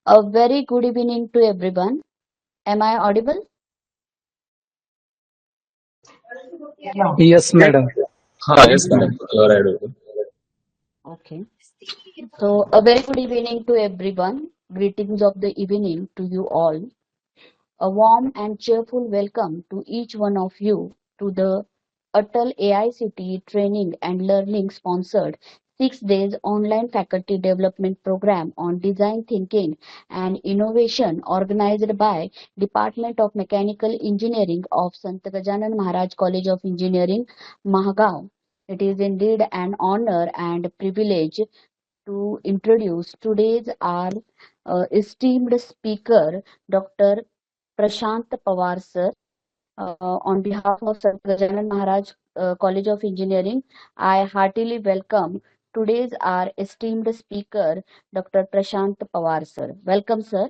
A very good evening to everyone. Am I audible? Yes, madam. Yes, madam. You are audible. Okay. So, a very good evening to everyone. Greetings of the evening to you all. A warm and cheerful welcome to each one of you to the ATAL AICT Training and Learning sponsored 6 days online faculty development program on design thinking and innovation organized by Department of Mechanical Engineering of Sant Gajanan Maharaj College of Engineering, Mahagaon. It is indeed an honor and privilege to introduce today's our esteemed speaker, Dr. Prashant Pawar sir, on behalf of Sant Gajanan Maharaj College of Engineering, I heartily welcome today's our esteemed speaker, Dr. Prashant Pawar sir. Welcome, sir.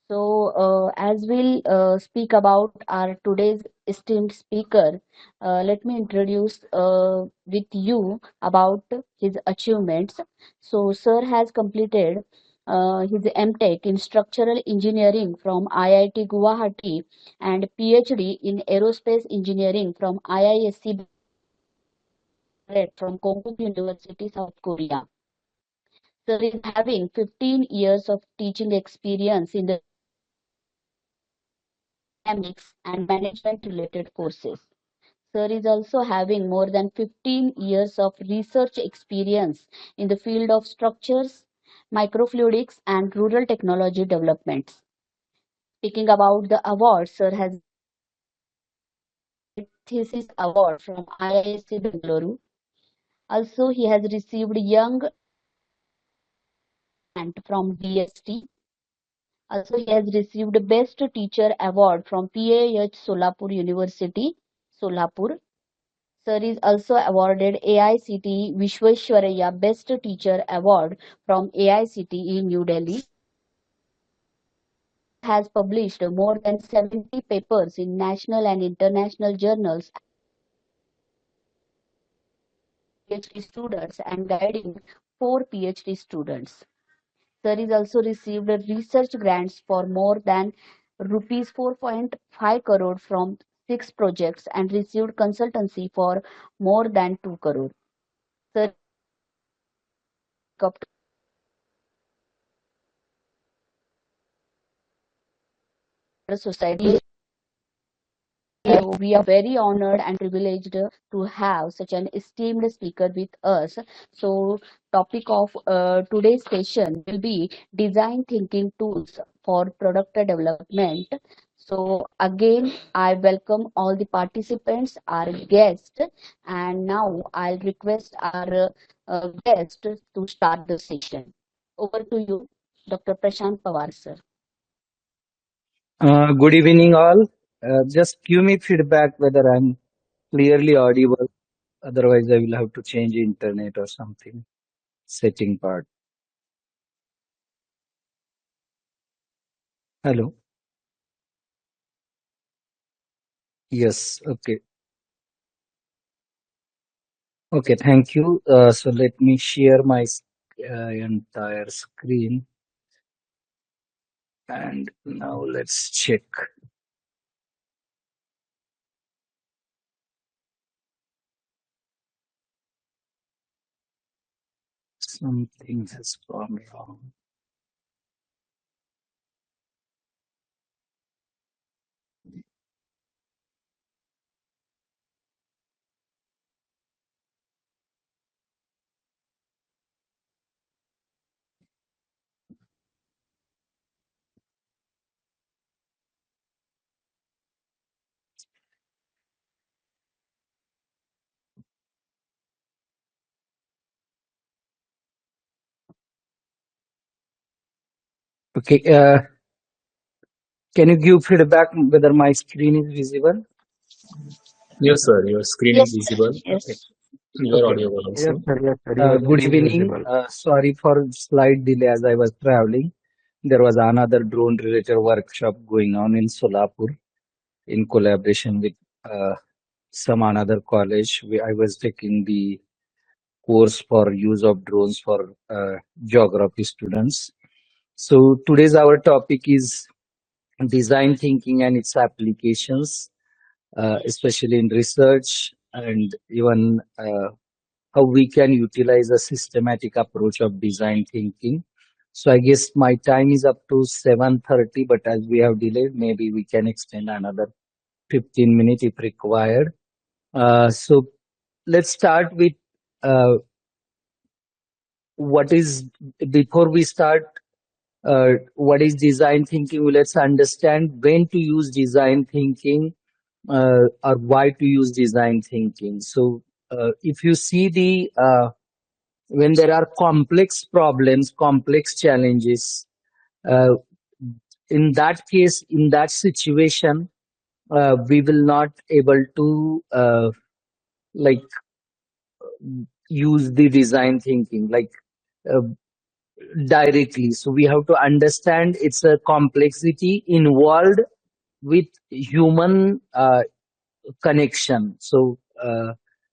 So, as we'll speak about our today's esteemed speaker, let me introduce with you about his achievements. So, sir has completed his MTech in structural engineering from IIT Guwahati and PhD in aerospace engineering from IISc from Konkuk University, South Korea. Sir is having 15 years of teaching experience in the dynamics and management related courses. Sir is also having more than 15 years of research experience in the field of structures, microfluidics, and rural technology developments. Speaking about the awards, Sir has thesis award from IISc Bengaluru. Also, he has received Young Grant from DST. Also, he has received Best Teacher Award from PAH Solapur University, Solapur. Sir is also awarded AICTE Vishweshwaraya Best Teacher Award from AICTE New Delhi. Has published more than 70 papers in national and international journals, PhD students and guiding 4 PhD students. Sir is also received research grants for more than rupees 4.5 crore from 6 projects and received consultancy for more than 2 crore. Sir society. So we are very honored and privileged to have such an esteemed speaker with us. So topic of today's session will be design thinking tools for product development. So again, I welcome all the participants, our guests, and now I'll request our guest to start the session. Over to you, Dr. Prashant Pawar, sir. Good evening, all. Just give me feedback whether I'm clearly audible. Otherwise, I will have to change internet or something. Setting part. Hello. Yes. Okay. Okay. Thank you. So let me share my entire screen. And now let's check. Something has gone wrong. Okay. Can you give feedback whether my screen is visible? Yes, sir. Your screen is Yes, sir. visible. Yes. You are Okay. audible Yes, also. sir. Yes, sir. Your Good screen is evening. visible. Sorry for slight delay as I was traveling. There was another drone related workshop going on in Solapur in collaboration with some another college. I was taking the course for use of drones for geography students. So today's our topic is design thinking and its applications, especially in research and even how we can utilize a systematic approach of design thinking. So I guess my time is up to 7:30, but as we have delayed, maybe we can extend another 15 minutes if required. So let's start with uh, what is, before we start, what is design thinking? Well, let's understand when to use design thinking, or why to use design thinking. So if you see when there are complex problems, complex challenges, uh, in that case, in that situation, we will not able to like use the design thinking uh, directly. So we have to understand it's a complexity involved with human connection. So,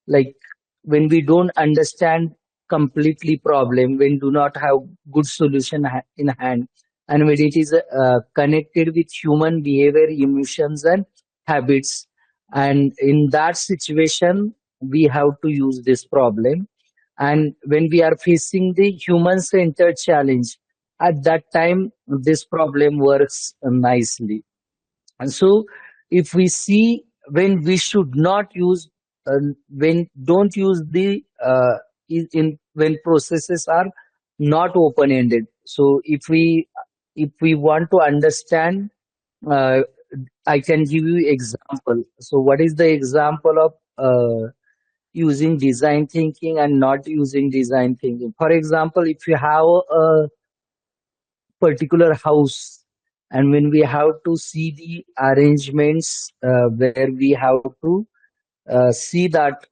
like when we don't understand completely problem, when do not have good solution in hand, and when it is connected with human behavior, emotions, and habits, and in that situation, we have to use this problem. And when we are facing the human-centered challenge, at that time, this problem works nicely. And so, if we see when we should not use, when don't use the in when processes are not open-ended. So, if we want to understand, uh, I can give you example. So, what is the example of using design thinking and not using design thinking? For example, if you have a particular house, and when we have to see the arrangements, where we have to see that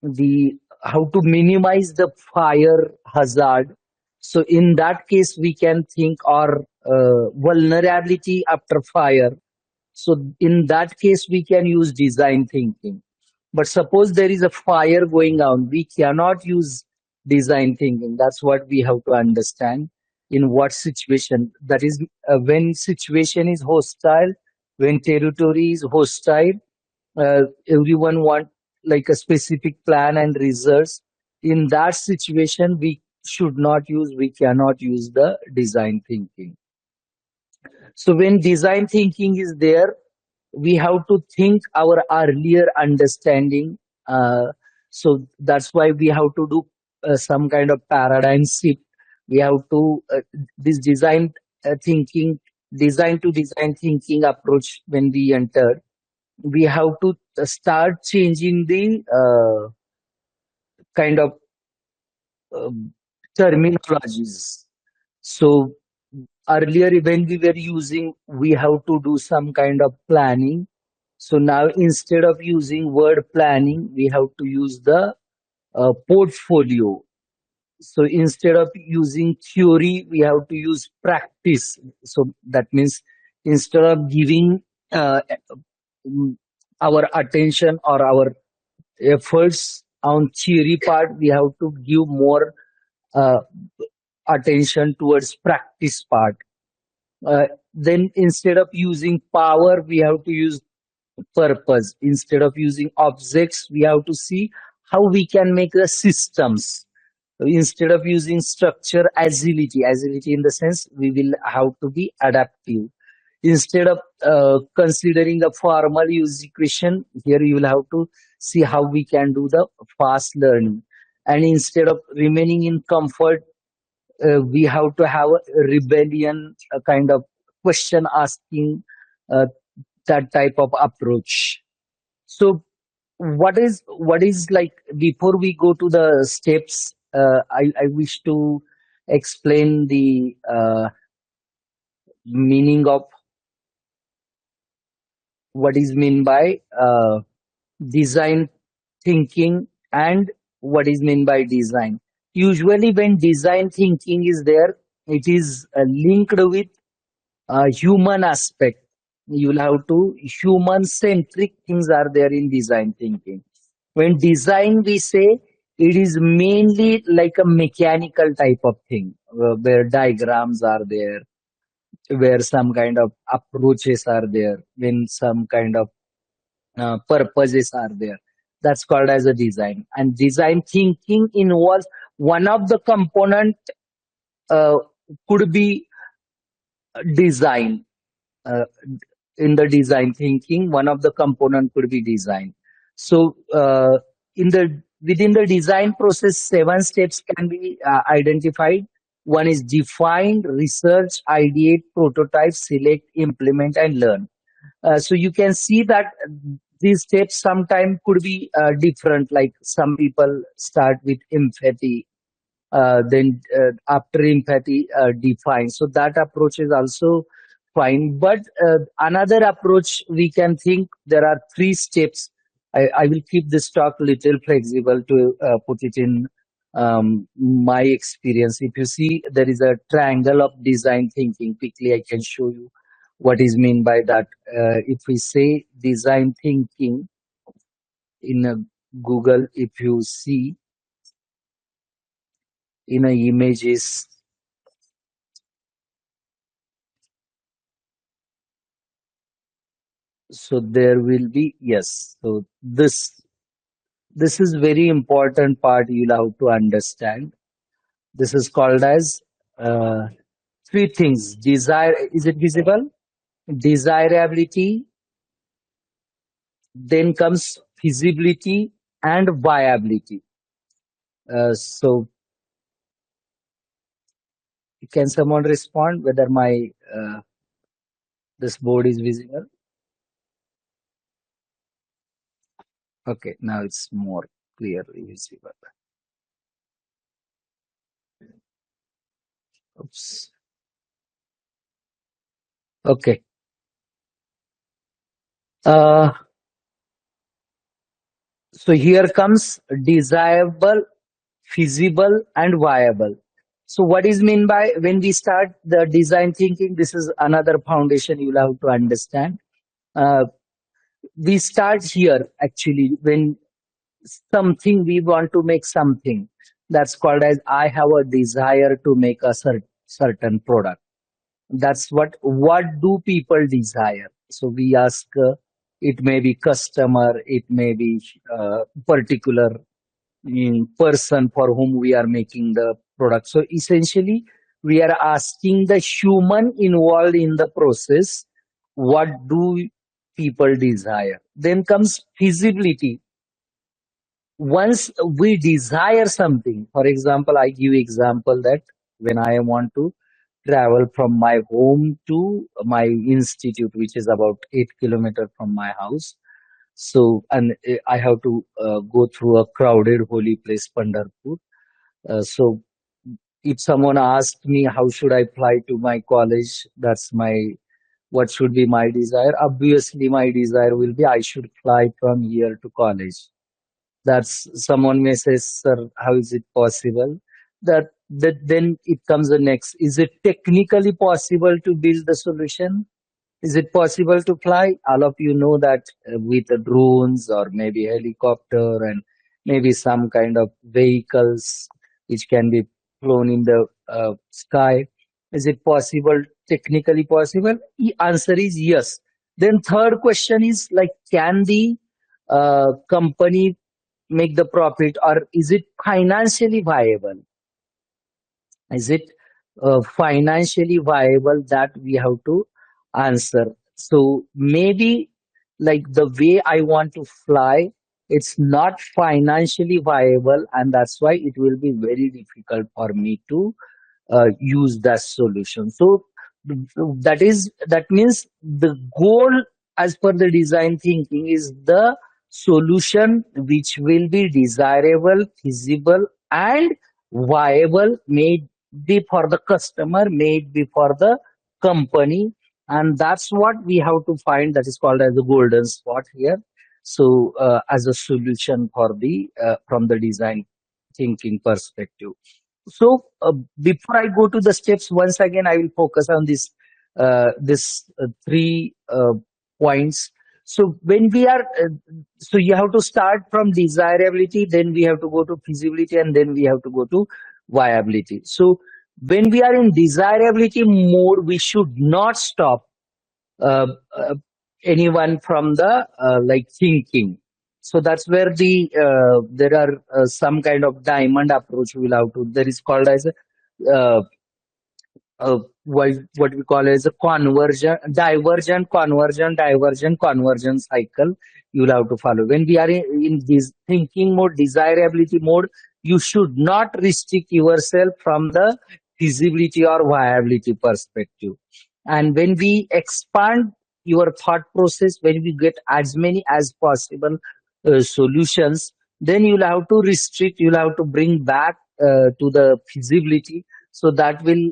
the how to minimize the fire hazard. So in that case we can think, or vulnerability after fire. So in that case we can use design thinking. But suppose there is a fire going on, we cannot use design thinking. That's what we have to understand. In what situation? That is, when situation is hostile, when territory is hostile, everyone want like a specific plan and results. In that situation, we cannot use the design thinking. So when design thinking is there, we have to think our earlier understanding. So that's why we have to do some kind of paradigm shift. We have to this design thinking, design to design thinking approach. When we enter, we have to start changing the kind of um, terminologies. So earlier, when we were using, we have to do some kind of planning. So now, instead of using word planning, we have to use the portfolio. So instead of using theory, we have to use practice. So that means, instead of giving uh, mm, our attention or our efforts on theory part, we have to give more uh, attention towards practice part. Then instead of using power, we have to use purpose. Instead of using objects, we have to see how we can make the systems. Instead of using structure, agility in the sense we will have to be adaptive. Instead of considering a formal use equation, here you will have to see how we can do the fast learning. And instead of remaining in comfort, we have to have a rebellion, a kind of question asking, uh, that type of approach. So what is like, before we go to the steps, I wish to explain the meaning of what is meant by design thinking and what is meant by design. Usually when design thinking is there, it is linked with human aspect. You'll have to, human centric things are there in design thinking. When design, we say It is mainly like a mechanical type of thing, where diagrams are there, where some kind of approaches are there, when some kind of purposes are there. That's called as a design. And design thinking involves one of the component uh, could be design. Uh, in the design thinking, one of the component could be design. So in the within the design process, 7 steps can be identified. One is define, research, ideate, prototype, select, implement, and learn. So you can see that these steps sometimes could be different. Like some people start with empathy, then after empathy, define. So that approach is also fine. But another approach we can think, there are 3 steps. I will keep this talk little flexible to put it in my experience. If you see, there is a triangle of design thinking. Quickly, I can show you what is mean by that. If we say design thinking in Google, if you see in a images, so there will be, yes. So this is very important part you'll have to understand. This is called as uh, 3 things. Desire, is it visible? Desirability, then comes feasibility and viability. So can someone respond whether my this board is visible? Okay, now it's more clearly visible. Oops. Okay. Uh, so here comes desirable, feasible, and viable. So what is mean by when we start the design thinking? This is another foundation you'll have to understand. Uh, we start here actually when something we want to make something. That's called as I have a desire to make a certain product. That's what do people desire? So we ask, it may be customer, it may be particular person for whom we are making the product. So essentially, we are asking the human involved in the process, what do people desire? Then comes feasibility. Once we desire something, for example, I give example that when I want to travel from my home to my institute, which is about 8 kilometers from my house. So, and I have to go through a crowded holy place, Pandharpur. So, if someone asks me how should I fly to my college, that's my what should be my desire. Obviously, my desire will be I should fly from here to college. That's someone may say, sir, how is it possible? That then it comes the next. Is it technically possible to build the solution? Is it possible to fly? All of you know that with the drones or maybe helicopter and maybe some kind of vehicles which can be flown in the sky. Is it possible, technically possible? The answer is yes. Then third question is like, can the company make the profit, or is it financially viable? Is it financially viable? That we have to answer. So maybe like the way I want to fly, it's not financially viable, and that's why it will be very difficult for me to use that solution. So that means the goal as per the design thinking is the solution which will be desirable, feasible, and viable, made be for the customer, made be for the company, and that's what we have to find. That is called as the golden spot here. So as a solution for the from the design thinking perspective. So before I go to the steps, once again I will focus on this 3 points. So when we are, so you have to start from desirability, then we have to go to feasibility, and then we have to go to viability. So when we are in desirability mode, we should not stop uh, uh, anyone from the like thinking. So that's where there are some kind of diamond approach we'll have to. There is called as a what we call as a divergent, convergent cycle you'll have to follow. When we are in this thinking mode, desirability mode, you should not restrict yourself from the feasibility or viability perspective. And when we expand your thought process, when we get as many as possible solutions, then you'll have to restrict, you'll have to bring back to the feasibility, so that will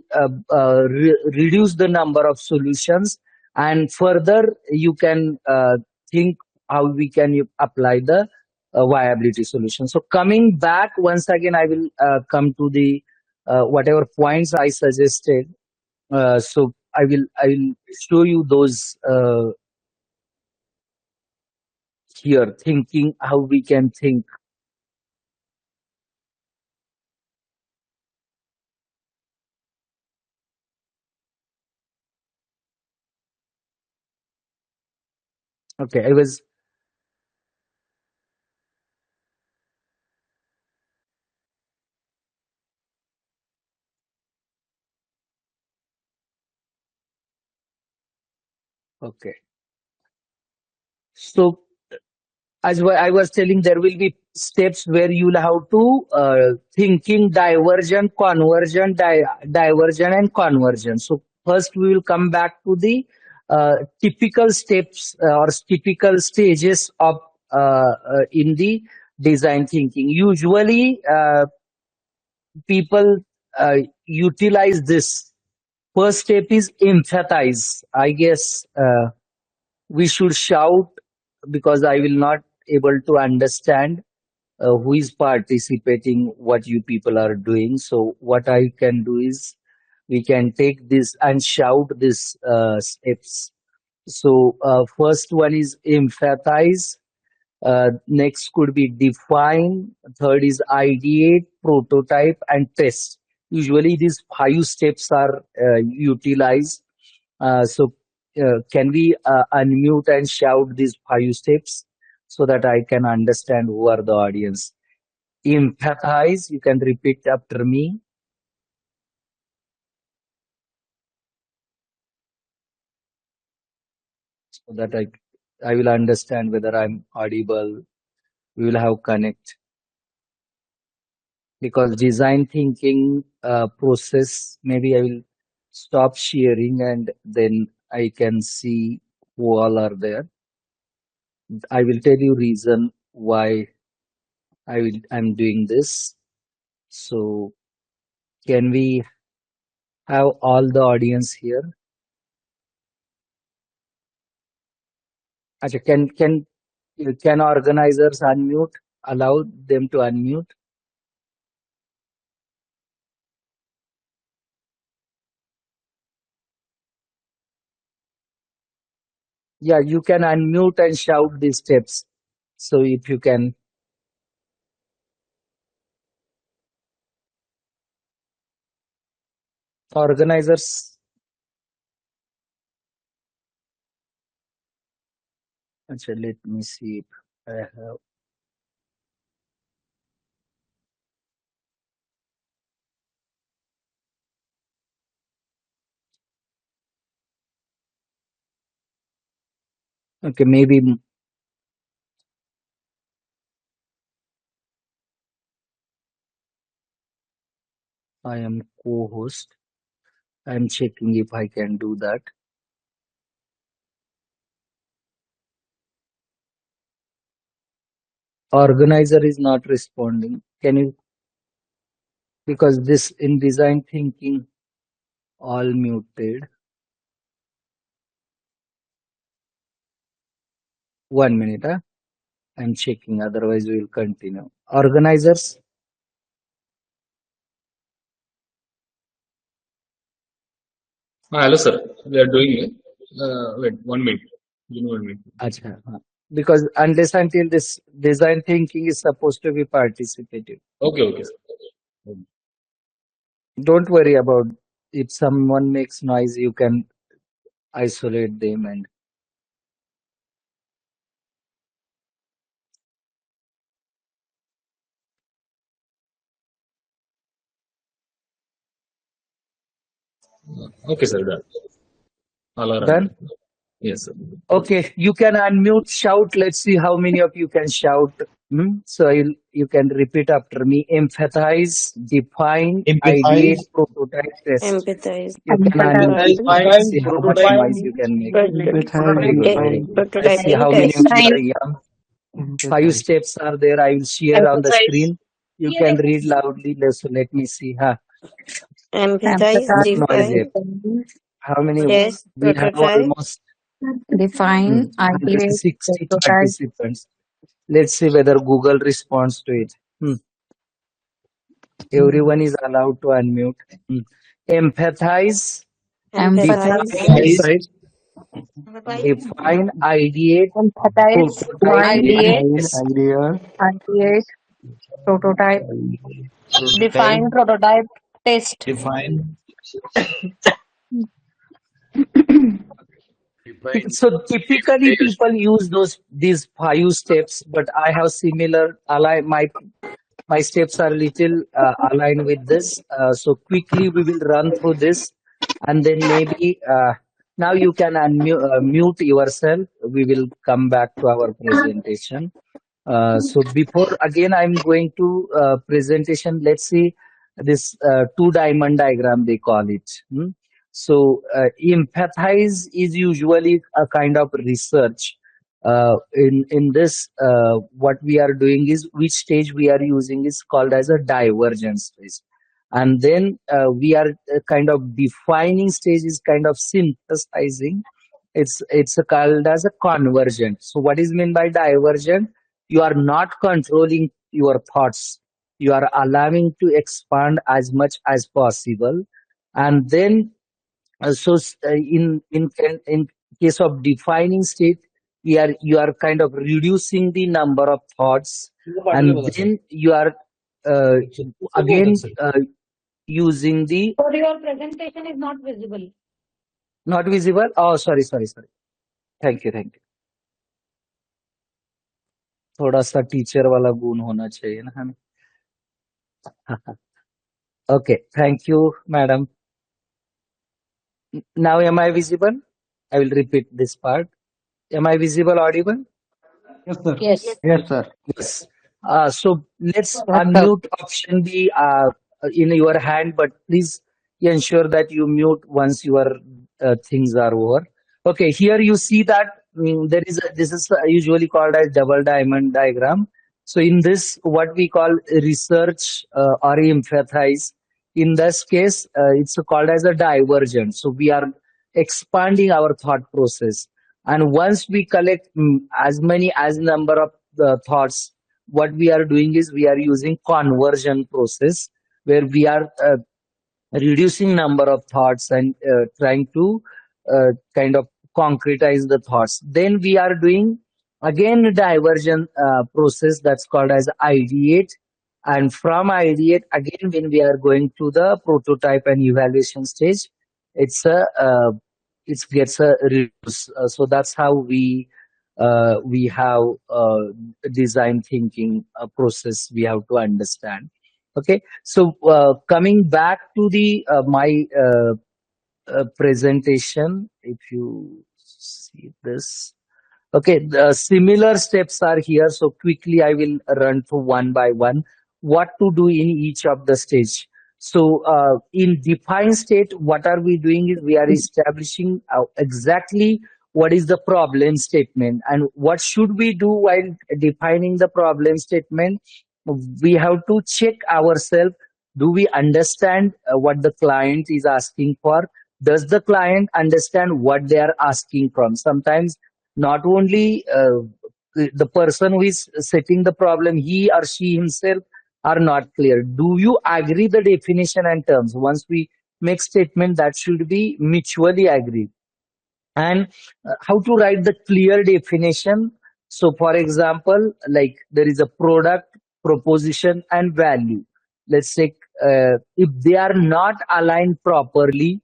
reduce the number of solutions, and further you can think how we can apply the viability solution. So coming back once again, I will come to the whatever points I suggested. So I will show you those here, thinking how we can think. Okay, I was okay. So as I was telling, there will be steps where you'll have to thinking divergent, convergent, divergent, and convergent. So first we will come back to the typical steps or typical stages of in the design thinking. Usually, people utilize this. First step is empathize. I guess we should shout because I will not able to understand who is participating, what you people are doing. So what I can do is we can take this and shout these steps. So first one is empathize. Next could be define. Third is ideate, prototype, and test. Usually these five steps are utilized. Can we unmute and shout these five steps so that I can understand who are the audience? Empathize, you can repeat after me so that I will understand whether I'm audible. We will have connect, because design thinking process, maybe I will stop sharing and then I can see who all are there. I will tell you reason why I'm doing this. So can we have all the audience here? Acha, can organizers unmute? Allow them to unmute? Yeah, you can unmute and shout these steps. So if you can, organizers. Acha, let me see if I have. Okay, maybe I am co-host. I'm checking if I can do that. Organizer is not responding. Can you, because this in design thinking, all muted. 1 minute, huh? I'm checking, otherwise we'll continue. Organizers, Hello, sir. We are doing it. Wait, 1 minute. You know what I mean? Acha, because unless until this design thinking is supposed to be participative. Okay, okay, sir. Okay. Don't worry about if someone makes noise, you can isolate them and Okay, sir, done. All are done. unmuted. Yes, sir. Okay, you can unmute, shout. Let's see how many of you can shout. So you can repeat after me. Empathize, define, ideate, Empathize, prototype, test. Empathize, You can unmute. empathize, Let's define, see how much prototype, noise you can make. prototype, Very good, very good. Let's see prototyping how many of test. you are young. 5 steps are there. I will share on the Emphasize. screen. You can read loudly. So let me see. Empathize, No Emphasize. noise define, here. How many? test, We have prototype. almost Define. Ideate. 160 Prototype. participants. Let's see whether Google responds to it. Everyone is allowed to unmute. Empathize, Empathize, define, empathize, define, ideate, Empathize. prototype, Ideate. test. Ideate. Prototype. prototype, Define. Prototype. Test. define, So typically people use these 5 steps, but I have similar align my steps are little aligned with this. So quickly we will run through this, and then maybe now you can unmute mute yourself. We will come back to our presentation. So before again, I'm going to presentation. Let's see this two diamond diagram they call it. So empathize is usually a kind of research. In this, what we are doing is which stage we are using is called as a divergence stage, and then we are kind of defining stage is kind of synthesizing. It's called as a convergent. So what is meant by divergent? You are not controlling your thoughts. You are allowing to expand as much as possible, and then in case of defining state, you are kind of reducing the number of thoughts, and then you are uh, again using the So your presentation is not visible. not visible. Oh, sorry. Thank you. थोड़ा सा teacher वाला गुण होना चाहिए ना हमें. Okay, thank you, madam. Now am I visible? I will repeat this part. Am I visible, audible? Yes. Yes. So let's Yes, sir. unmute option be in your hand, but please ensure that you mute once your things are over. Okay, here you see that this is usually called as double diamond diagram. So in this, what we call research or empathize, in this case, it's called as a divergent. So we are expanding our thought process, and once we collect as many as number of thoughts, what we are doing is we are using conversion process, where we are reducing number of thoughts and trying to kind of concretize the thoughts. Then we are doing again a diversion process that's called as ideate, and from ideate again when we are going to the prototype and evaluation stage, it's a it gets a reduce. So that's how we have design thinking process we have to understand. Okay, so coming back to the my presentation, if you see this. Okay, the similar steps are here. So quickly, I will run through one by one what to do in each of the stage. So in defined state, what are we doing is we are establishing exactly what is the problem statement and what should we do while defining the problem statement. We have to check ourselves. Do we understand what the client is asking for? Does the client understand what they are asking from? Sometimes not only the person who is setting the problem, he or she himself are not clear. Do you agree the definition and terms? Once we make statement, that should be mutually agreed. and how to write the clear definition. So for example, like there is a product, proposition and value. Let's say if they are not aligned properly,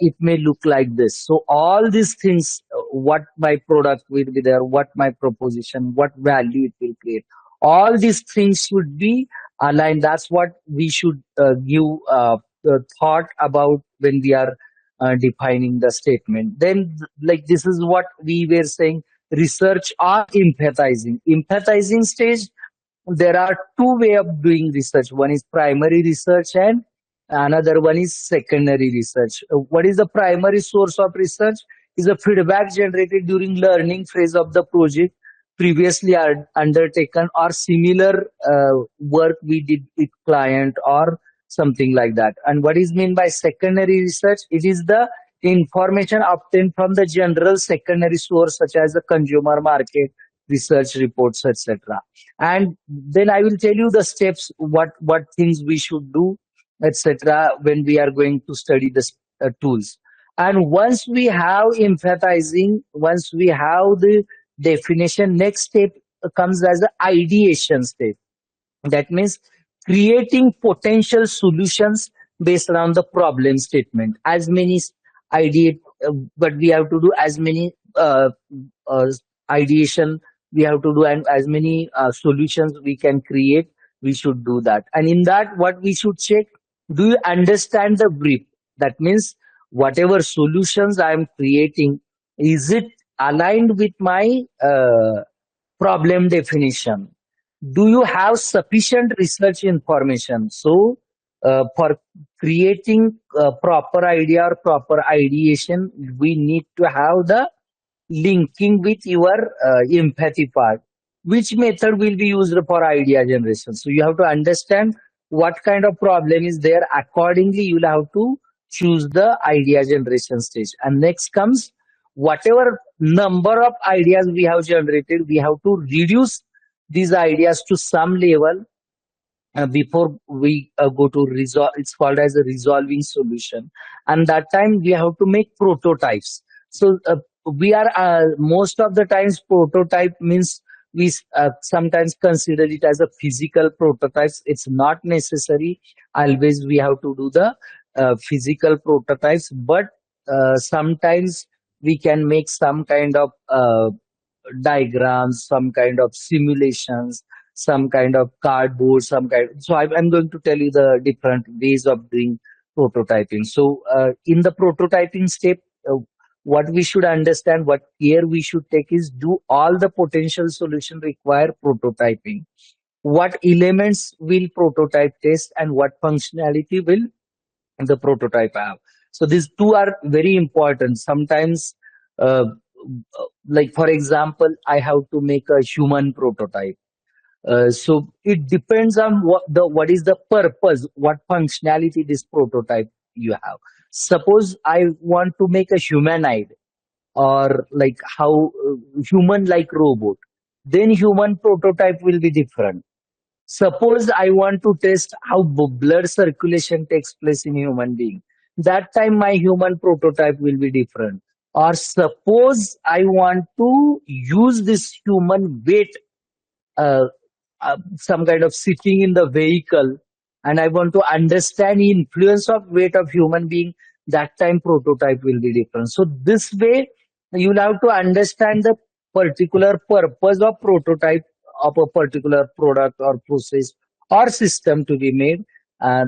it may look like this. So all these things, what my product will be there, what my proposition, what value it will create, all these things should be aligned. That's what we should give thought about when we are defining the statement. Then, like this is what we were saying: research or empathizing. Empathizing stage, there are two way of doing research. One is primary research and another one is secondary research. What is the primary source of research? Is a feedback generated during learning phase of the project, previously undertaken or similar work we did with client or something like that. And what is meant by secondary research? It is the information obtained from the general secondary source such as the consumer market, research reports, etc. And then I will tell you the steps, what things we should do, etc., when we are going to study the tools. And once we have empathizing, once we have the definition, next step comes as the ideation step. That means creating potential solutions based around the problem statement. As many idea, but we have to do as many uh, ideation we have to do, and as many solutions we can create. We should do that, and in that, what we should check: do you understand the brief? That means whatever solutions I am creating, is it aligned with my problem definition? Do you have sufficient research information? So for creating proper idea or proper ideation, we need to have the linking with your empathy part. Which method will be used for idea generation? So you have to understand what kind of problem is there. Accordingly, you'll have to choose the idea generation stage. And next comes, whatever number of ideas we have generated, we have to reduce these ideas to some level before we go to resolve. It's called as a resolving solution, and that time we have to make prototypes. So we are most of the times, prototype means we sometimes consider it as a physical prototypes. It's not necessary always we have to do the physical prototypes, but sometimes we can make some kind of diagrams, some kind of simulations, some kind of cardboard, some kind. So I'm going to tell you the different ways of doing prototyping. So in the prototyping step, what we should understand, what care we should take is, do all the potential solution require prototyping? What elements will prototype test, and what functionality will the prototype have? So these two are very important. Sometimes, like for example, I have to make a human prototype. So it depends on what is the purpose, what functionality this prototype you have. Suppose I want to make a humanoid, or like how human like robot, then human prototype will be different. Suppose I want to test how blood circulation takes place in human being, that time my human prototype will be different. Or suppose I want to use this human weight, uh, some kind of sitting in the vehicle, and I want to understand the influence of weight of human being, that time prototype will be different. So this way you'll have to understand the particular purpose of prototype of a particular product or process or system to be made uh,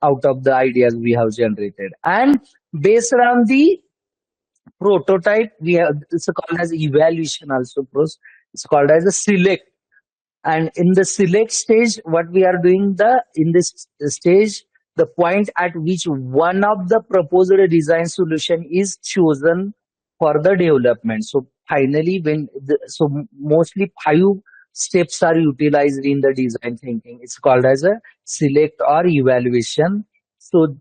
out of the ideas we have generated. And based on the prototype, we have, it's called as evaluation also process. It's called as a select. And in the select stage, what we are doing, the in this stage, the point at which one of the proposed design solution is chosen for the development. So finally, mostly 5 steps are utilized in the design thinking. It's called as a select or evaluation. So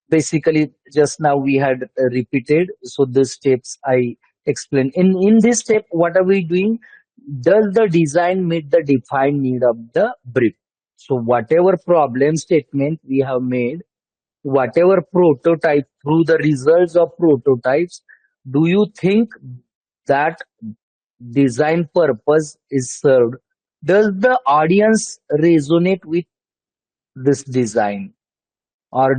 basically, just now we had repeated. So the steps I explained. In this step, what are we doing? Does the design meet the defined need of the brief? So whatever problem statement we have made, whatever prototype, through the results of prototypes, Do you think that design purpose is served? Does the audience resonate with this design? Or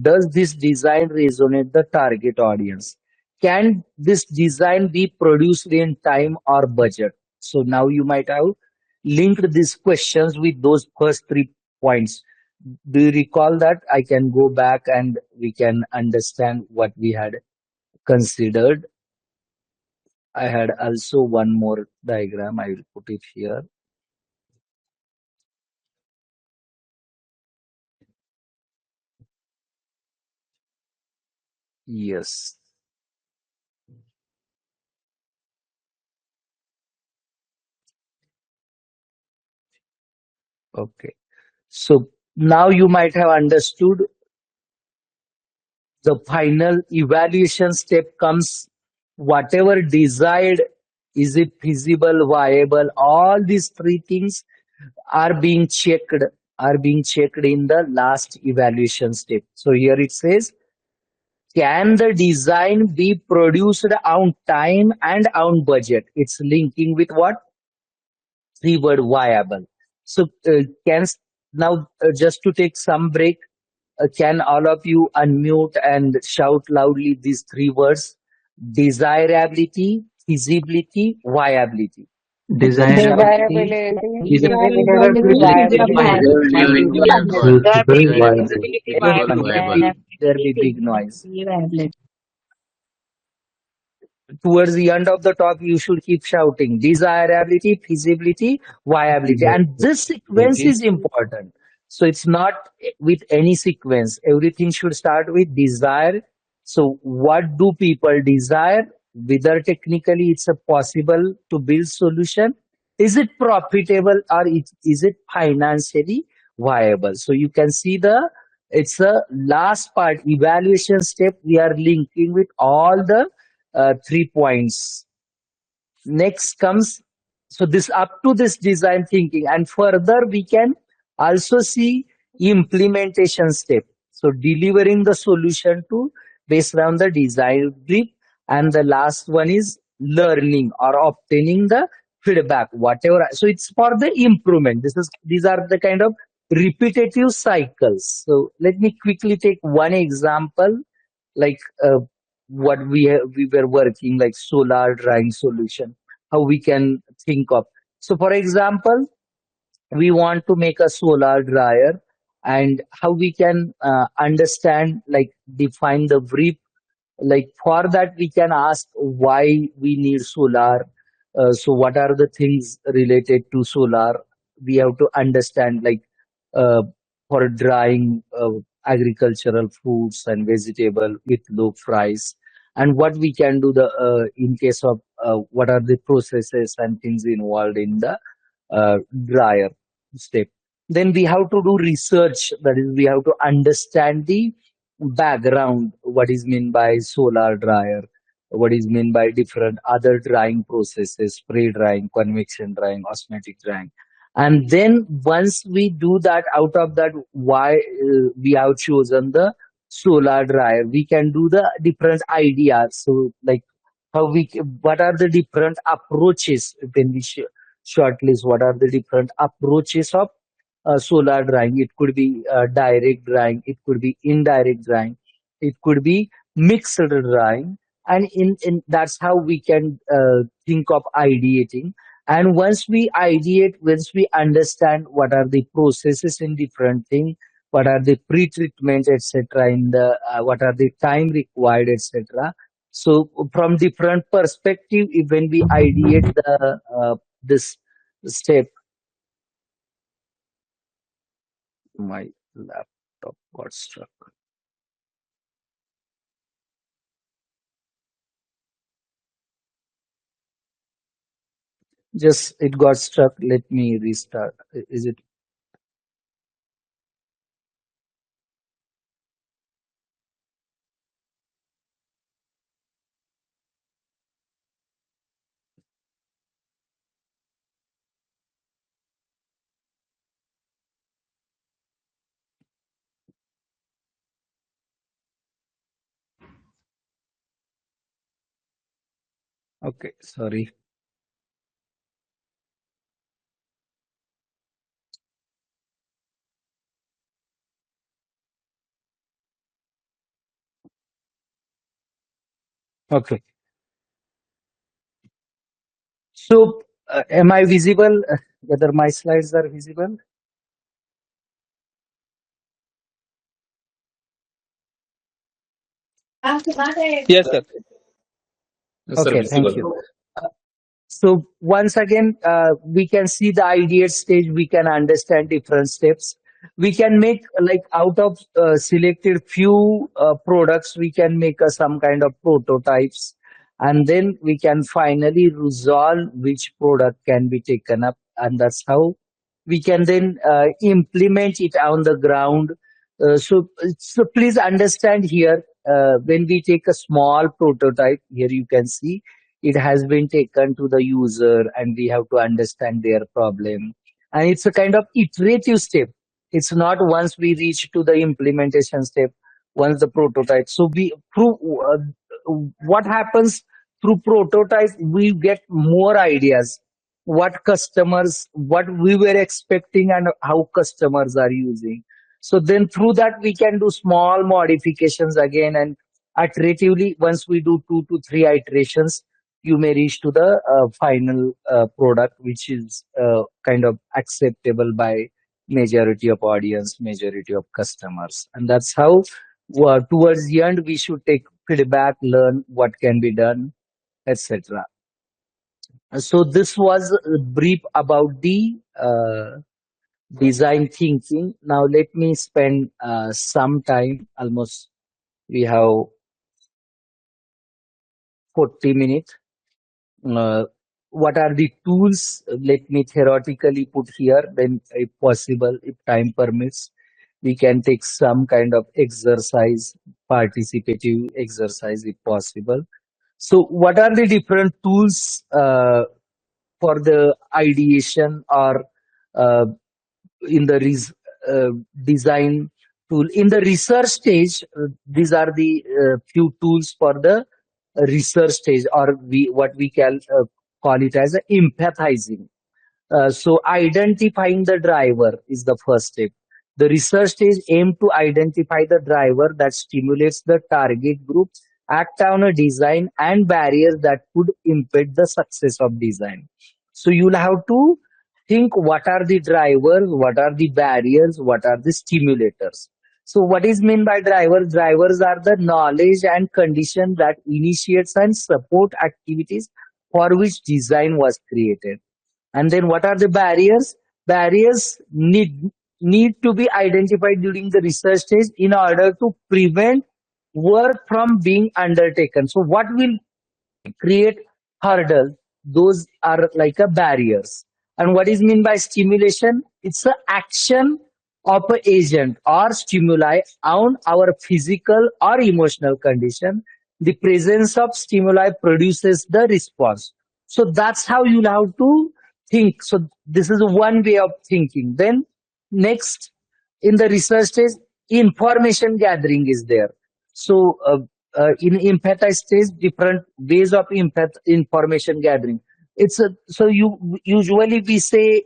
does this design resonate the target audience? Can this design be produced in time or budget? So now you might have linked these questions with those first 3 points. Do you recall that? I can go back and we can understand what we had considered. I had also one more diagram. I will put it here. Yes. Okay. So now you might have understood the final evaluation step comes whatever desired, is it feasible, viable, all these 3 things are being checked, in the last evaluation step. So here it says, can the design be produced on time and on budget? It's linking with what? 3 word viable. So can now just to take some break, can all of you unmute and shout loudly these 3 words? Desirability, feasibility, viability. Desirability, Desirability, feasibility, feasibility, viability. viability. Feasible, viable. Okay, Feasible, fine. viable. There be big noise. Towards the end of the talk, you should keep shouting desirability, feasibility, viability. And this sequence Okay. is important. So it's not with any sequence. Everything should start with desire. So what do people desire? Whether technically it's a possible to build solution. Is it profitable or is it financially viable? So you can see it's a last part evaluation step. We are linking with all the 3 points. Next comes, so this up to this design thinking, and further we can also see implementation step. So delivering the solution to based on the design brief, and the last one is learning or obtaining the feedback, whatever. So it's for the improvement. These are the kind of repetitive cycles. So let me quickly take one example, like what we were working, like solar drying solution, how we can think of. So for example, we want to make a solar dryer, and how we can understand, like define the brief. Like for that we can ask why we need solar. So what are the things related to solar? We have to understand, like uh, for drying agricultural fruits and vegetable with low price, and what we can do the in case of what are the processes and things involved in the dryer step. Then we have to do research, that is we have to understand the background, what is meant by solar dryer, what is meant by different other drying processes, spray drying, convection drying, osmotic drying. And then once we do that, out of that, why we have chosen the solar dryer, we can do the different ideas. So like what are the different approaches when we shortlist, what are the different approaches of solar drying? It could be direct drying, it could be indirect drying, it could be mixed drying, and in that's how we can think of ideating. And once we ideate, once we understand what are the processes in different things, what are the pre-treatment, etc., in the what are the time required, etc. So from different perspective, when we ideate this step, my laptop got stuck. Just it got stuck. Let me restart. Is it? Okay, sorry. Okay. So, am I visible? Whether my slides are visible? Yes, sir. Okay, thank you. So once again, we can see the ideate stage. We can understand different steps. We can make like out of selected few products, we can make some kind of prototypes, and then we can finally resolve which product can be taken up, and that's how we can then implement it on the ground. So please understand here, when we take a small prototype, here you can see it has been taken to the user and we have to understand their problem, and it's a kind of iterative step. It's not once we reach to the implementation step, once the prototype. So we through what happens through prototype, we get more ideas what customers, what we were expecting and how customers are using. So then through that we can do small modifications again, and iteratively once we do 2 to 3 iterations, you may reach to the final product which is kind of acceptable by majority of audience, majority of customers. And that's how towards the end we should take feedback, learn what can be done, etc. So this was a brief about the design thinking. Now let me spend some time, almost we have 40 minutes. uh, what are the tools? Let me theoretically put here, then if possible, if time permits, we can take some kind of exercise, participative exercise if possible. So what are the different tools for the ideation or uh, in the uh, design tool? In the research stage, these are the few tools for the research stage, or we what we call it as a empathizing. So identifying the driver is the first step. The research stage aim to identify the driver that stimulates the target group, act on a design and barriers that could impede the success of design. So you'll have to think what are the drivers, what are the barriers, what are the stimulators. So what is meant by drivers? Drivers are the knowledge and condition that initiates and support activities for which design was created. And then what are the barriers? Barriers need to be identified during the research stage in order to prevent work from being undertaken. So what will create hurdles? Those are like a barriers. And what is mean by stimulation? It's a action of an agent or stimuli on our physical or emotional condition. The presence of stimuli produces the response. So that's how you'll have to think. So this is one way of thinking. Then next, in the research stage, information gathering is there. So in empathize stage, different ways of information gathering. So you usually we say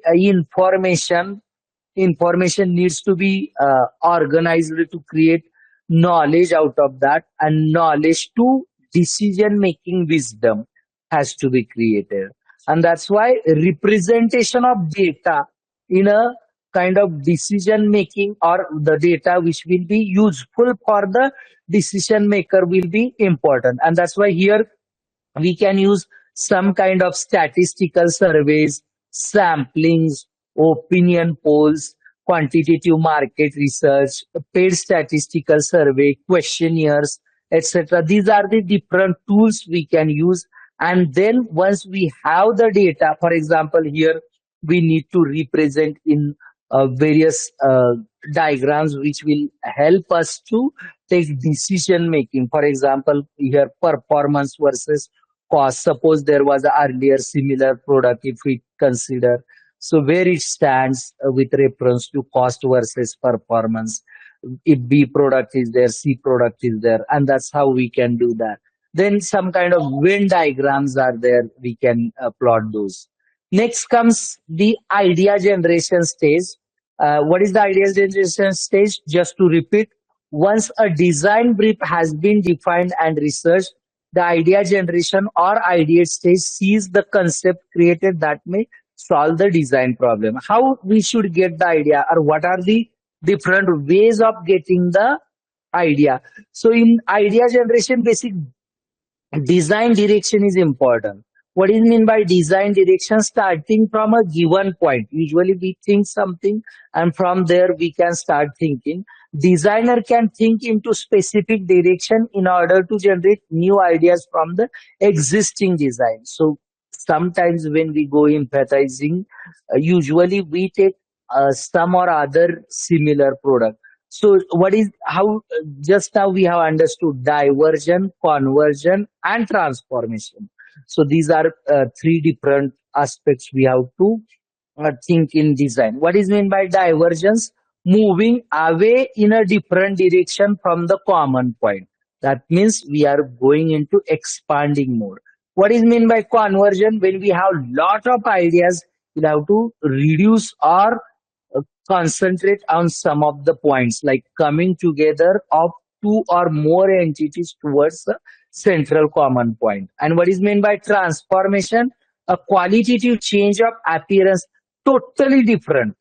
information needs to be organized to create knowledge out of that, and knowledge to decision making wisdom has to be created. And that's why representation of data in a kind of decision making, or the data which will be useful for the decision maker, will be important. And that's why here we can use some kind of statistical surveys, samplings, opinion polls, quantitative market research, paid statistical survey, questionnaires, etc. These are the different tools we can use. And then once we have the data, for example, here we need to represent in various diagrams which will help us to take decision making. For example, here performance versus cost. Suppose there was a earlier similar product, if we consider, so where it stands with reference to cost versus performance. If B product is there, C product is there, and that's how we can do that. Then some kind of Venn diagrams are there. We can plot those. Next comes the idea generation stage. What is the idea generation stage? Just to repeat, once a design brief has been defined and researched, the idea generation or idea stage sees the concept created that may solve the design problem. How we should get the idea, or what are the different ways of getting the idea? So in idea generation, basic design direction is important. What is mean by design direction? Starting from a given point. Usually we think something and from there we can start thinking. Designer can think into specific direction in order to generate new ideas from the existing design. So sometimes when we go empathizing, usually we take some or other similar product. So what is how just now we have understood diversion, conversion, and transformation. So these are three different aspects we have to think in design. What is meant by divergence? Moving away in a different direction from the common point. That means we are going into expanding mode. What is meant by conversion? When we have lot of ideas, we have to reduce or concentrate on some of the points, like coming together of two or more entities towards a central common point. And what is meant by transformation? A qualitative change of appearance, totally different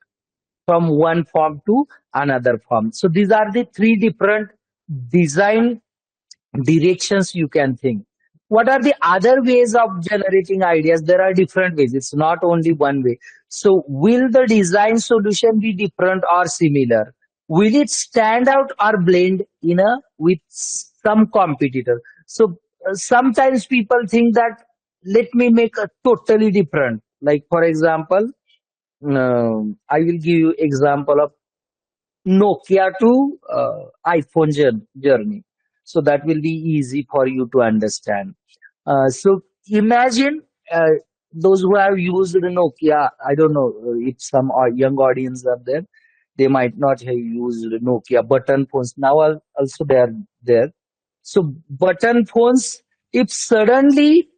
from one form to another form. So these are the three different design directions you can think. What are the other ways of generating ideas? There are different ways. It's not only one way. So will the design solution be different or similar? Will it stand out or blend in a with some competitor? So sometimes people think that let me make a totally different. Like for example, I will give you example of Nokia to iPhone journey. So that will be easy for you to understand. So imagine those who have used the Nokia. I don't know if some young audience are there. They might not have used Nokia button phones. Now also they are there. So button phones. If suddenly,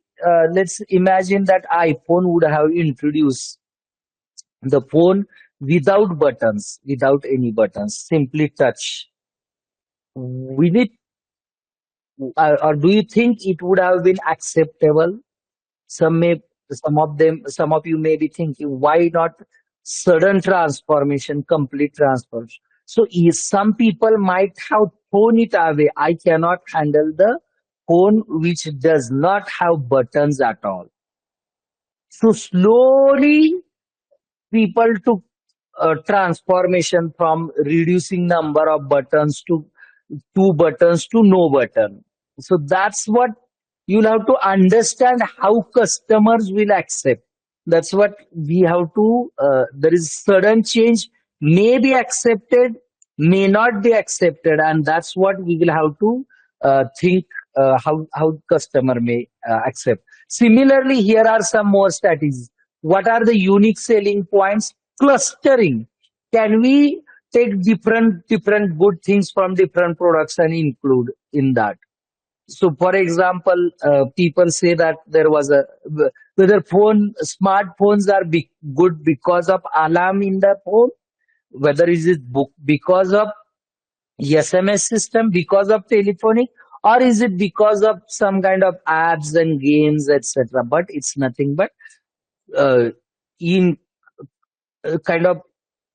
let's imagine that iPhone would have introduced the phone without buttons, without any buttons, simply touch. Will it, or do you think it would have been acceptable? Some may, some of you may be thinking, why not sudden transformation, complete transformation? So some people might have thrown it away. I cannot handle the phone which does not have buttons at all. So slowly people took transformation from reducing number of buttons to two buttons to no button. So that's what you'll have to understand how customers will accept. That's what we have to, there is sudden change, may be accepted, may not be accepted. And that's what we will have to think how customer may accept. Similarly, here are some more strategies. What are the unique selling points? Clustering. Can we take different good things from different products and include in that? So for example, people say that there was a whether smartphones are good because of alarm in the phone, whether is it because of SMS system, because of telephonic, or is it because of some kind of apps and games, etc. But it's nothing but uh, in kind of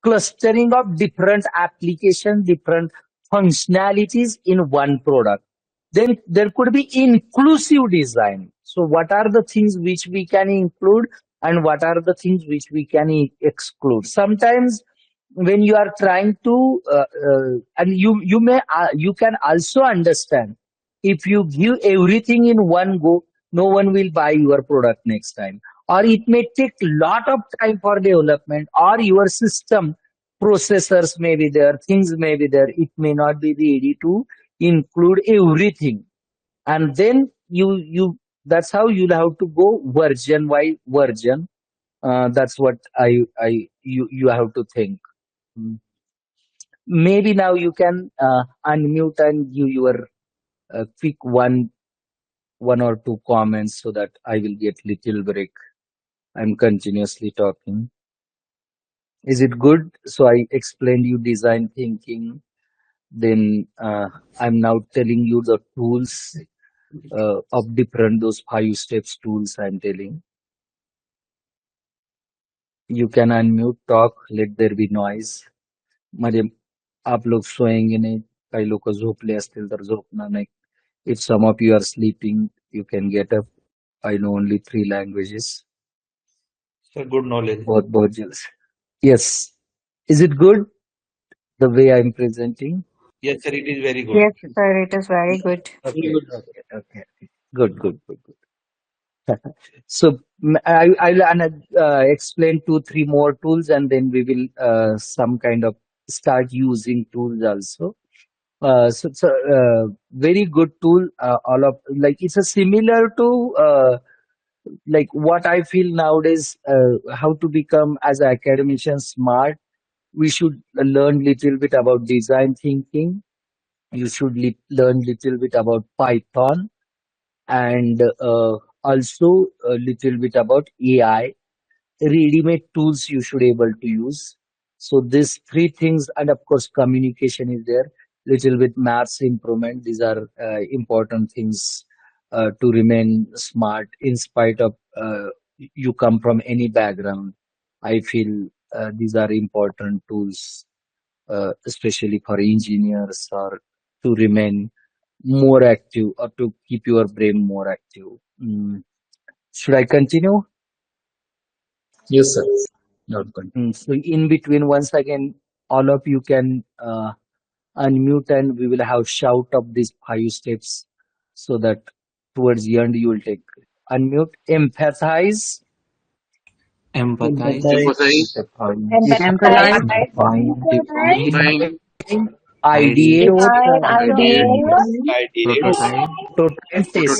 clustering of different applications, different functionalities in one product. Then there could be inclusive design. So what are the things which we can include and what are the things which we can exclude? Sometimes when you are trying to and you can also understand, if you give everything in one go, no one will buy your product next time, or it may take lot of time for development, or your system processors may be there, things may be there, it may not be ready to include everything. And then you that's how you'll have to go version by version. That's what you have to think. Mm. Maybe now you can unmute and give your quick one one or two comments so that I will get little break. I'm continuously talking. Is it good? So I explained you design thinking. Then I'm now telling you the tools of different those 5 steps tools I'm telling. You can unmute, talk, let there be noise. म्हणजे आप लोग सोएंगे नहीं, काही लोक झोपले असतील तर झोपणार नाही. If some of you are sleeping, you can get up. I know only 3 languages. Sir, good knowledge. बहुत jealous. Yes. Is it good the way I'm presenting? Yes, sir, it is very good. Yes, sir, it is very good. Okay. Good. So I'll explain 2-3 more tools and then we will some kind of start using tools also. So it's a very good tool. All of like it's a similar to like what I feel nowadays. How to become as an academician smart. We should learn little bit about design thinking. You should learn little bit about Python and also a little bit about AI, ready-made tools you should able to use. So these 3 things, and of course communication is there. Little bit maths improvement. These are important things to remain smart in spite of you come from any background. I feel these are important tools, especially for engineers or to remain more active or to keep your brain more active. Should I continue? Yes, sir. So in between, once again, all of you can unmute and we will have shout of these 5 steps so that towards the end you will take unmute. Empathize, Empathize, Empathize, define, ideate, ideate, Ideate, prototype, test.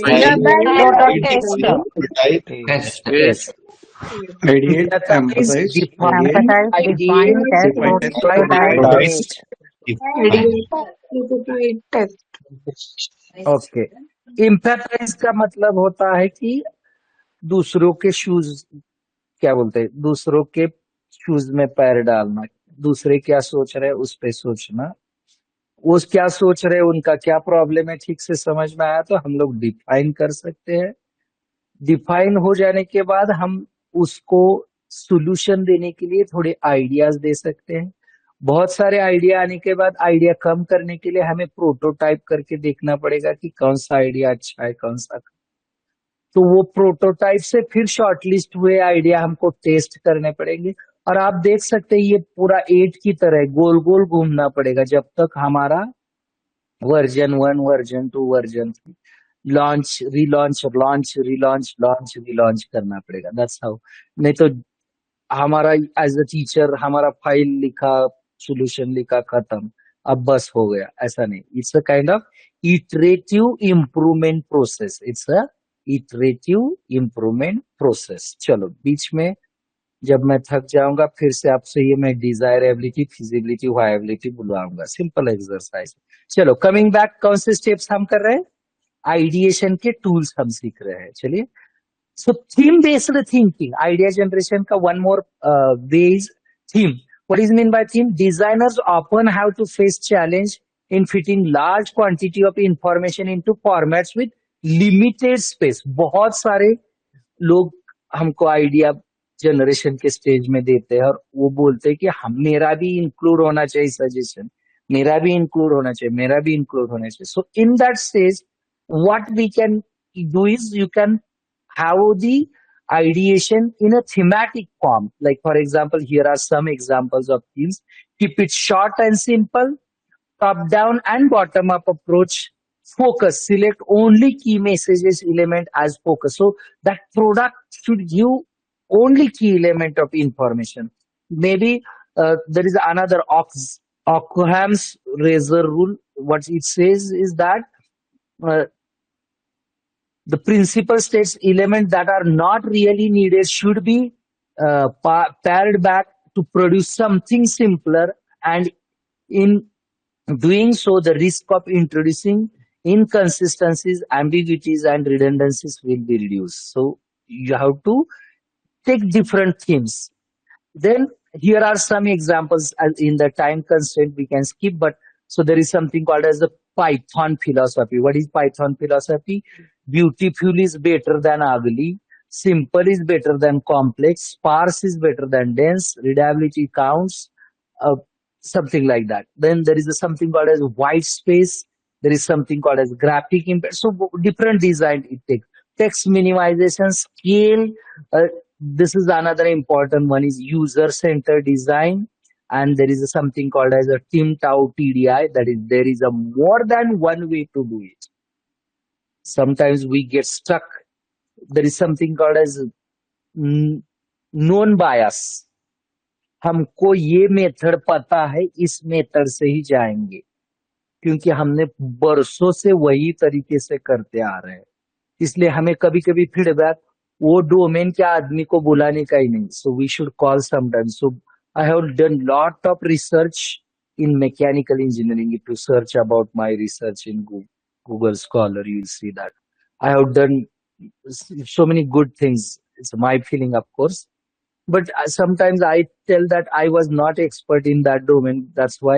protest, test. Yes. Ideate, Empathize, empathize, define, ideate, test, prototype, prototype, test. define. Okay. Empathize का मतलब होता है कि दूसरों के shoes क्या बोलते हैं, दूसरों के शूज में पैर डालना, दूसरे क्या सोच रहे हैं उस पे सोचना, वो क्या सोच रहे हैं, उनका क्या प्रॉब्लम है ठीक से समझ में आया तो हम लोग डिफाइन कर सकते हैं. डिफाइन हो जाने के बाद हम उसको सोल्यूशन देने के लिए थोड़े आइडियाज दे सकते हैं. बहुत सारे आइडिया आने के बाद आइडिया कम करने के लिए हमें प्रोटोटाइप करके देखना पड़ेगा कि कौन सा आइडिया अच्छा है कौन सा. तो वो प्रोटोटाइप से फिर शॉर्टलिस्ट हुए आइडिया हमको टेस्ट करने पड़ेंगे. और आप देख सकते हैं ये पूरा 8 की तरह गोल गोल घूमना पड़ेगा जब तक हमारा version 1, version 2, version 3 launch relaunch करना पड़ेगा. That's how. नहीं तो हमारा एज अ टीचर हमारा फाइल लिखा, सोल्यूशन लिखा, खत्म, अब बस हो गया, ऐसा नहीं. It's a kind of iterative improvement process. It's a iterative improvement process. चलो बीच में जब मैं थक जाऊंगा फिर से आपसे ये मैं डिजायरेबिलिटी, फिजिबिलिटी, वायबिलिटी बुलवाऊंगा. Simple exercise. चलो कमिंग बैक, कौन से स्टेप्स हम कर रहे हैं? आइडिएशन के टूल्स हम सीख रहे हैं. चलिए. So theme-based thinking, idea generation ka one more way is theme. What is mean by theme? Designers often have to face challenge in fitting large quantity of information into formats with limited space. बहुत सारे लोग हमको idea generation के stage में देते हैं और वो बोलते हैं कि हम मेरा भी इंक्लूड होना चाहिए सजेशन, मेरा भी इंक्लूड होना चाहिए, मेरा भी इंक्लूड होना चाहिए. So in that stage what we can do is you can have the ideation in a thematic form. Like for example, here are some examples of themes. Keep it short and simple. Top down and bottom up approach. Focus. Select only key messages element as focus. So that product should give only key element of information. Maybe there is another Occam's razor rule. What it says is that the principal states element that are not really needed should be pared back to produce something simpler, and in doing so the risk of introducing inconsistencies, ambiguities, and redundancies will be reduced. So you have to take different themes. Then here are some examples. In the time constraint we can skip, but so there is something called as the Python philosophy. What is Python philosophy? Beautiful is better than ugly. Simple is better than complex. Sparse is better than dense. Readability counts. Uh, Something like that. Then there is something called as white space. There is something called as graphic impact. So different design it takes. Text minimization, scale. This is another important one is user-centered design. And there is something called as a Tim Tau TDI. That is, there is a more than one way to do it. Sometimes we get stuck. There is something called as known bias. हमको ये method पता है, इस method से ही जाएंगे क्योंकि हमने बरसों से वही तरीके से करते आ रहे हैं. इसलिए हमें कभी कभी फीडबैक वो डोमेन के आदमी को बुलाने का ही नहीं. So we should call sometimes. So I have done lot of research in mechanical engineering. If you search about my research in Google Scholar you will see that I have done so many good things. It's my feeling, of course, but sometimes I tell that I was not expert in that domain. That's why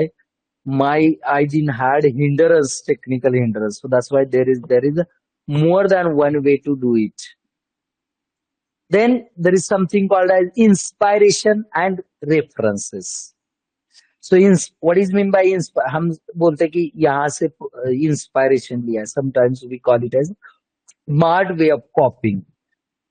I didn't had hindrance, technical hindrance. So that's why there is more than one way to do it. Then there is something called as inspiration and references. So what is mean by inspire? हम बोलते हैं कि यहाँ से inspiration लिया. Sometimes we call it as smart way of copying.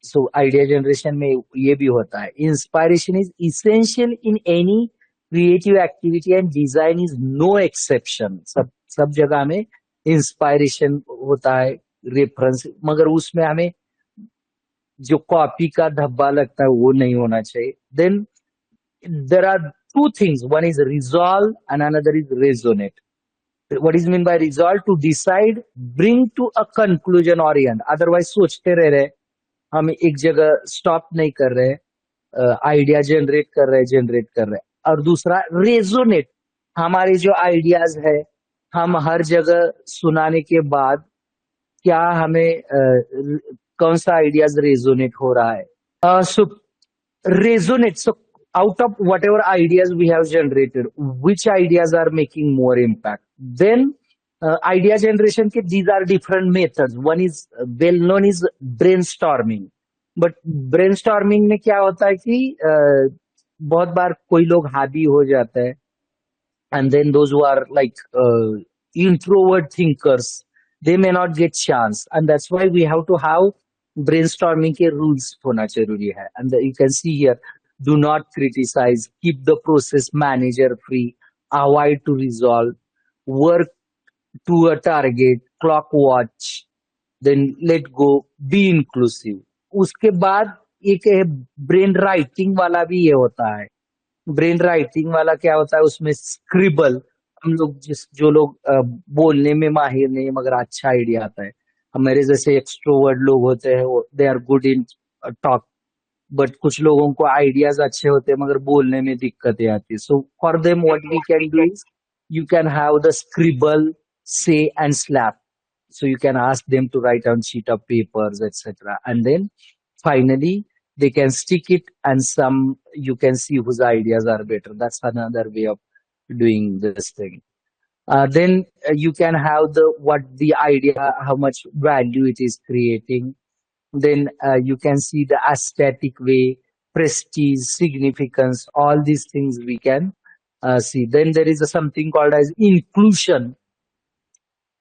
So idea generation में ये भी होता है. Inspiration is essential in any creative activity and design is no exception. सब जगह में inspiration होता है, reference, मगर उसमें हमें जो कॉपी का धब्बा लगता है वो नहीं होना चाहिए. Then there are two things. One is resolve and another is resonate. What is mean by resolve? To decide, bring to a conclusion or end. Otherwise सोचते रह रहे, हम एक जगह स्टॉप नहीं कर रहे, आइडिया जनरेट कर रहे. और दूसरा रेजोनेट. हमारे जो आइडियाज है हम हर जगह सुनाने के बाद क्या हमें कौन सा आइडियाज रेजोनेट हो रहा है. सो resonate. So out of whatever ideas we have generated, which ideas are making more impact? Then idea generation के these are different methods. One is well known is brainstorming. But brainstorming में क्या होता है कि बहुत बार कोई लोग हावी हो जाता है. And then those who are like introvert thinkers, they may not get chance. And that's why we have to have brainstorming के rules होना जरूरी है. And you can see here, do not criticize, keep the process manager free, avoid to resolve, work to a target, clock watch, then let go, be inclusive. उसके बाद एक brain writing वाला भी ये होता है. ब्रेन राइटिंग वाला क्या होता है, उसमें स्क्रिबल. हम लोग जो लोग बोलने में माहिर नहीं मगर अच्छा आइडिया आता है. हमारे जैसे एक्सट्रोवर्ट लोग होते हैं, they are good in talk, but कुछ लोगों को आइडियाज अच्छे होते हैं मगर बोलने में दिक्कतें आती है. So for them what we can do is you can have the scribble, say and slap. So you can ask them to write on sheet of papers, etc. And then finally they can stick it and some you can see whose ideas are better. That's another way of doing this thing. Then you can have the idea, how much value it is creating. Then you can see the aesthetic way, prestige, significance, all these things we can see. Then there is something called as inclusion,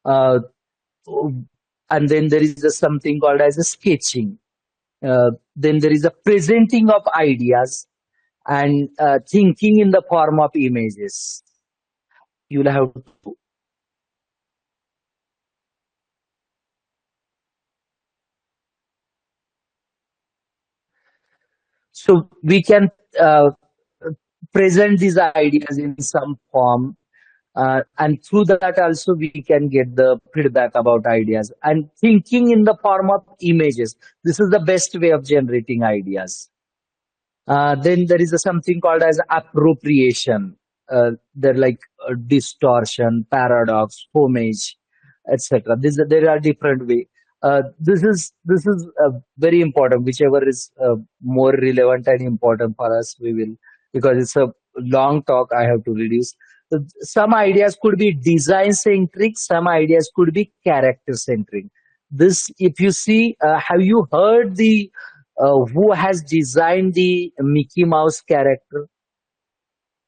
and then there is something called as sketching. Then there is a presenting of ideas and thinking in the form of images. You will have to so we can present these ideas in some form. And through that also we can get the feedback about ideas. And thinking in the form of images, this is the best way of generating ideas. Then there is something called as appropriation. They're like distortion, paradox, homage. etc. There are different way. This is very important. Whichever is more relevant and important for us, we will, because it's a long talk. I have to reduce. Some ideas could be design centric. Some ideas could be character centric. This, if you see, have you heard the who has designed the Mickey Mouse character?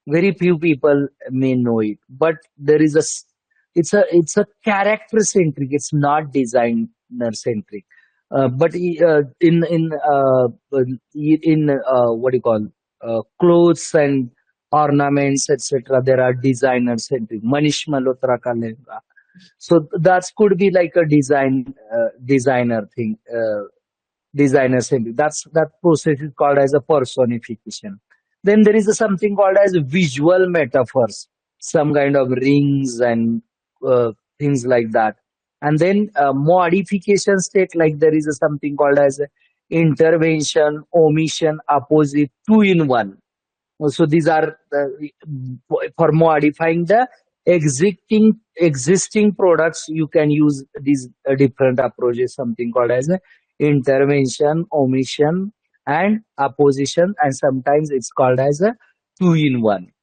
Very few people may know it, but there is it's a character centric. It's not designer centric. But in what do you call, clothes and ornaments, etc., there are designer centric. Manish Malhotra ka lehenga. So that could be like a designer thing. Designer centric. That process is called as a personification. Then there is something called as visual metaphors, some kind of rings and things like that. And then modification state, like there is something called as intervention, omission, opposite, two in one. So these are for modifying the existing products. You can use these different approaches. Something called as intervention, omission, and opposition, and sometimes it's called as a two in one.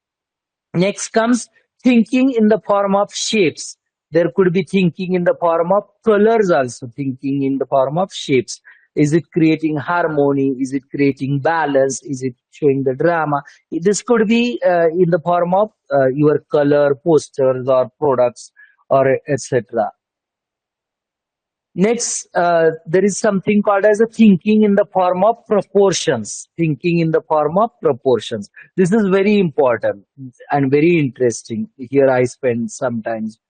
Next comes thinking in the form of shapes. There could be thinking in the form of colors also, thinking in the form of shapes. Is it creating harmony? Is it creating balance? Is it showing the drama? This could be in the form of your color, posters, or products, or etc. Next, there is something called as a thinking in the form of proportions. Thinking in the form of proportions. This is very important and very interesting. Here I spend sometimes.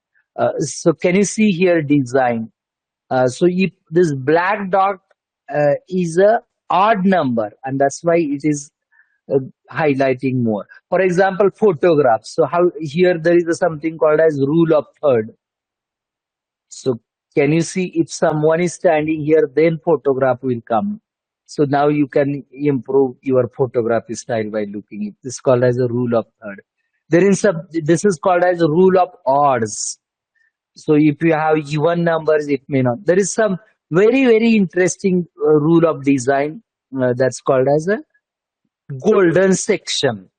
So can you see here design? So if this black dot is a odd number, and that's why it is uh, highlighting more. For example, photographs. So how here there is something called as rule of third. So can you see, if someone is standing here, then photograph will come. So now you can improve your photography style by looking it. This is called as a rule of third. This is called as a rule of odds. So if you have even numbers, it may not. There is some very interesting rule of design that's called as a golden section.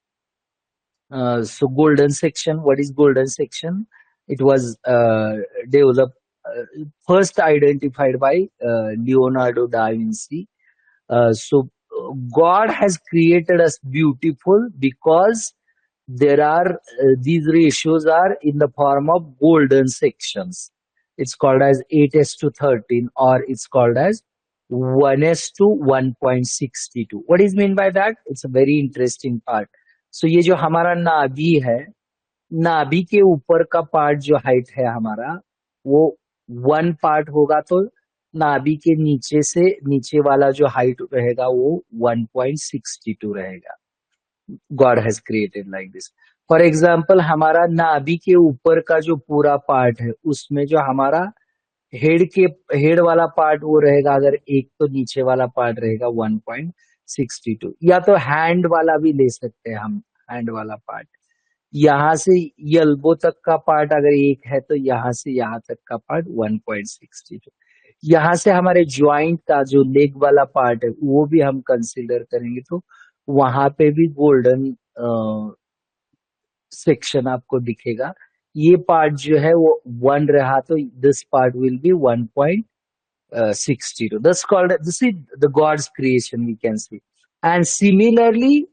So golden section, what is golden section? It was developed, first identified by Leonardo da Vinci. God has created us beautiful because there are these ratios are in the form of golden sections. It's called as 8:13, or it's called as 1:1.62. What is meant by that? It's a very interesting part. So ये जो हमारा नाभि है, नाभि के ऊपर का part जो हाइट है हमारा, वो 1 पार्ट होगा, तो नाभि के नीचे से नीचे वाला जो हाइट रहेगा वो 1.62 रहेगा. God has created like this. For example, हमारा नाभि के ऊपर का जो पूरा पार्ट है, उसमें जो हमारा हेड वाला पार्ट वो रहेगा, अगर एक, तो नीचे वाला पार्ट रहेगा 1.62. या तो हैंड वाला भी ले सकते हैं हम, हैंड वाला पार्ट. यहाँ से एल्बो तक का पार्ट अगर एक है, तो यहाँ से यहाँ तक का पार्ट 1.62. यहाँ से हमारे ज्वाइंट का जो लेग वाला पार्ट है वो भी हम कंसीडर करेंगे, तो वहां पे भी गोल्डन सेक्शन आपको दिखेगा. ये पार्ट जो है वो 1 रहा, तो this part will be 1.62. This is the God's creation, we can see. And similarly,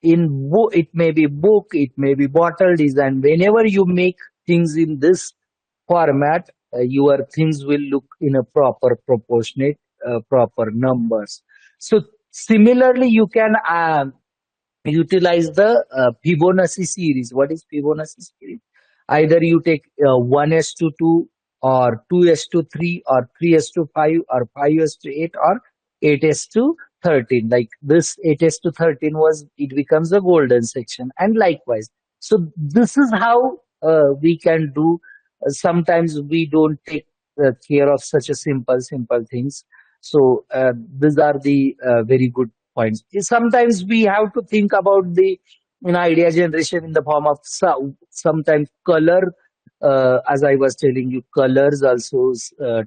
in book, it may be book, it may be bottle design. Whenever you make things in this format, your things will look in a proper proportionate, proper numbers. So similarly, you can utilize the Fibonacci series. What is Fibonacci series? Either you take 1:2, or 2:3, or 3:5, or 5:8, or 8:13. Like this 8:13 it becomes a golden section, and likewise. So this is how we can do. Sometimes we don't take care of such a simple things. So these are the very good points. Sometimes we have to think about the idea generation in the form of sometimes color as I was telling you, colors also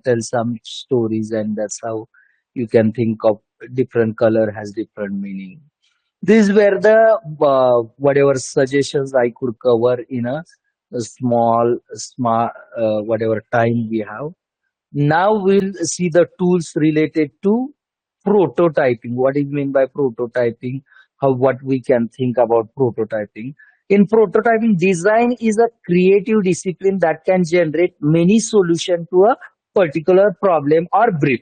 tell some stories, and that's how you can think of different color has different meaning. These were the whatever suggestions I could cover in a small whatever time we have. Now we'll see the tools related to prototyping. What do you mean by prototyping? How what we can think about prototyping. In prototyping, design is a creative discipline that can generate many solutions to a particular problem or brief.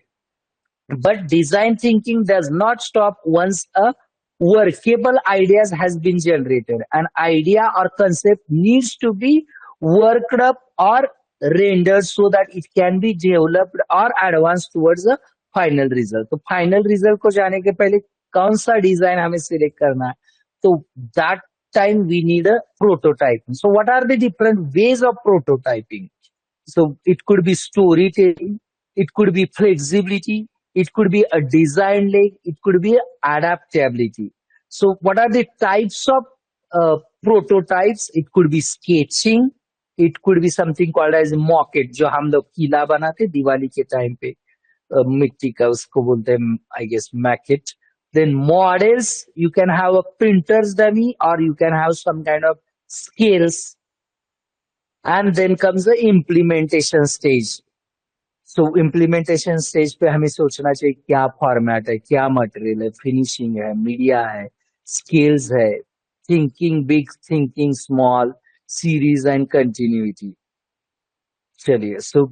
But design thinking does not stop once a workable ideas has been generated. An idea or concept needs to be worked up or rendered so that it can be developed or advanced towards a final result. तो final result को जाने के पहले कौन सा design हमें select करना है, तो that time we need a prototyping. So what are the different ways of prototyping? So it could be storytelling, it could be flexibility, it could be a design leg, it could be adaptability. So what are the types of prototypes? It could be sketching, it could be something called as mock-it, जो हम लोग किला बनाते दिवाली के time पे मिट्टी का, उसको बोलते हैं I guess maquette. Then models, you can have a printer's dummy or you can have some kind of scales. And then comes the implementation stage. So implementation stage पे हमें सोचना चाहिए क्या फॉर्मेट है, क्या मटेरियल है, फिनिशिंग है, media है, स्केल्स है, thinking big, thinking small, series and continuity. चलिए, सो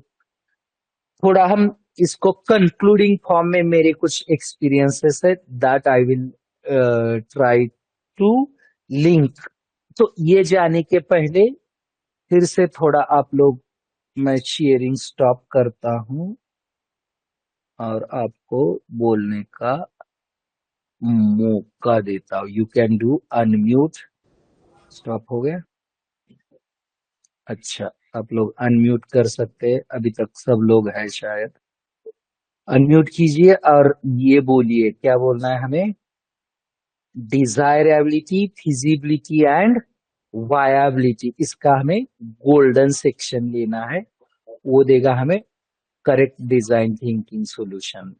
थोड़ा हम इसको कंक्लूडिंग फॉर्म में मेरे कुछ एक्सपीरियंसेस है that I will try to link. तो ये जाने के पहले फिर से थोड़ा आप लोग, मैं शेयरिंग स्टॉप करता हूं और आपको बोलने का मौका देता हूं. You can do unmute. Stop हो गया? अच्छा, आप लोग अनम्यूट कर सकते हैं. अभी तक सब लोग हैं शायद. अनम्यूट कीजिए और ये बोलिए, क्या बोलना है हमें? Desirability, feasibility and viability. इसका हमें गोल्डन सेक्शन लेना है, वो देगा हमें करेक्ट डिजाइन थिंकिंग सॉल्यूशन,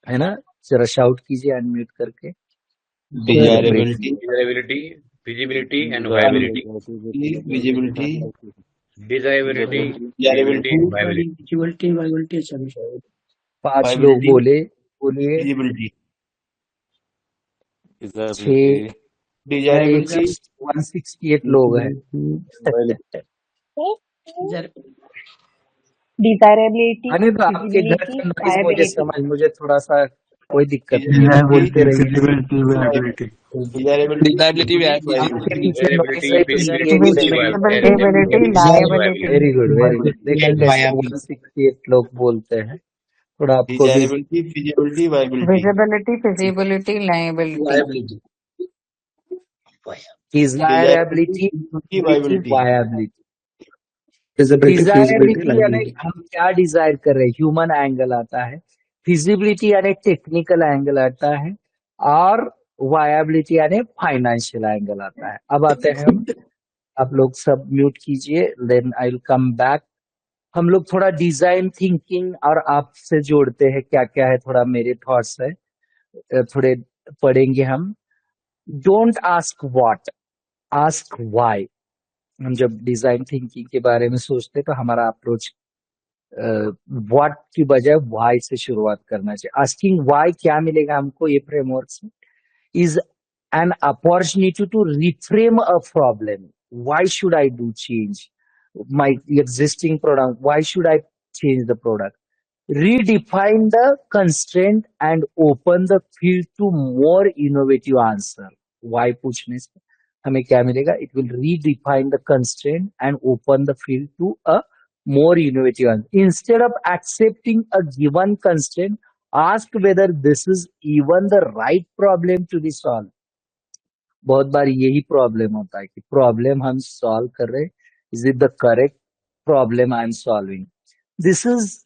है ना? जरा शाउट कीजिए अनम्यूट करके. Desirability, feasibility and viability. visibility, Desirability, desirability, viability. 5 लोग बोले, बोलिए. visibility, 6 desirability, 168 लोग हैं. Desirability, अनिल, आपके घर feasibility, का नॉइज मुझे viability. समझ, मुझे थोड़ा सा कोई दिक्कत नहीं है, बोलते रहिए. Feasibility, viability. desirability, आपके पीछे नॉइज Feasibility, है तो ये भी feasibility, सुनिए. Visibility, liability. Very good, very good. लेकिन and कैसे viability. 168 लोग बोलते हैं, थोड़ा आपको भी. Desirability, feasibility, viability. Visibility, feasibility, liability. Viability. Desirability, Desirability, viability. Viability. Feasibility, feasibility, desirability यानी liability. हम क्या डिजायर कर रहे हैं, ह्यूमन एंगल आता है. फिजिबिलिटी यानी टेक्निकल एंगल आता है, और वायबिलिटी यानी फाइनेंशियल एंगल आता है. अब आते हैं हम, आप लोग सब म्यूट कीजिए, then I will come back. हम लोग थोड़ा डिजाइन थिंकिंग और आपसे जोड़ते हैं क्या क्या है, थोड़ा मेरे थॉट्स है, थोड़े पढ़ेंगे हम. Don't ask what, ask why. हम जब डिजाइन थिंकिंग के बारे में सोचते हैं तो हमारा अप्रोच व्हाट की बजाय व्हाई से शुरुआत करना चाहिए. आस्किंग व्हाई क्या मिलेगा हमको ये फ्रेमवर्क से, is an opportunity to reframe a problem. Why should I do change my existing product, why should I change the product. Redefine the constraint and open the field to more innovative answer. Why पूछने से हमें क्या मिलेगा? It will redefine the constraint and open the field to a more innovative answer. Instead of accepting a given constraint, ask whether this is even the right problem to be solved. बहुत बार यही problem होता है कि problem हम solve कर रहे, is it the correct problem I am solving. This is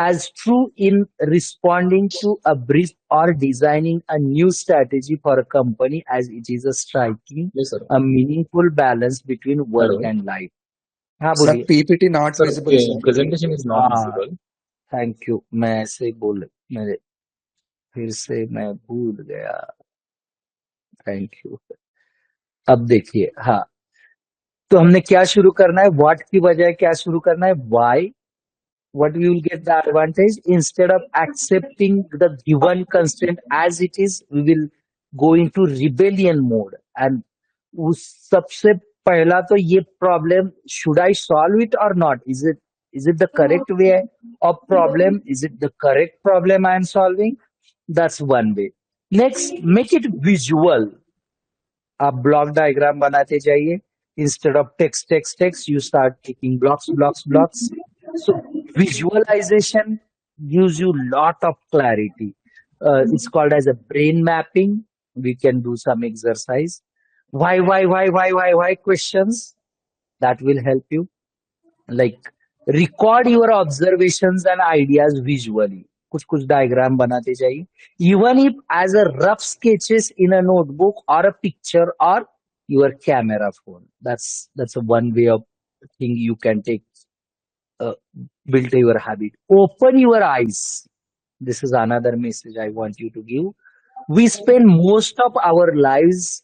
as true in responding to a brief or designing a new strategy for a company as it is a striking Yes, sir. a meaningful balance between work Hello. and life. हाँ Sir, बोलिए। PPT not visible, sir. Presentation is not हाँ visible. Thank you, मैं ऐसे ही बोल मेरे फिर से मैं भूल गया। Thank you. अब देखिए, हाँ तो हमने क्या शुरू करना है, व्हाट की बजाय क्या शुरू करना है, why. What we will get the advantage, instead of accepting the given constraint as it is, we will go into rebellion mode. And उस सबसे पहला तो ये problem, should I solve it or not, is it the correct way of problem, is it the correct problem I am solving. That's one way. Next, make it visual. आप block diagram बनाते जाइए. Instead of text, you start taking blocks. So visualization gives you lot of clarity. It's called as a brain mapping. We can do some exercise. Why questions that will help you. Like record your observations and ideas visually. कुछ कुछ diagram बनाते जाइए. Even if as a rough sketches in a notebook or a picture or your camera phone. That's a one way of thing you can take. Uh, Build your habit. Open your eyes. This is another message I want you to give. We spend most of our lives.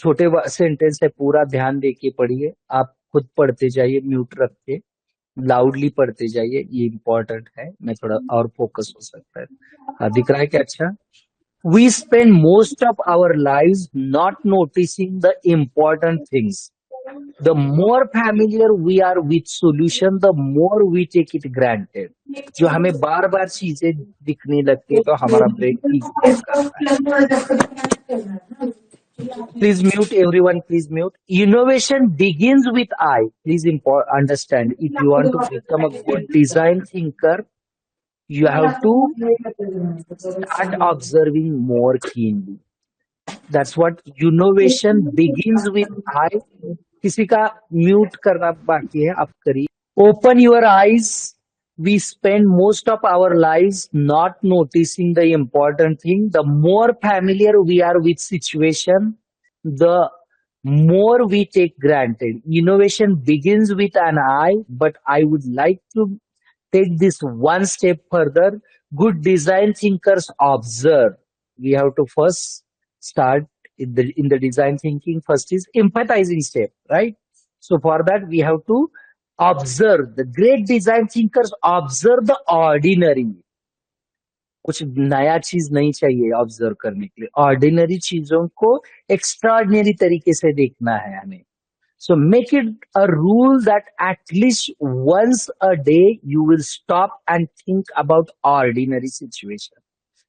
छोटे sentence है, पूरा ध्यान देके पढ़िए. आप खुद पढ़ते जाइए म्यूट रख के, लाउडली पढ़ते जाइए, ये इम्पोर्टेंट है. मैं थोड़ा और फोकस हो सकता है. हाँ दिख रहा है क्या? अच्छा. We spend most of our lives not noticing the important things. The more familiar we are with solution, the more we take it granted. जो हमें बार बार चीजें दिखने लगती है तो हमारा ब्रेन इग्नोर करता है. Please mute everyone. Please mute. Innovation begins with I. Please understand. If you want to become a good design thinker, you have to start observing more keenly. That's what innovation begins with I. किसी का mute करना बाकी है, आप करिए. Open your eyes. We spend most of our lives not noticing the important thing. The more familiar we are with situation, the more we take granted. Innovation begins with an I, but I would like to take this one step further. Good design thinkers observe. We have to first start in the design thinking. First is empathizing step, right? So for that we have to observe. The great design thinkers observe the ordinary. कुछ नया चीज नहीं चाहिए observe करने के लिए. Ordinary चीजों को एक्स्ट्राऑर्डिनरी तरीके से देखना है हमें. So make it a rule that at least once a day you will stop and think about ordinary situation.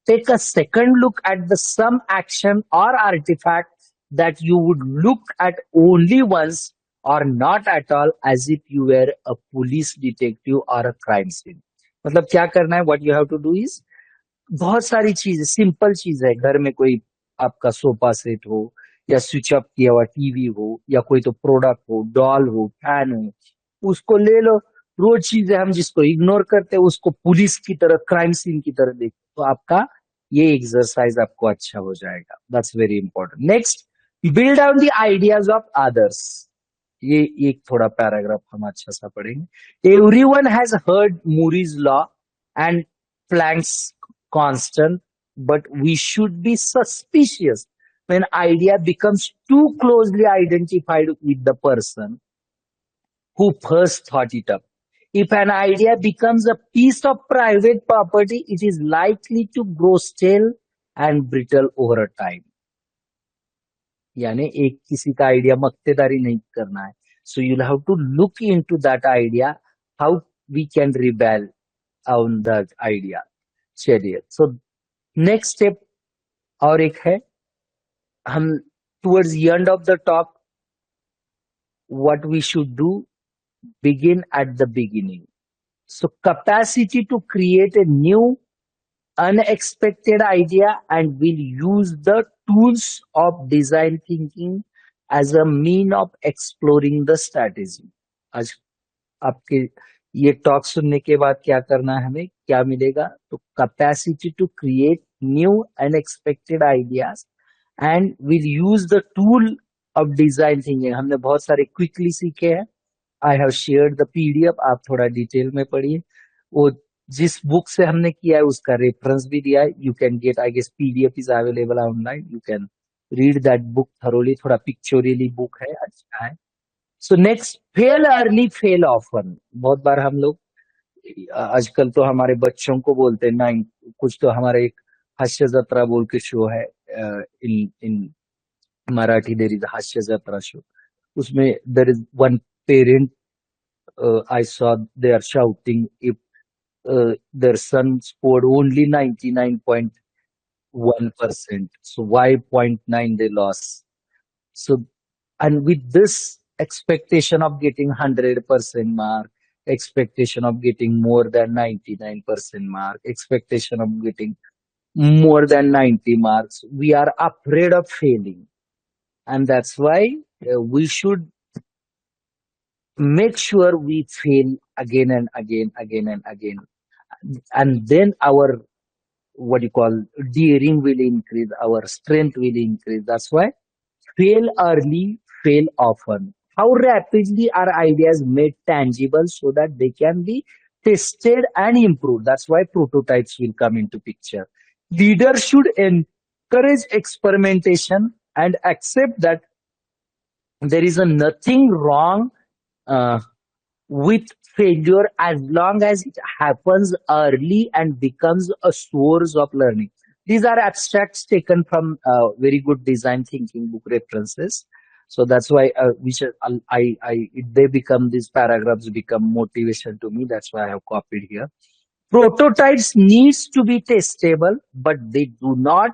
Take a second look at the some action or artifact that you would look at only once or not at all, as if you were a police detective or a crime scene. मतलब क्या करना है? What you have to do is, बहुत सारी चीज, simple चीज है. घर में कोई आपका सोफा सेट हो, या स्विच अप किया हुआ टीवी हो, या कोई तो प्रोडक्ट हो, डॉल हो, फैन हो, उसको ले लो. रोज चीजें हम जिसको इग्नोर करते हैं उसको पुलिस की तरह, क्राइम सीन की तरह देखते, तो आपका ये एक्सरसाइज आपको अच्छा हो जाएगा. That's very important. Next, build out the ideas of others. ये एक थोड़ा पैराग्राफ हम अच्छा सा पढ़ेंगे. Everyone has heard Moore's law and Planck's constant, but we should be suspicious when idea becomes too closely identified with the person who first thought it up. If an idea becomes a piece of private property, it is likely to grow stale and brittle over time. यानी एक किसी का idea मक्तेदारी नहीं करना है. So you'll have to look into that idea, how we can rebel on that idea. चलिए, so next step और एक है, हम towards the end of the talk, what we should do, begin at the beginning. So capacity to create a new unexpected idea, and will use the tools of design thinking as a mean of exploring the strategy. आज आपके ये talk सुनने के बाद क्या करना है, हमें क्या मिलेगा? तो capacity to create new unexpected ideas and will use the tool of design thinking. हमने बहुत सारे क्विकली सीखे हैं. I have shared the PDF, आप थोड़ा डिटेल में पढ़िए। वो जिस बुक से हमने किया है उसका रेफरेंस भी दिया है। You can get, I guess PDF is available online, you can read that book thoroughly. थोड़ा पिक्चोरियली बुक है, अच्छा है। So next, fail early fail often. बहुत बार हम लोग आजकल तो हमारे बच्चों को बोलते हैं नाइन, कुछ तो हमारे एक हास्य जत्रा बोल के शो है इन इन मराठी, देर इज हास्य जत्रा शो। उसमें there is one parent, I saw they are shouting if their son scored only 99.1%. So why 0.9 they lost? So, and with this expectation of getting 100% mark, expectation of getting more than 99% mark, expectation of getting more than 90 marks, we are afraid of failing. And that's why we should make sure we fail again and again, again and again. And then our, what you call, daring will increase, our strength will increase. That's why fail early, fail often. How rapidly are ideas made tangible so that they can be tested and improved? That's why prototypes will come into picture. Leaders should encourage experimentation and accept that there is a nothing wrong uh, with failure as long as it happens early and becomes a source of learning. These are abstracts taken from very good design thinking book references. So that's why they become, these paragraphs become motivation to me. That's why I have copied here. Prototypes needs to be testable, but they do not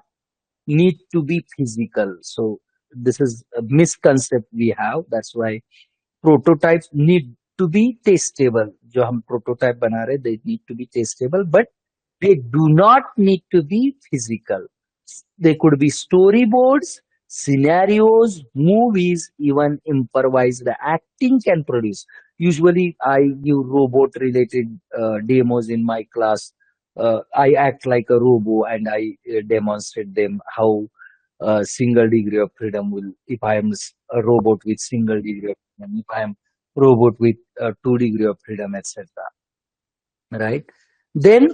need to be physical. So this is a misconcept we have. That's why prototypes need to be testable. जो हम prototype बना रहे, they need to be testable, but they do not need to be physical. They could be storyboards, scenarios, movies, even improvised acting can produce. Usually, I give robot-related demos in my class. I act like a robot and I demonstrate them how single degree of freedom will, if I am a robot with single degree of freedom, if I am robot with 2 degree of freedom, etc. Right? Then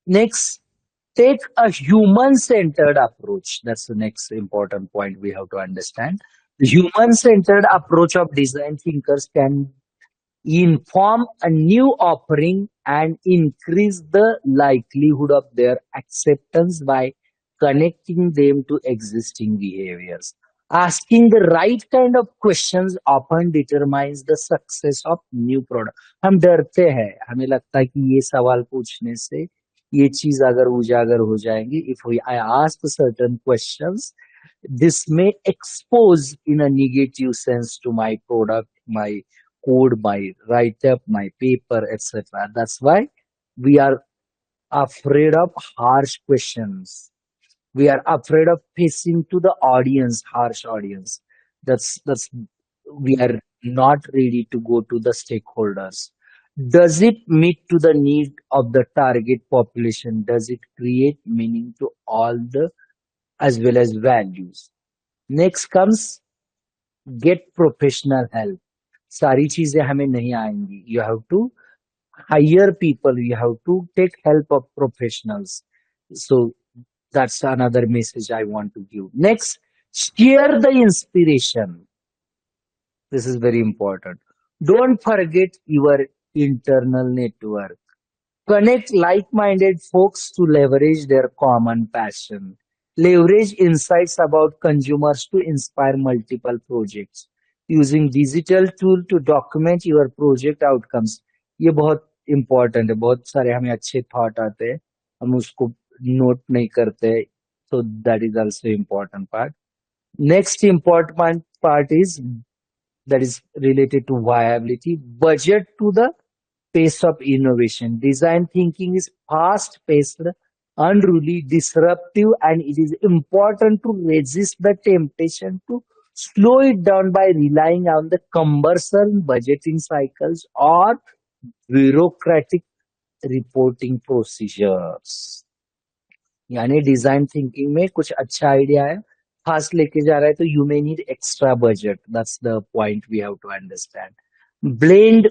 next, take a human-centered approach. That's the next important point we have to understand. The human-centered approach of design thinkers can inform a new offering and increase the likelihood of their acceptance by connecting them to existing behaviors. Asking the right kind of questions often determines the success of new product. हम डरते हैं, हमें लगता है कि ये सवाल पूछने से ये चीज अगर उजागर हो जाएंगी. If I ask certain questions, this may expose in a negative sense to my product, my code, my write-up, my paper, etc. That's why we are afraid of harsh questions. We are afraid of facing to the audience, harsh audience. That's we are not ready to go to the stakeholders. Does it meet to the need of the target population? Does it create meaning to all the as well as values? Next comes get professional help. सारी चीजें हमें नहीं आएंगी. You have to hire people. You have to take help of professionals. So that's another message I want to give. Next, share the inspiration. This is very important. Don't forget your internal network. Connect like-minded folks to leverage their common passion. Leverage insights about consumers to inspire multiple projects. Using digital tool to document your project outcomes. ये बहुत important है. बहुत सारे हमें अच्छे thought आते हैं, हम उसको note नहीं करते. So that is also important part. Next important part is that is related to viability. Budget to the pace of innovation. Design thinking is fast-paced, unruly, disruptive, and it is important to resist the temptation to slow it down by relying on the cumbersome budgeting cycles or bureaucratic reporting procedures. यानी design thinking में कुछ अच्छा idea है, fast लेके जा रहा है, तो you may need extra budget. That's the point we have to understand. Blend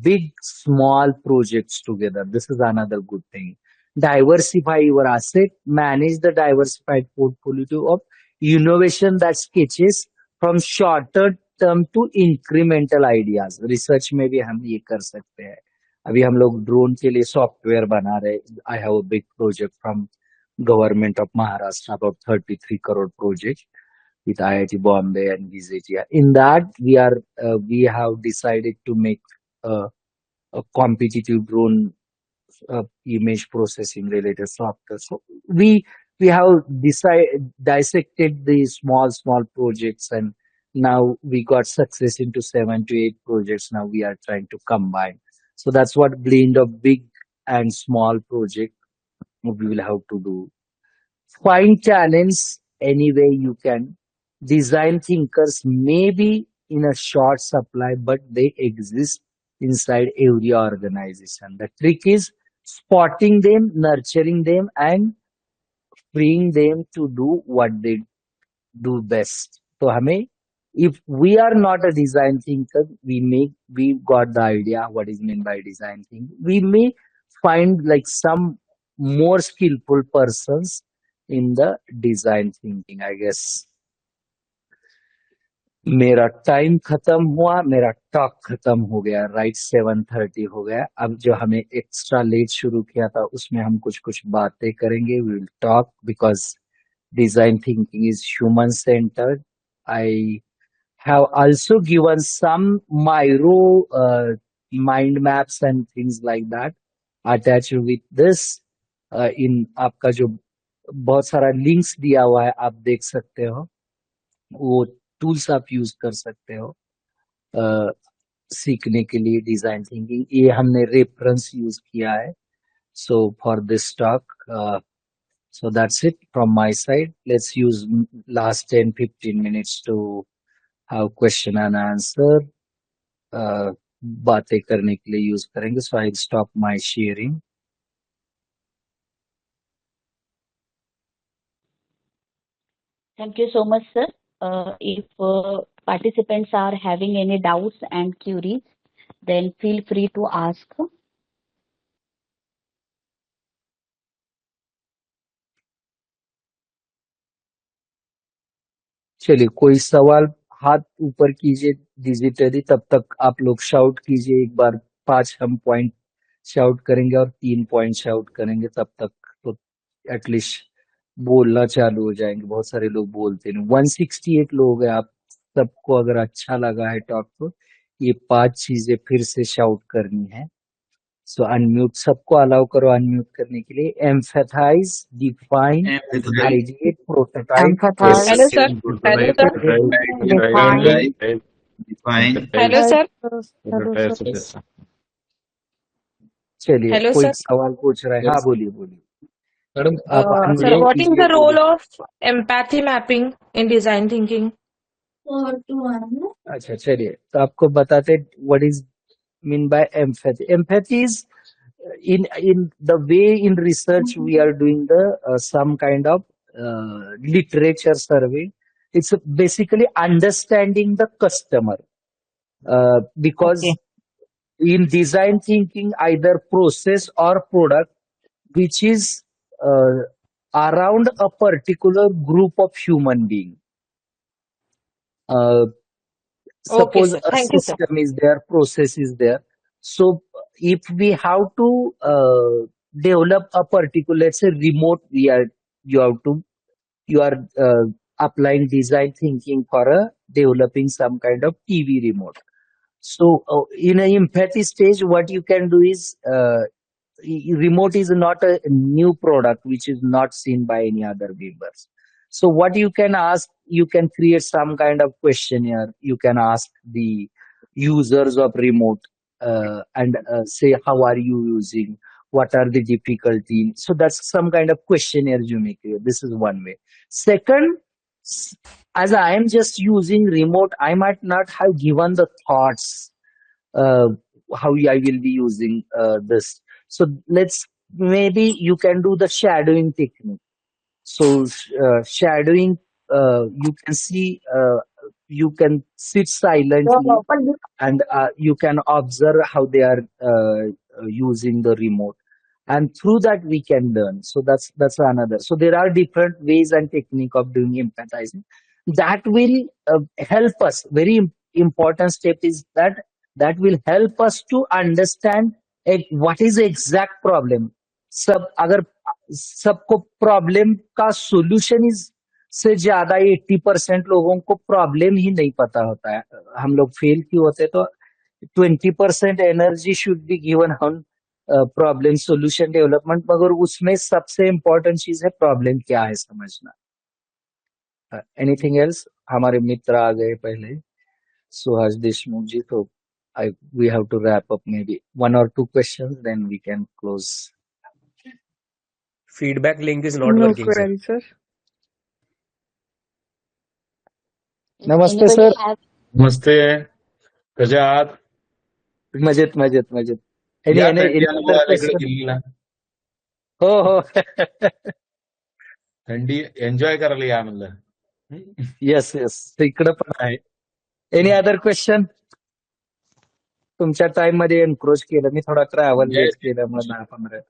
big, small projects together. This is another good thing. Diversify your asset, manage the diversified portfolio of innovation that sketches from shorter term to incremental ideas. Research में भी हम ये कर सकते हैं. अभी हम लोग ड्रोन के लिए सॉफ्टवेयर बना रहे. I have a big project from government of Maharashtra, about 33 crore project with IIT Bombay and VZTI. In that, we have decided to make a competitive drone image processing related software. So we have dissected the small projects, and now we got success into 7 to 8 projects. Now we are trying to combine. So that's what blend of big and small project we will have to do. Find talents any way you can. Design thinkers may be in a short supply, but they exist inside every organization. The trick is spotting them, nurturing them, and freeing them to do what they do best. So, if we are not a design thinker, we got the idea what is meant by design thinking. We may find like some more skillful persons in the design thinking, I guess. मेरा time खत्म हुआ, मेरा talk खत्म हो गया, right 7:30 हो गया. अब जो हमें एक्स्ट्रा लेट शुरू किया था उसमें हम कुछ कुछ बातें करेंगे. We will talk because design thinking is human centered. I have also given some micro mind maps and things like that attached with this. In आपका जो बहुत सारा लिंक्स दिया हुआ है आप देख सकते हो, वो टूल्स आप यूज कर सकते हो सीखने के लिए डिजाइन थिंकिंग. ये हमने रेफरेंस यूज किया है. So for this talk, so that's it from my side. Let's use last 10-15 minutes to have question and answer. बातें करने के लिए यूज करेंगे. So I'll stop my sharing. Thank you so much, sir. If participants are having any doubts and queries, then feel free to ask. चलिए, कोई सवाल हाथ ऊपर कीजिए डिजिटली. तब तक आप लोग शाउट कीजिए एक बार. 5 हम पॉइंट शाउट करेंगे और 3 पॉइंट शाउट करेंगे. तब तक तो एटलीस्ट बोलना चालू हो जाएंगे. बहुत सारे लोग बोलते नहीं. 168 लोग हैं. आप सबको अगर अच्छा लगा है टॉक तो ये 5 चीजें फिर से शाउट करनी है. सो अनम्यूट, सबको अलाउ करो अनम्यूट करने के लिए. Empathize, define, ideate, prototype, Empathize, Hello, sir. Hello, sir. define. Define. Hello, sir. चलिए, Hello, कोई sir. सवाल पूछ रहा है? हाँ, बोलिए बोलिए. आप Sir, अनम्यूट what is कीजिए, the role बोलिए. of empathy mapping in design thinking? अच्छा, चलिए, तो आपको बताते what is mean by empathy. Empathy is in the way in research we are doing the some kind of literature survey. It's basically understanding the customer, because Okay. in design thinking either process or product which is uh, around a particular group of human being. Uh, Okay, suppose sir. a Thank you, sir. system is there, process is there. So if we have to develop a particular, let's say remote, you have to you are applying design thinking for a developing some kind of TV remote. So in a empathy stage, what you can do is remote is not a new product which is not seen by any other viewers. So what you can ask, you can create some kind of questionnaire. You can ask the users of remote and say, how are you using? What are the difficulty? So that's some kind of questionnaire you may create. This is one way. Second, as I am just using remote, I might not have given the thoughts how I will be using this. So maybe you can do the shadowing technique. So shadowing, you can see you can sit silently and you can observe how they are using the remote, and through that we can learn. So that's another. So there are different ways and technique of doing empathizing that will help us. Very important step is that will help us to understand what is the exact problem. सब अगर सबको problem का solution is से ज्यादा 80% लोगों को problem ही नहीं पता होता है, हम लोग फेल क्यों होते हैं? तो 20% energy should be given on problem solution development, मगर उसमें सबसे इम्पोर्टेंट चीज है प्रॉब्लम क्या है समझना. Anything else? हमारे मित्र आ गए पहले, सुहास देशमुख जी, तो I we have to wrap up maybe 1 or 2 questions, then we can close. Feedback link is not No working, sir. query, sir. नमस्ते Anybody सर. have नमस्ते. कसे आहात? मजेत मजेत मजेत. Any या any थंडी any other अनुभवायला इकडे question? दिल्लीला. हो हो. थंडी एन्जॉय करायला या म्हणलं. येस येस, इकडं पण आहे. Any other question? तुमच्या टाइम मध्ये एनक्रोच केलं मी, थोडा ट्रॅव्हल लेट केल्यामुळे 10-15.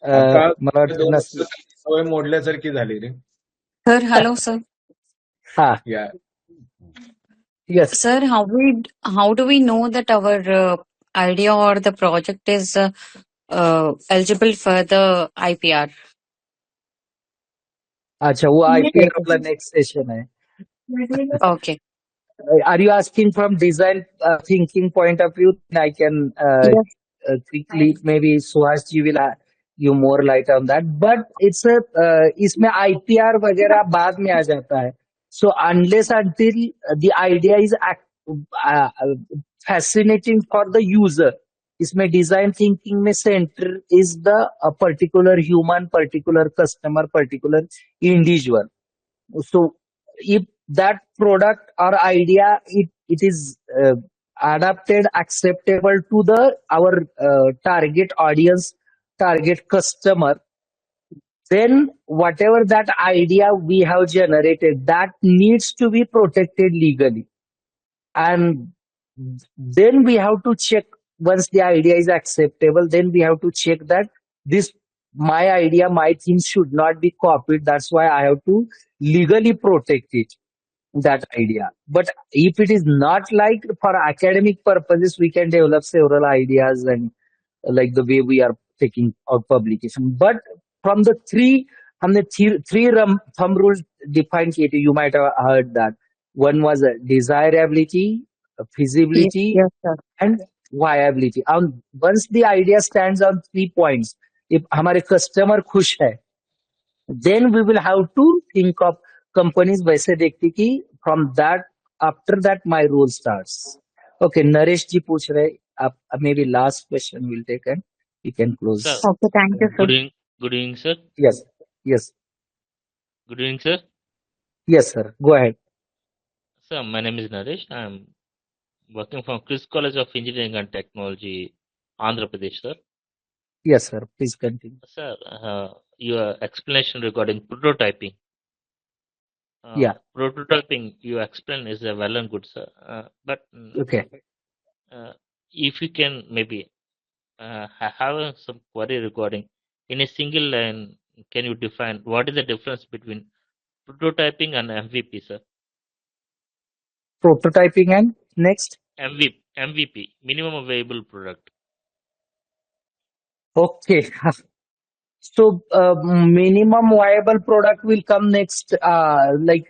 आता मला वाटतं 2 नसली. सवय मोडल्यासारखी झाली रे. Sir, hello, sir. हा. या yes. Sir, how do we know that our idea or the project is eligible for the IPR? अच्छा, वो आईपीआर आपला नेक्स्ट सेशन है. Okay. Are you asking from design thinking point of view? I can Yes. quickly, maybe Suhas ji will give more light on that. But it's a इसमें IPR वगैरह बाद में आ जाता है. So unless until the idea is fascinating for the user, इसमें design thinking में center is the particular human, particular customer, particular individual. So if that product or idea it is adapted, acceptable to the our target audience, target customer, then whatever that idea we have generated, that needs to be protected legally. And then we have to check, once the idea is acceptable, then we have to check that this my idea, my things should not be copied. That's why I have to legally protect it, that idea. But if it is not, like for academic purposes, we can develop several ideas and like the way we are taking out publication. But from the three thumb rules defined, Katie, you might have heard that. One was desirability, feasibility, Yes, sir. and viability. And once the idea stands on 3 points, if हमारे customer खुश है, then we will have to think of companies वैसे देखती कि from that, after that my role starts. Okay, Naresh जी पूछ रहे, आप maybe last question will take and we can close. Sir, Okay, thank you, sir. good evening, sir. Yes, yes, Good evening, sir. yes, sir. Go ahead. Sir, my name is Naresh. I'm working from Chris College of Engineering and Technology, Andhra Pradesh, sir. Yes, sir. Please continue. Sir, your explanation regarding prototyping. Yeah. Prototyping you explain is well and good, sir. But Okay. if you can maybe have some query regarding in a single line, can you define what is the difference between prototyping and MVP, sir? Prototyping and next. MVP, minimum viable product. Okay. So minimum viable product will come next, like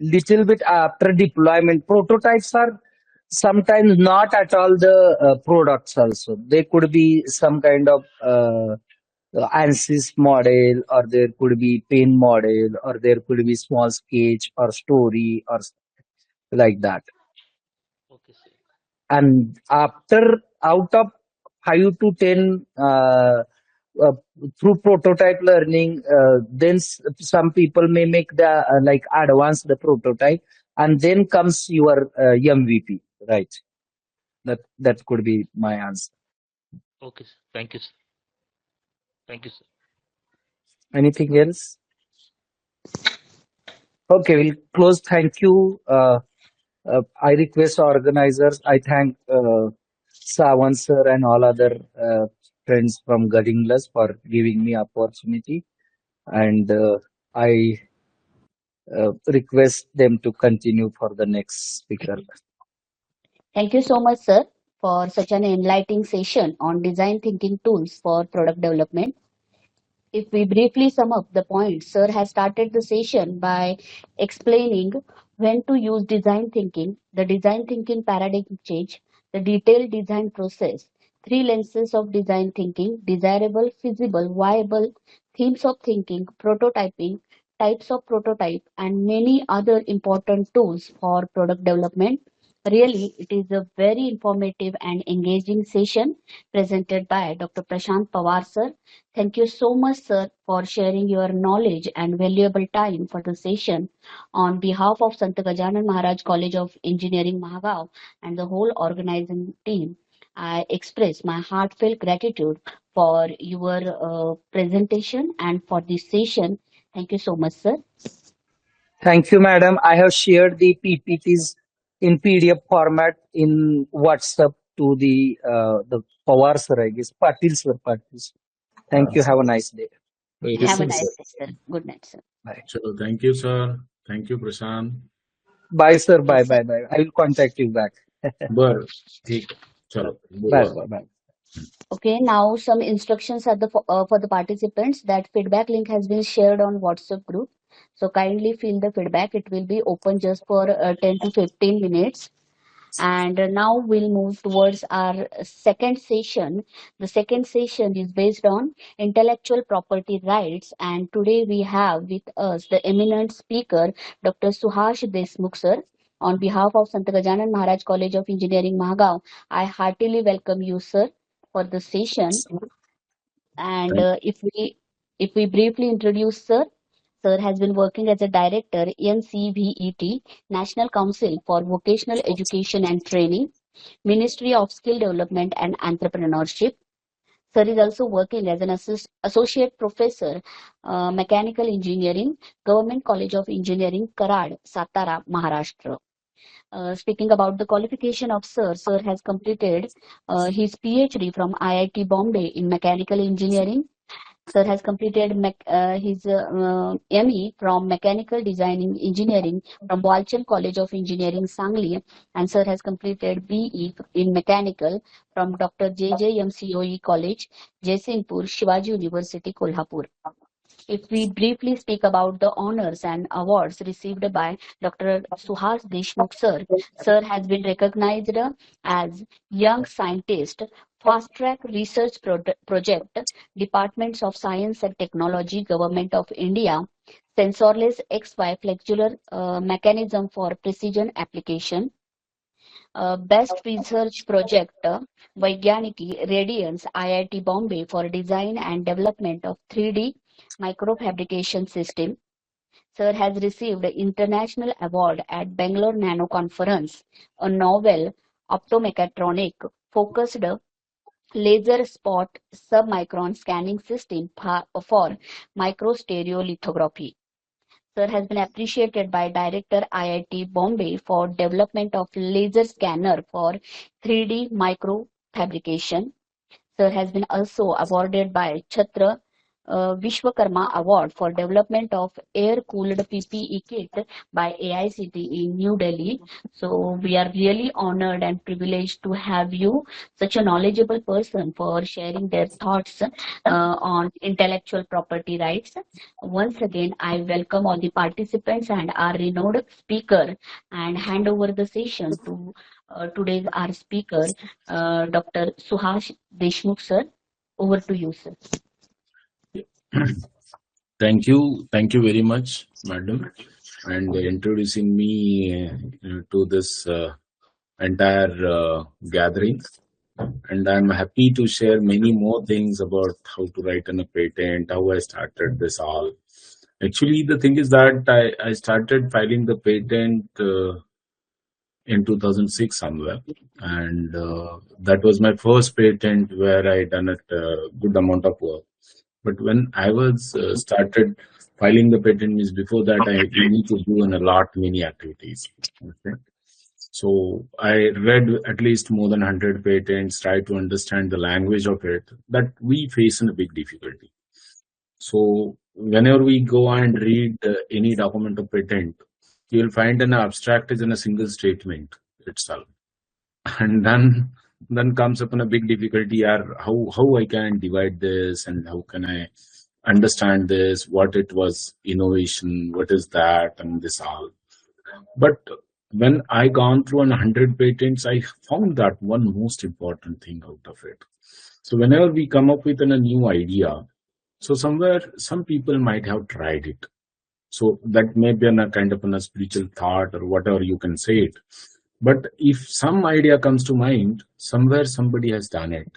little bit after deployment. Prototypes are sometimes not at all the products also. They could be some kind of ANSYS model, or there could be pain model, or there could be small sketch or story or like that. Okay, sir. And after, out of 5 to 10 through prototype learning, then some people may make the like advance the prototype, and then comes your MVP, right? That could be my answer. Okay, sir. Thank you, sir. Thank you, sir. Anything else? Okay, we'll close. Thank you. I request organizers. I thank Sawan sir and all other friends from Gadinglas for giving me opportunity, and I request them to continue for the next speaker. Thank you so much, sir, for such an enlightening session on design thinking tools for product development. If we briefly sum up the points, Sir has started the session by explaining when to use design thinking, the design thinking paradigm change, the detailed design process, three lenses of design thinking, desirable, feasible, viable, themes of thinking, prototyping, types of prototype, and many other important tools for product development. Really, it is a very informative and engaging session presented by Dr. Prashant Pawar, sir. Thank you so much, sir, for sharing your knowledge and valuable time for the session. On behalf of Sant Gajanan Maharaj College of Engineering, Mahagaon, and the whole organizing team, I express my heartfelt gratitude for your presentation and for this session. Thank you so much, sir. Thank you, madam. I have shared the PPTs in PDF format in WhatsApp to the Pawar sir, I guess. Patil sir, Patil sir. Thank you. Have a nice day. Have a nice day, sir. Good night, sir. Bye. So thank you, sir. Thank you, Prashant. Bye, sir. Bye, Yes, sir. bye, bye. I will contact you back. बर ठीक आहे. चलो बोलू Bye, आता. bye, bye. Okay, now some instructions are for the participants. That feedback link has been shared on WhatsApp group. So kindly fill the feedback. It will be open just for 10 to 15 minutes. And now we'll move towards our second session. The second session is based on intellectual property rights. And today we have with us the eminent speaker, Dr. Suhash Desmukh sir. On behalf of Sant Gajanan Maharaj College of Engineering, Mahagaon, I heartily welcome you, sir, for the session. And Thank if we briefly introduce sir, sir has been working as a director NCVET, National Council for Vocational Education and Training, Ministry of Skill Development and Entrepreneurship. Sir is also working as an associate professor, mechanical engineering, Government College of Engineering, Karad, Satara, Maharashtra. Speaking about the qualification of Sir, Sir has completed his PhD from IIT Bombay in mechanical engineering. Sir has completed his ME from Mechanical Designing Engineering from Walchand College of Engineering, Sangli, and Sir has completed BE in Mechanical from Dr. JJMCOE College, Jaisingpur, Shivaji University, Kolhapur. If we briefly speak about the honors and awards received by Dr. Suhas Deshmukh sir, sir has been recognized as Young Scientist, Fast Track Research Project, Departments of Science and Technology, Government of India, Sensorless XY Flexular Mechanism for Precision Application, Best Research Project, Vaigyaniki Radiance, IIT Bombay for design and development of 3D microfabrication system. Sir has received an international award at Bangalore Nano Conference, a novel optomechatronic focused laser spot submicron scanning system for microstereolithography. Sir has been appreciated by Director IIT Bombay for development of laser scanner for 3D microfabrication. Sir has been also awarded by Chhatra Vishwakarma Award for development of air-cooled PPE kit by AICTE in New Delhi. So we are really honored and privileged to have you, such a knowledgeable person, for sharing their thoughts on intellectual property rights. Once again, I welcome all the participants and our renowned speaker and hand over the session to today's our speaker, Dr. Suhash Deshmukh sir. Over to you, sir. Thank you. Thank you very much, madam, and introducing me to this entire gathering. And I'm happy to share many more things about how to write a patent, how I started this all. Actually, the thing is that I started filing the patent in 2006 somewhere, and that was my first patent where I done a good amount of work. But when I was started filing the patent, means before that I need to do in a lot many activities. Okay. So I read at least more than 100 patents, try to understand the language of it. That we face in a big difficulty. So whenever we go and read any document of patent, you will find an abstract is in a single statement itself, and then comes upon a big difficulty. Are how I can divide this and how can I understand this? What it was innovation? What is that? And this all. But when I gone through 100 patents, I found that one most important thing out of it. So whenever we come up with a new idea, so somewhere some people might have tried it. So that may be a kind of a spiritual thought or whatever you can say it. But if some idea comes to mind, somewhere somebody has done it.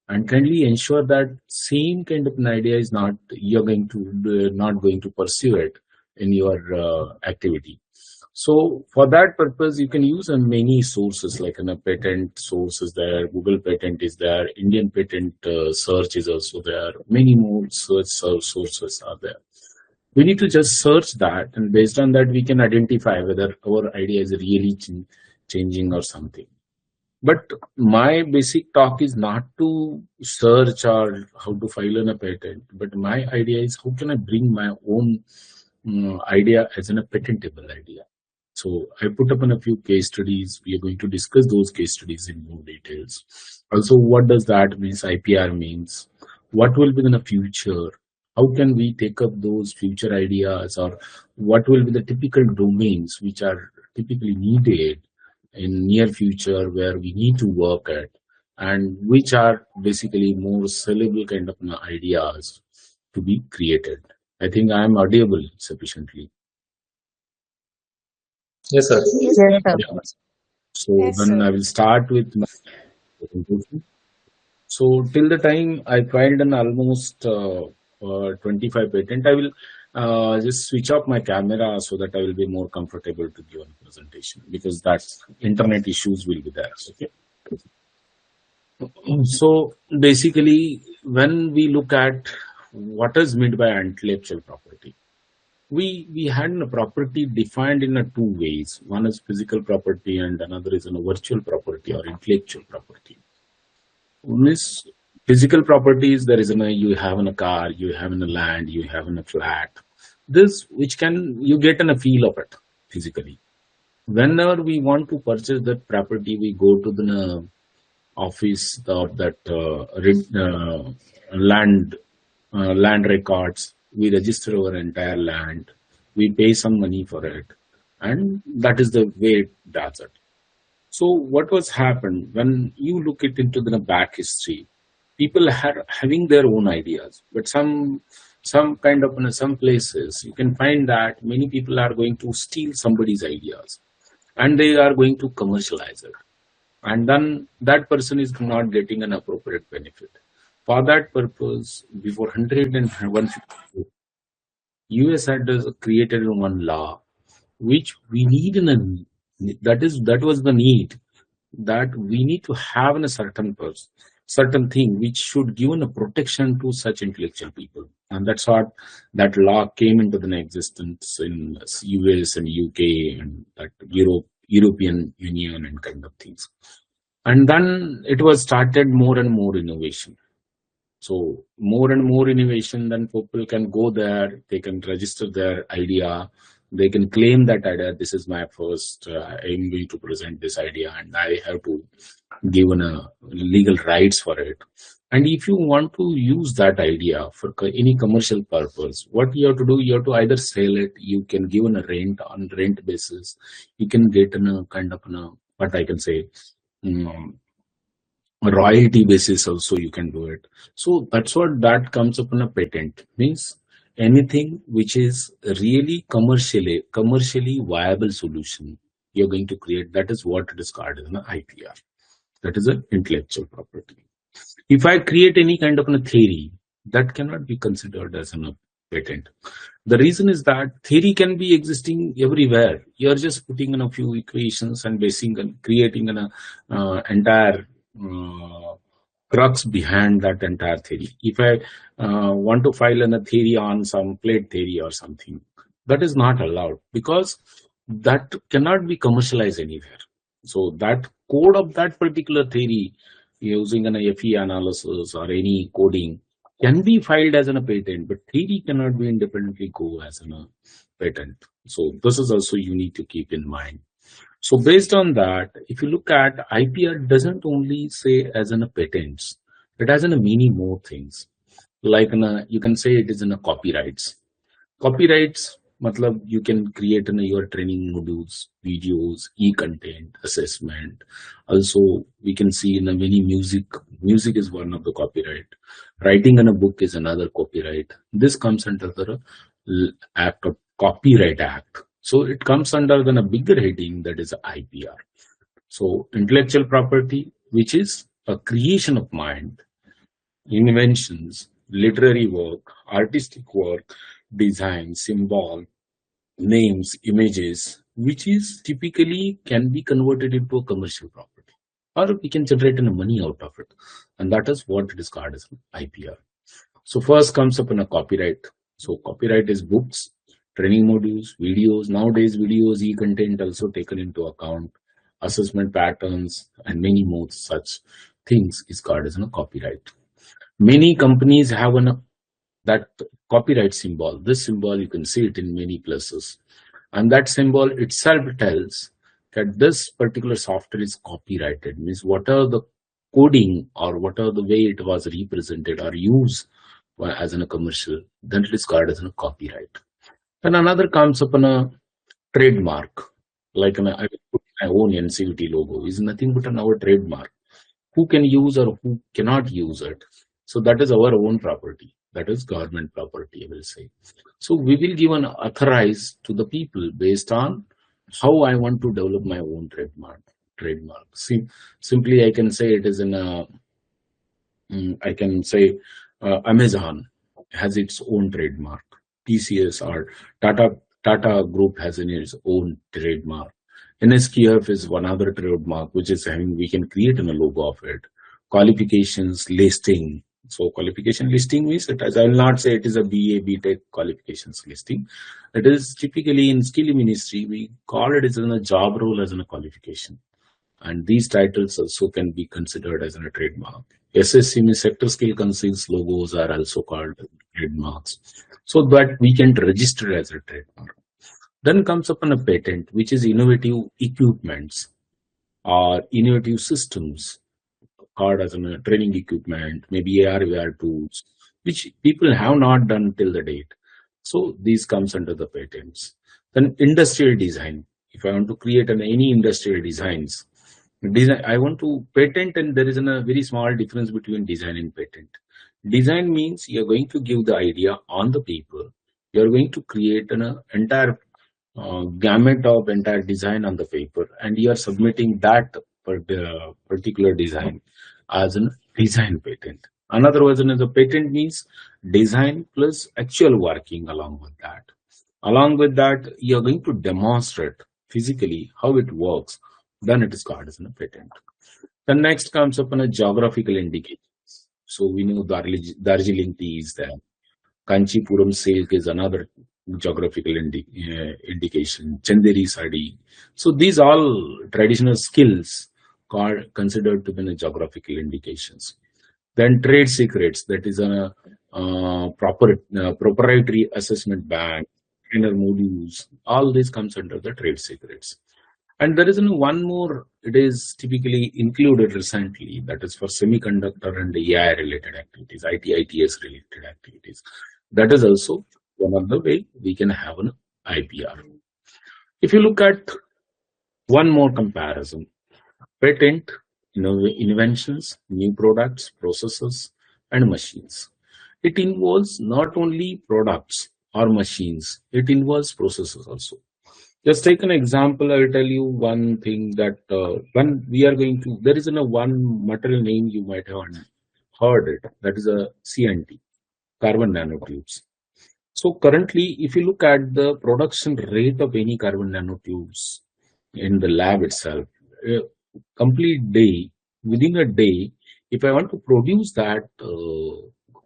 And kindly ensure that same kind of an idea is not you're going to not going to pursue it in your activity. So for that purpose, you can use many sources like a patent source is there, Google patent is there, Indian patent search is also there, many more search sources are there. We need to just search that, and based on that, we can identify whether our idea is really changing or something. But my basic talk is not to search or how to file in a patent, but my idea is how can I bring my own idea as a patentable idea. So I put up in a few case studies. We are going to discuss those case studies in more details. Also, what does that mean? IPR means what will be in the future? How can we take up those future ideas, or what will be the typical domains which are typically needed in near future where we need to work at, and which are basically more sellable kind of ideas to be created. I think I am audible sufficiently. Yes, sir. Yes, sir. Yeah. So then I will start with my presentation. So till the time I filed an almost 25 patent, I will just switch off my camera so that I will be more comfortable to give a presentation, because that internet issues will be there. Okay. So basically, when we look at what is meant by intellectual property, we had a property defined in two ways. One is physical property and another is a virtual property or intellectual property. One is physical properties. There is you have in a car, you have in a land, you have in a flat. This which can you get in a feel of it physically. Whenever we want to purchase that property, we go to the office of that land records. We register our entire land. We pay some money for it, and that is the way it does it. So what was happened when you look it into the back history? People are having their own ideas, but some kind of in some places you can find that many people are going to steal somebody's ideas, and they are going to commercialize it, and then that person is not getting an appropriate benefit. For that purpose, before 100 and 150, US had created one law which we need in that was the need, that we need to have in a certain thing which should give a protection to such intellectual people, and that's what that law came into the existence in US and UK and that European Union and kind of things. And then it was started more and more innovation. So more and more innovation, then people can go there, they can register their idea, they can claim that idea. This is my first, I'm going to present this idea and I have to give legal rights for it. And if you want to use that idea for any commercial purpose, what you have to do, you have to either sell it, you can give a rent on rent basis, you can get a kind of what I can say, royalty basis also you can do it. So that's what that comes up in a patent, means anything which is really commercially viable solution you're going to create. That is what it is called as an IPR. That is an intellectual property. If I create any kind of a theory, that cannot be considered as a patent. The reason is that theory can be existing everywhere. You're just putting in a few equations and basing and creating an entire crux behind that entire theory. If I want to file a theory on some plate theory or something, that is not allowed because that cannot be commercialized anywhere. So that code of that particular theory using an FE analysis or any coding can be filed as a patent, but theory cannot be independently go as a patent. So this is also you need to keep in mind. So based on that, if you look at IPR doesn't only say as in a patents, it has in a many more things. Like you can say it is in a copyrights. Copyrights, matlab you can create in your training modules, videos, e-content, assessment. Also, we can see in a many music. Music is one of the copyright. Writing in a book is another copyright. This comes under the act of Copyright Act. So it comes under then a bigger heading that is IPR. So intellectual property, which is a creation of mind, inventions, literary work, artistic work, design, symbol, names, images, which is typically can be converted into a commercial property, or we can generate money out of it. And that is what it is called as IPR. So first comes up in a copyright. So copyright is books, training modules, videos. Nowadays, videos, e-content also taken into account, assessment patterns, and many more such things is called as a copyright. Many companies have that copyright symbol. This symbol, you can see it in many places. And that symbol itself tells that this particular software is copyrighted, means what are the coding or what are the way it was represented or used as in a commercial, then it is called as a copyright. Then another comes up on a trademark, like I put my own NCVT logo is nothing but our trademark. Who can use or who cannot use it? So that is our own property. That is government property, I will say. So we will give an authorize to the people based on how I want to develop my own trademark. See, simply I can say it is in a, I can say Amazon has its own trademark. TCS or Tata Group has in its own trademark. NSQF is one other trademark which is having, we can create a logo of it. Qualifications listing. So qualification listing means that, as I will not say it is a BA, BTech qualifications listing. It is typically in skill ministry, we call it as a job role as a qualification. And these titles also can be considered as a trademark. SSC means sector skill councils logos are also called trademarks. So that we can register as a trademark. Then comes upon a patent, which is innovative equipments or innovative systems, called as a training equipment, maybe AR, VR tools, which people have not done till the date. So these comes under the patents. Then industrial design. If I want to create any industrial designs, I want to patent, and there is a very small difference between design and patent. Design means you're going to give the idea on the paper. You're going to create an entire gamut of entire design on the paper, and you are submitting that particular design as a design patent. Another version is a patent means design plus actual working along with that. Along with that, you're going to demonstrate physically how it works. Then it is called as a patent. The next comes up on a geographical indications. So we know Darjeeling tea is there. Kanchipuram silk is another geographical indication. Chanderi sari. So these all traditional skills are considered to be the geographical indications. Then trade secrets, that is a proprietary assessment bank, trainer modules. All this comes under the trade secrets. And there is one more, it is typically included recently, that is for semiconductor and AI related activities, ITS related activities. That is also one of the way we can have an IPR. If you look at one more comparison, patent, inventions, new products, processes, and machines. It involves not only products or machines, it involves processes also. Just take an example. I will tell you one thing that when we are going to, there is one material name you might have heard it. That is a CNT, carbon nanotubes. So currently, if you look at the production rate of any carbon nanotubes in the lab itself, a complete day, within a day, If I want to produce that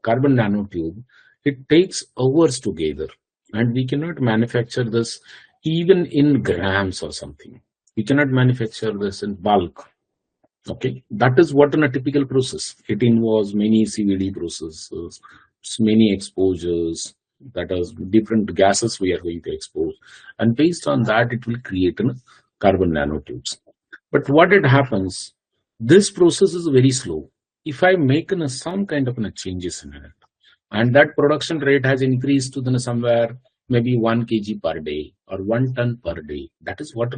carbon nanotube, it takes hours together, and we cannot manufacture this even in grams or something. We cannot manufacture this in bulk. Okay, that is what in a typical process. It involves many CVD processes, many exposures, that is different gases we are going to expose, and based on that, it will create carbon nanotubes. But what it happens, this process is very slow. If I make some kind of changes in it, and that production rate has increased to somewhere maybe 1 kg per day or 1 ton per day, that is what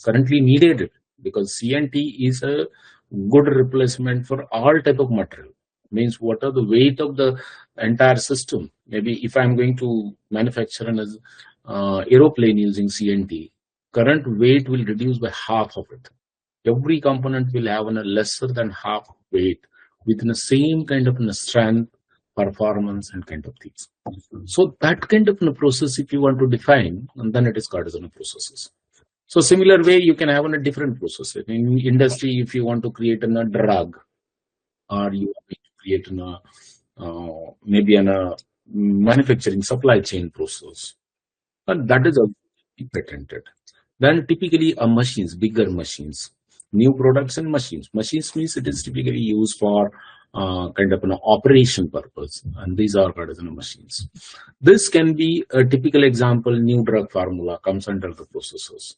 currently needed, because CNT is a good replacement for all type of material. Means what are the weight of the entire system. Maybe if I'm going to manufacture an aeroplane using CNT, current weight will reduce by half of it. Every component will have a lesser than half weight within the same kind of strength, performance, and kind of things. So that kind of process, if you want to define, and then it is called as processes. So similar way, you can have a different process. In industry, if you want to create a drug, or you want to create maybe a manufacturing supply chain process, and that is also patented. Then typically machines, bigger machines, new products and machines. Machines means it is typically used for kind of an operation purpose, and these are called as machines. This can be a typical example. New drug formula comes under the processes.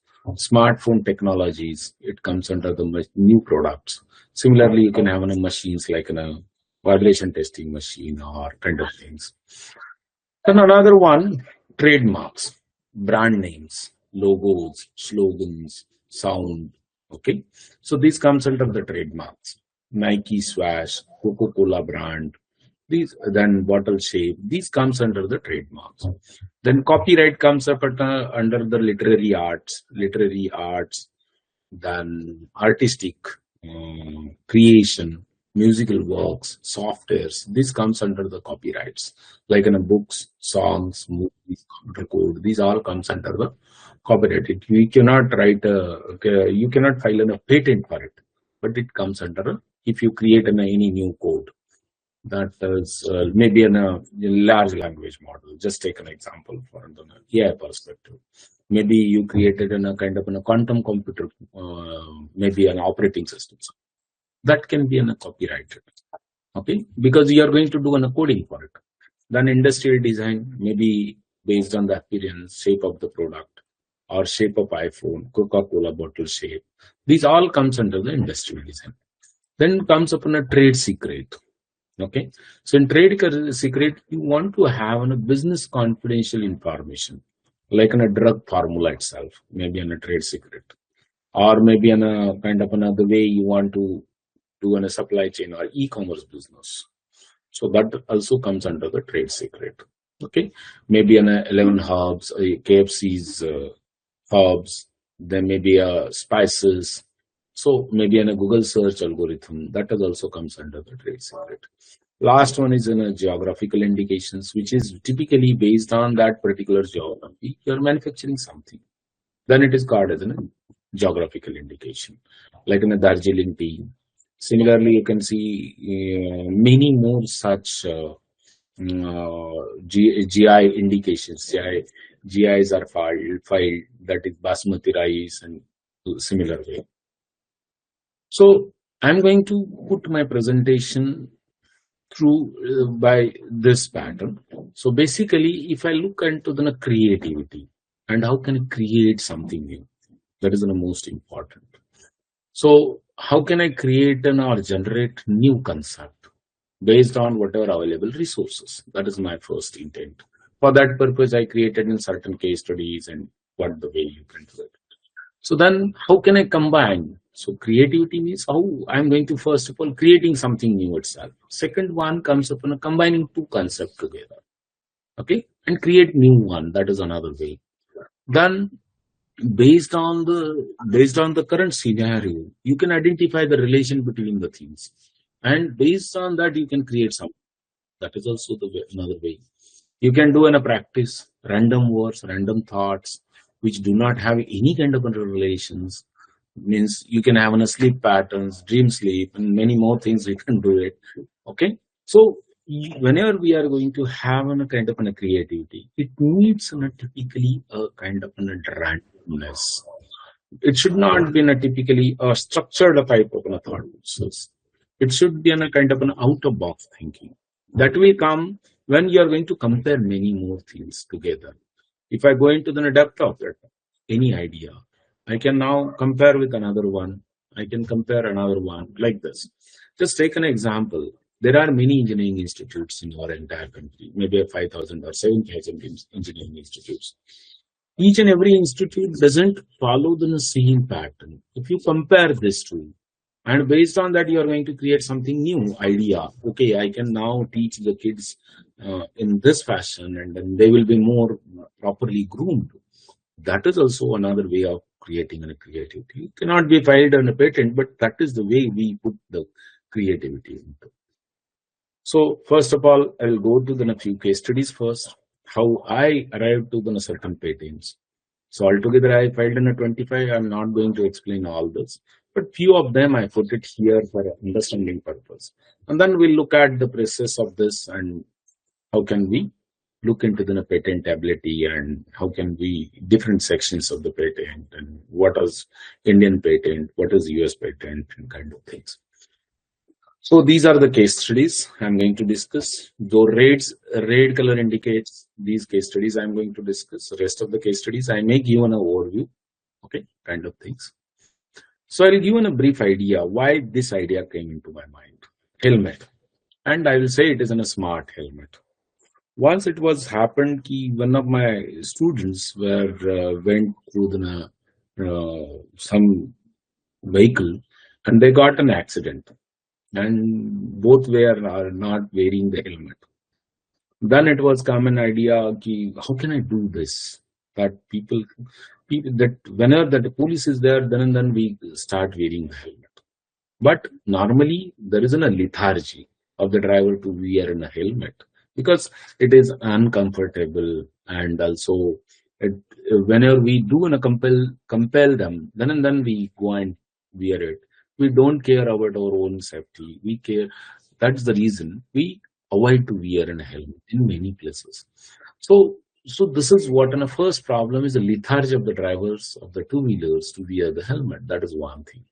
Smartphone technologies, it comes under the new products. Similarly, you can have machines like a vibration testing machine or kind of things. Then another one, trademarks, brand names, logos, slogans, sound. Okay, so this comes under the trademarks. Nike Swash, Coca-Cola brand, these, then bottle shape, these comes under the trademarks. Then copyright comes up under the literary arts, then artistic creation, musical works, softwares. This comes under the copyrights, like in books, songs, movies, computer code. These all comes under the copyright. You cannot write you cannot file a patent for it, but it comes under if you create any new code. That is maybe in a large language model. Just take an example for an AI perspective. Maybe you created in a kind of a quantum computer, maybe an operating system. That can be in a copyrighted. Okay, because you are going to do a coding for it. Then industrial design, maybe based on the appearance, shape of the product, or shape of iPhone, Coca-Cola bottle shape. These all comes under the industrial design. Then comes upon a trade secret. Okay, so in trade secret, you want to have a business confidential information, like in a drug formula itself, maybe in a trade secret, or maybe in a kind of another way you want to do in a supply chain or e-commerce business. So that also comes under the trade secret. Okay, maybe in 11 herbs, KFC's herbs, then maybe spices. So maybe in a Google search algorithm, that also comes under the trade secret. Last one is in a geographical indications, which is typically based on that particular geography. You're manufacturing something. Then it is called as a geographical indication, like in a Darjeeling tea. Similarly, you can see many more such GI indications. GIs are filed, that is basmati rice and similar way. So I'm going to put my presentation through by this pattern. So basically, if I look into the creativity and how can I create something new, that is the most important. So how can I create or generate new concept based on whatever available resources? That is my first intent. For that purpose, I created in certain case studies and what the way you can do it. So then how can I combine? So creativity means how I'm going to, first of all, creating something new itself. Second one comes up in combining two concepts together. Okay, and create new one. That is another way. Then based on the current scenario, you can identify the relation between the things, and based on that you can create something. That is also another way. You can do in a practice random words, random thoughts which do not have any kind of relations. Means you can have a sleep patterns, dream sleep, and many more things we can do it. Okay, so whenever we are going to have a kind of a creativity, it needs typically a kind of a randomness. It should not be typically a structured type of a thought process. It should be a kind of an out of box thinking that will come when you are going to compare many more things together. If I go into the depth of it, any idea, I can now compare with another one. I can compare another one like this. Just take an example. There are many engineering institutes in our entire country, maybe 5,000 or 7,000 engineering institutes. Each and every institute doesn't follow the same pattern. If you compare this two, and based on that, you are going to create something new idea. Okay, I can now teach the kids in this fashion, and then they will be more properly groomed. That is also another way of creating a creativity. It cannot be filed on a patent, but that is the way we put the creativity into. So first of all, I will go to the few case studies first, how I arrived to the certain patents. So altogether, I filed in a 25. I'm not going to explain all this, but few of them I put it here for understanding purpose. And then we'll look at the process of this and how can we look into the patentability and how can we different sections of the patent and what is Indian patent, what is US patent and kind of things. So these are the case studies I'm going to discuss. Though red color indicates these case studies I'm going to discuss. The rest of the case studies I may give an overview, okay, kind of things. So I'll give a brief idea why this idea came into my mind. Helmet, and I will say it is in a smart helmet. Once it was happened ki one of my students went through some vehicle and they got an accident and both are not wearing the helmet. Then it was common idea ki how can I do this, that people that whenever the police is there, then we start wearing the helmet. But normally there isn't a lethargy of the driver to wear a helmet because it is uncomfortable, and also it, whenever we do compel them, then we go and wear it. We don't care about our own safety. We care. That's the reason we avoid to wear a helmet in many places. So this is what in the first problem is the lethargy of the drivers of the two-wheelers to wear the helmet. That is one thing.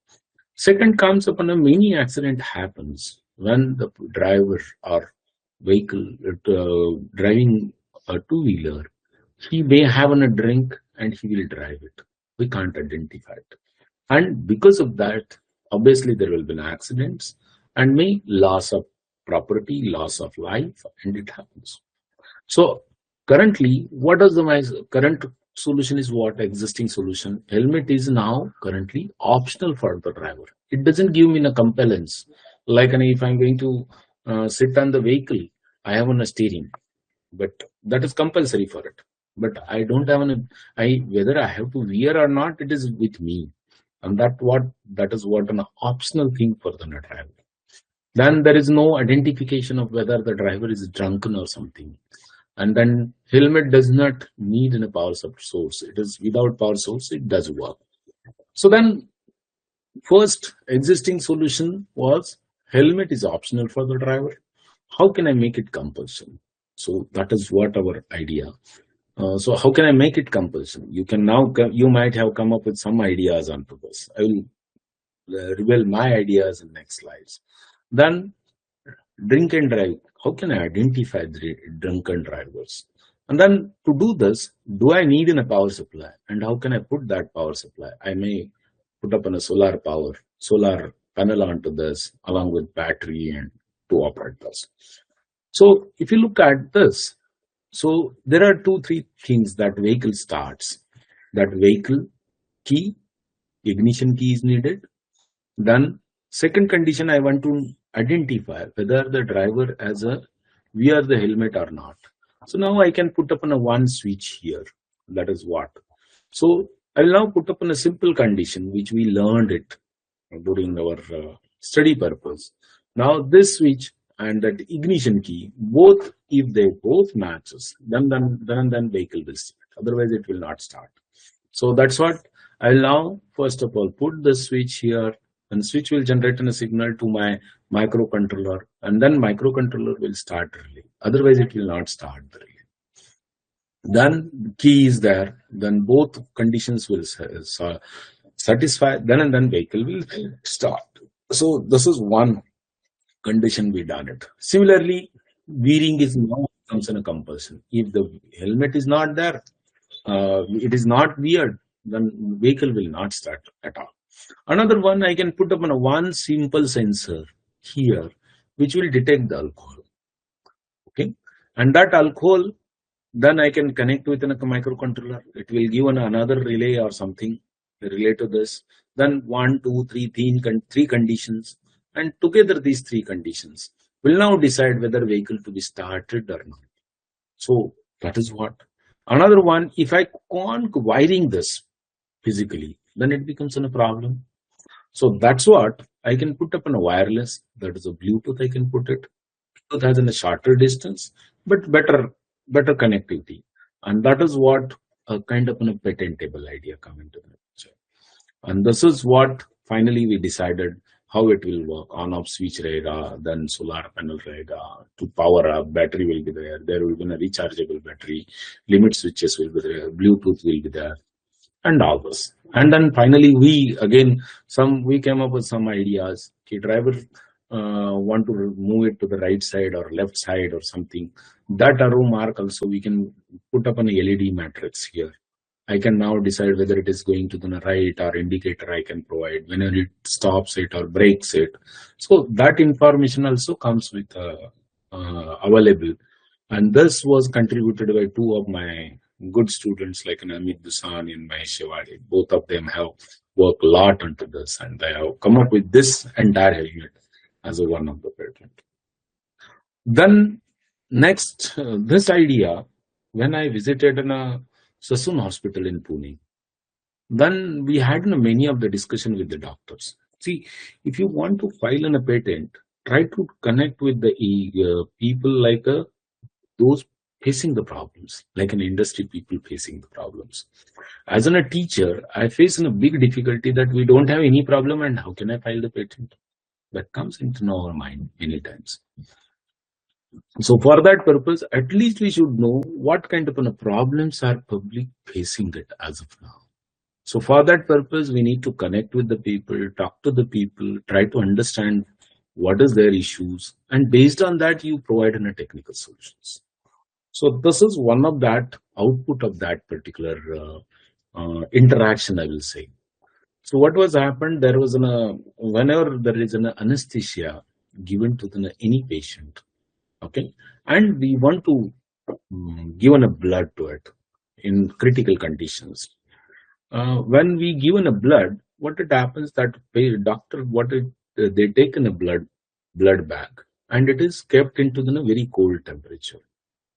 Second comes upon a many accident happens when the driver or vehicle driving a two-wheeler, he may have a drink and he will drive it. We can't identify it. And because of that, obviously there will be accidents and may loss of property, loss of life, and it happens. So currently, what is the current solution is what existing solution. Helmet is now currently optional for the driver. It doesn't give me a compellence. Like if I'm going to sit on the vehicle, I have on a steering, but that is compulsory for it. But I don't have whether I have to wear or not, it is with me. And that is what an optional thing for the driver. Then there is no identification of whether the driver is drunken or something. And then helmet does not need a power source. It is without power source, it does work. So then first existing solution was helmet is optional for the driver. How can I make it compulsory? So that is what our idea. So how can I make it compulsory? You might have come up with some ideas onto this. I will reveal my ideas in next slides. Then drink and drive. How can I identify the drunken drivers? And then to do this, do I need a power supply? And how can I put that power supply? I may put up a solar panel onto this along with battery and to operate this. So if you look at this, so there are 2-3 things that vehicle starts. That vehicle key, ignition key is needed. Then second condition, I want to identify whether the driver has wear the helmet or not. So now I can put up on a one switch here. That is what. So I will now put up on a simple condition which we learned it during our study purpose. Now this switch and that ignition key, both if they both matches, then vehicle will start. Otherwise it will not start. So that's what I'll now, first of all, put the switch here, and switch will generate a signal to my microcontroller, and then microcontroller will start relay. Otherwise, it will not start the relay. Then key is there, then both conditions will satisfy, then and then vehicle will start. So this is one condition we done it. Similarly, wearing is now comes in a compulsion. If the helmet is not there, it is not weird, then vehicle will not start at all. Another one, I can put up on one simple sensor here, which will detect the alcohol. Okay, and that alcohol, then I can connect with a microcontroller. It will give another relay or something relate to this. Then 1, 2, 3, three conditions, and together these three conditions will now decide whether vehicle to be started or not. So that is what. Another one, if I can't wiring this physically, then it becomes a problem. So that's what I can put up on a wireless. That is a Bluetooth. I can put it. Bluetooth has in a shorter distance, but better connectivity, and that is what a kind of a patentable idea come into the picture. And this is what finally we decided how it will work. On-off switch radar, then solar panel radar to power up, battery will be there. There will be a rechargeable battery, limit switches will be there, Bluetooth will be there, and all this. And then finally we came up with some ideas. The driver want to move it to the right side or left side or something. That arrow mark also we can put up an LED matrix here. I can now decide whether it is going to the right or indicator I can provide, whenever it stops it or breaks it. So that information also comes with available. And this was contributed by two of my good students like Amit Dusan and Mahesh Shewade. Both of them have worked a lot onto this, and they have come up with this entire helmet as a one of the patent. Then next, this idea, when I visited a Sassoon hospital in Pune, then we had many of the discussion with the doctors. See, if you want to file a patent, try to connect with the people like those facing the problems, like an industry people facing the problems. As a teacher, I face a big difficulty that we don't have any problem, and how can I file the patent? That comes into our mind many times. So for that purpose, at least we should know what kind of problems are public facing it as of now. So for that purpose, we need to connect with the people, talk to the people, try to understand what is their issues, and based on that, you provide technical solutions. So this is one of that output of that particular interaction, I will say. So what was happened? There was whenever there is an anesthesia given to any patient, okay, and we want to give a blood to it in critical conditions. When we give a blood, what it happens that doctor they take in a blood bag, and it is kept into the very cold temperature.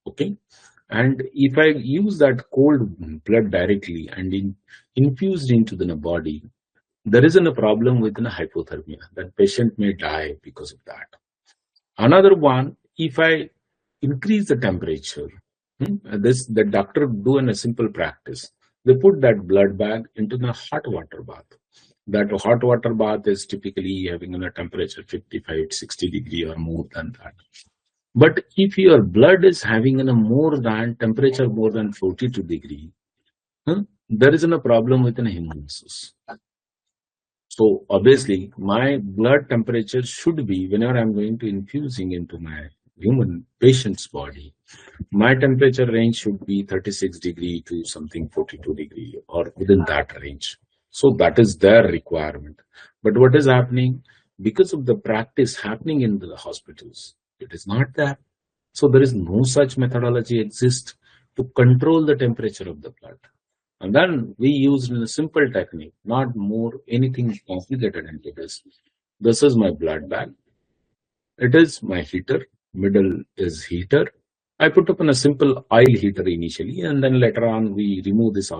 Okay, and if I use that cold blood directly and infused into the body, there isn't a problem with hypothermia. That patient may die because of that. Another one, if I increase the temperature, the doctor do in a simple practice. They put that blood bag into the hot water bath. That hot water bath is typically having a temperature 55, 60 degree or more than that. But if your blood is having temperature more than 42 degree, there isn't a problem with hemolysis. So obviously, my blood temperature should be, whenever I'm going to infusing into my human patient's body, my temperature range should be 36 degree to something 42 degree or within that range. So that is their requirement. But what is happening? Because of the practice happening in the hospitals, it is not there. So there is no such methodology exist to control the temperature of the blood. And then we used a simple technique, not more anything complicated into this. This is my blood bag. It is my heater. Middle is heater. I put up in a simple oil heater initially, and then later on we remove this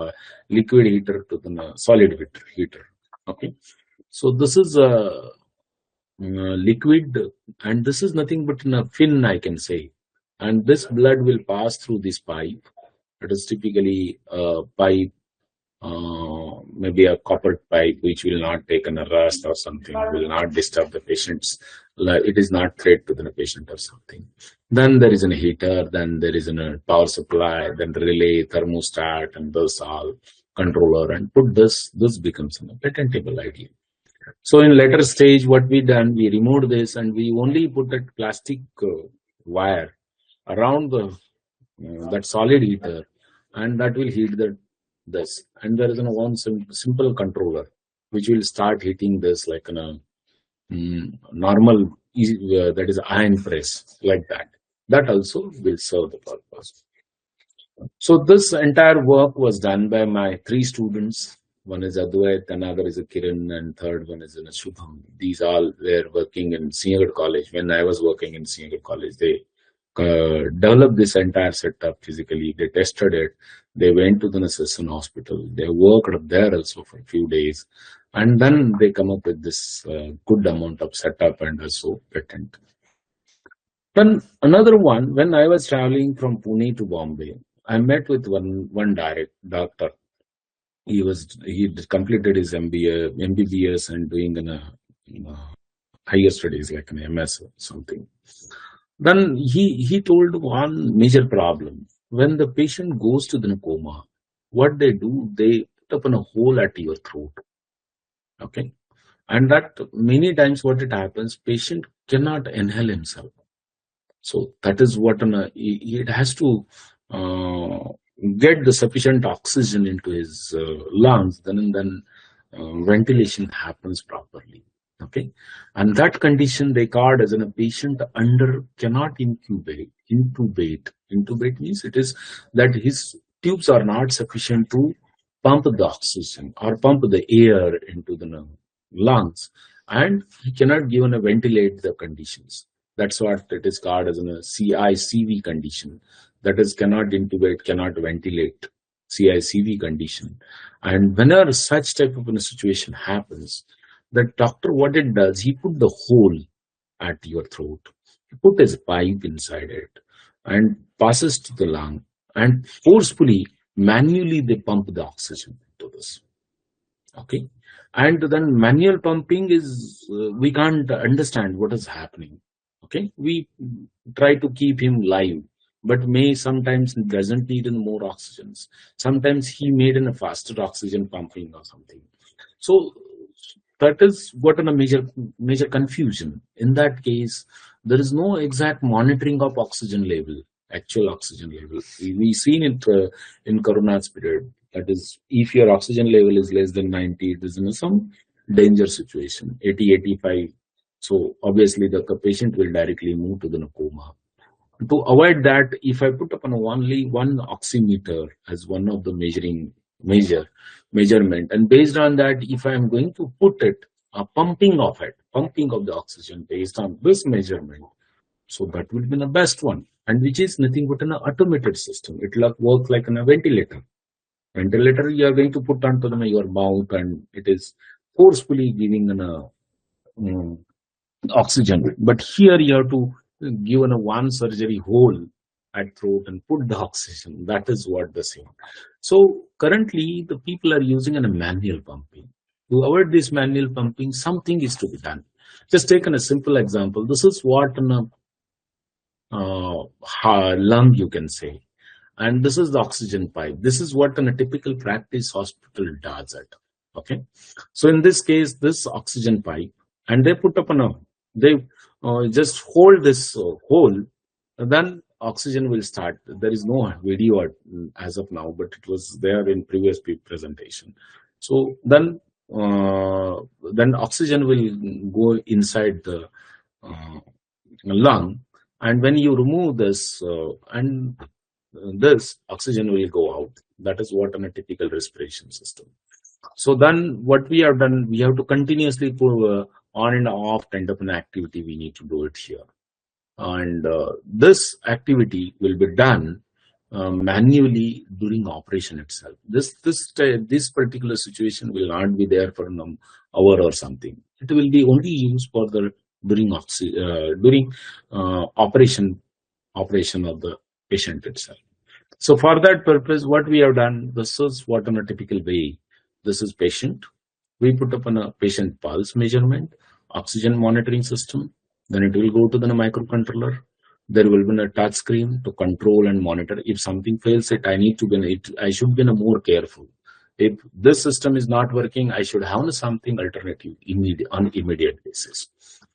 liquid heater to the solid heater. Okay. So this is a liquid, and this is nothing but a fin, I can say. And this blood will pass through this pipe. It is typically a pipe maybe a copper pipe which will not take a rust or something, will not disturb the patients. It is not threat to the patient or something. Then there is a heater, then there is a power supply, then relay, thermostat, and those all controller, and put this becomes a patentable idea. So in later stage, what we done, we removed this and we only put that plastic wire around the that solid heater, and that will heat this. And there is one simple controller which will start heating this like in a normal that is iron press like that. That also will serve the purpose. So this entire work was done by my 3 students. One is Advait, another is a Kiran, and third one is a Shubham. These all were working in Srinagar College. When I was working in Srinagar College, they developed this entire setup physically. They tested it. They went to the Nassau hospital. They worked there also for a few days. And then they come up with this good amount of setup and also patent. Then another one, when I was traveling from Pune to Bombay, I met with one doctor. He completed his MBA, MBBS, and doing higher studies like an MS or something. Then he told one major problem. When the patient goes to the coma, what they do, they put up in a hole at your throat. Okay, and that many times what it happens, patient cannot inhale himself. So that is what it has to get the sufficient oxygen into his lungs, then ventilation happens properly. Okay, and that condition they called as a patient cannot intubate. Intubate means it is that his tubes are not sufficient to pump the oxygen or pump the air into the lungs, and he cannot give a ventilate the conditions. That's what it is called as a CICV condition. That is cannot intubate, cannot ventilate, CICV condition. And whenever such type of a situation happens, the doctor, what it does, he put the hole at your throat. He put his pipe inside it and passes to the lung, and forcefully, manually they pump the oxygen to this. Okay, and then manual pumping is we can't understand what is happening. Okay, we try to keep him live, but may sometimes doesn't need more oxygens. Sometimes he made in a faster oxygen pumping or something. So that is what a major confusion. In that case, there is no exact monitoring of oxygen level, actual oxygen level. We seen it in Corona's period. That is, if your oxygen level is less than 90, it is in some danger situation, 80, 85. So obviously the patient will directly move to the coma. To avoid that, if I put up only one oximeter as one of the measurement, and based on that, if I am going to put it, pumping of the oxygen based on this measurement, so that will be the best one, and which is nothing but an automated system. It will work like a ventilator. Ventilator you are going to put onto your mouth, and it is forcefully giving an oxygen. But here you have to give one surgery hole at throat and put the oxygen. That is what the same. So currently the people are using a manual pumping. To avoid this manual pumping, something is to be done. Just taken a simple example. This is what lung you can say, and this is the oxygen pipe. This is what a typical practice hospital does it. Okay, so in this case, this oxygen pipe, and they put up they just hold this hole, then oxygen will start. There is no video as of now, but it was there in previous presentation. So then oxygen will go inside the lung, and when you remove this and this oxygen will go out. That is what a typical respiration system. So then what we have done, we have to continuously put on and off kind of an activity. We need to do it here, and this activity will be done manually during operation itself. This particular situation will not be there for an hour or something. It will be only used for the during operation of the patient itself. So for that purpose, what we have done, this is what in a typical way. This is patient. We put up on a patient pulse measurement, oxygen monitoring system. Then it will go to the microcontroller. There will be a touch screen to control and monitor. If something fails, I should be more careful. If this system is not working, I should have something alternative on immediate basis.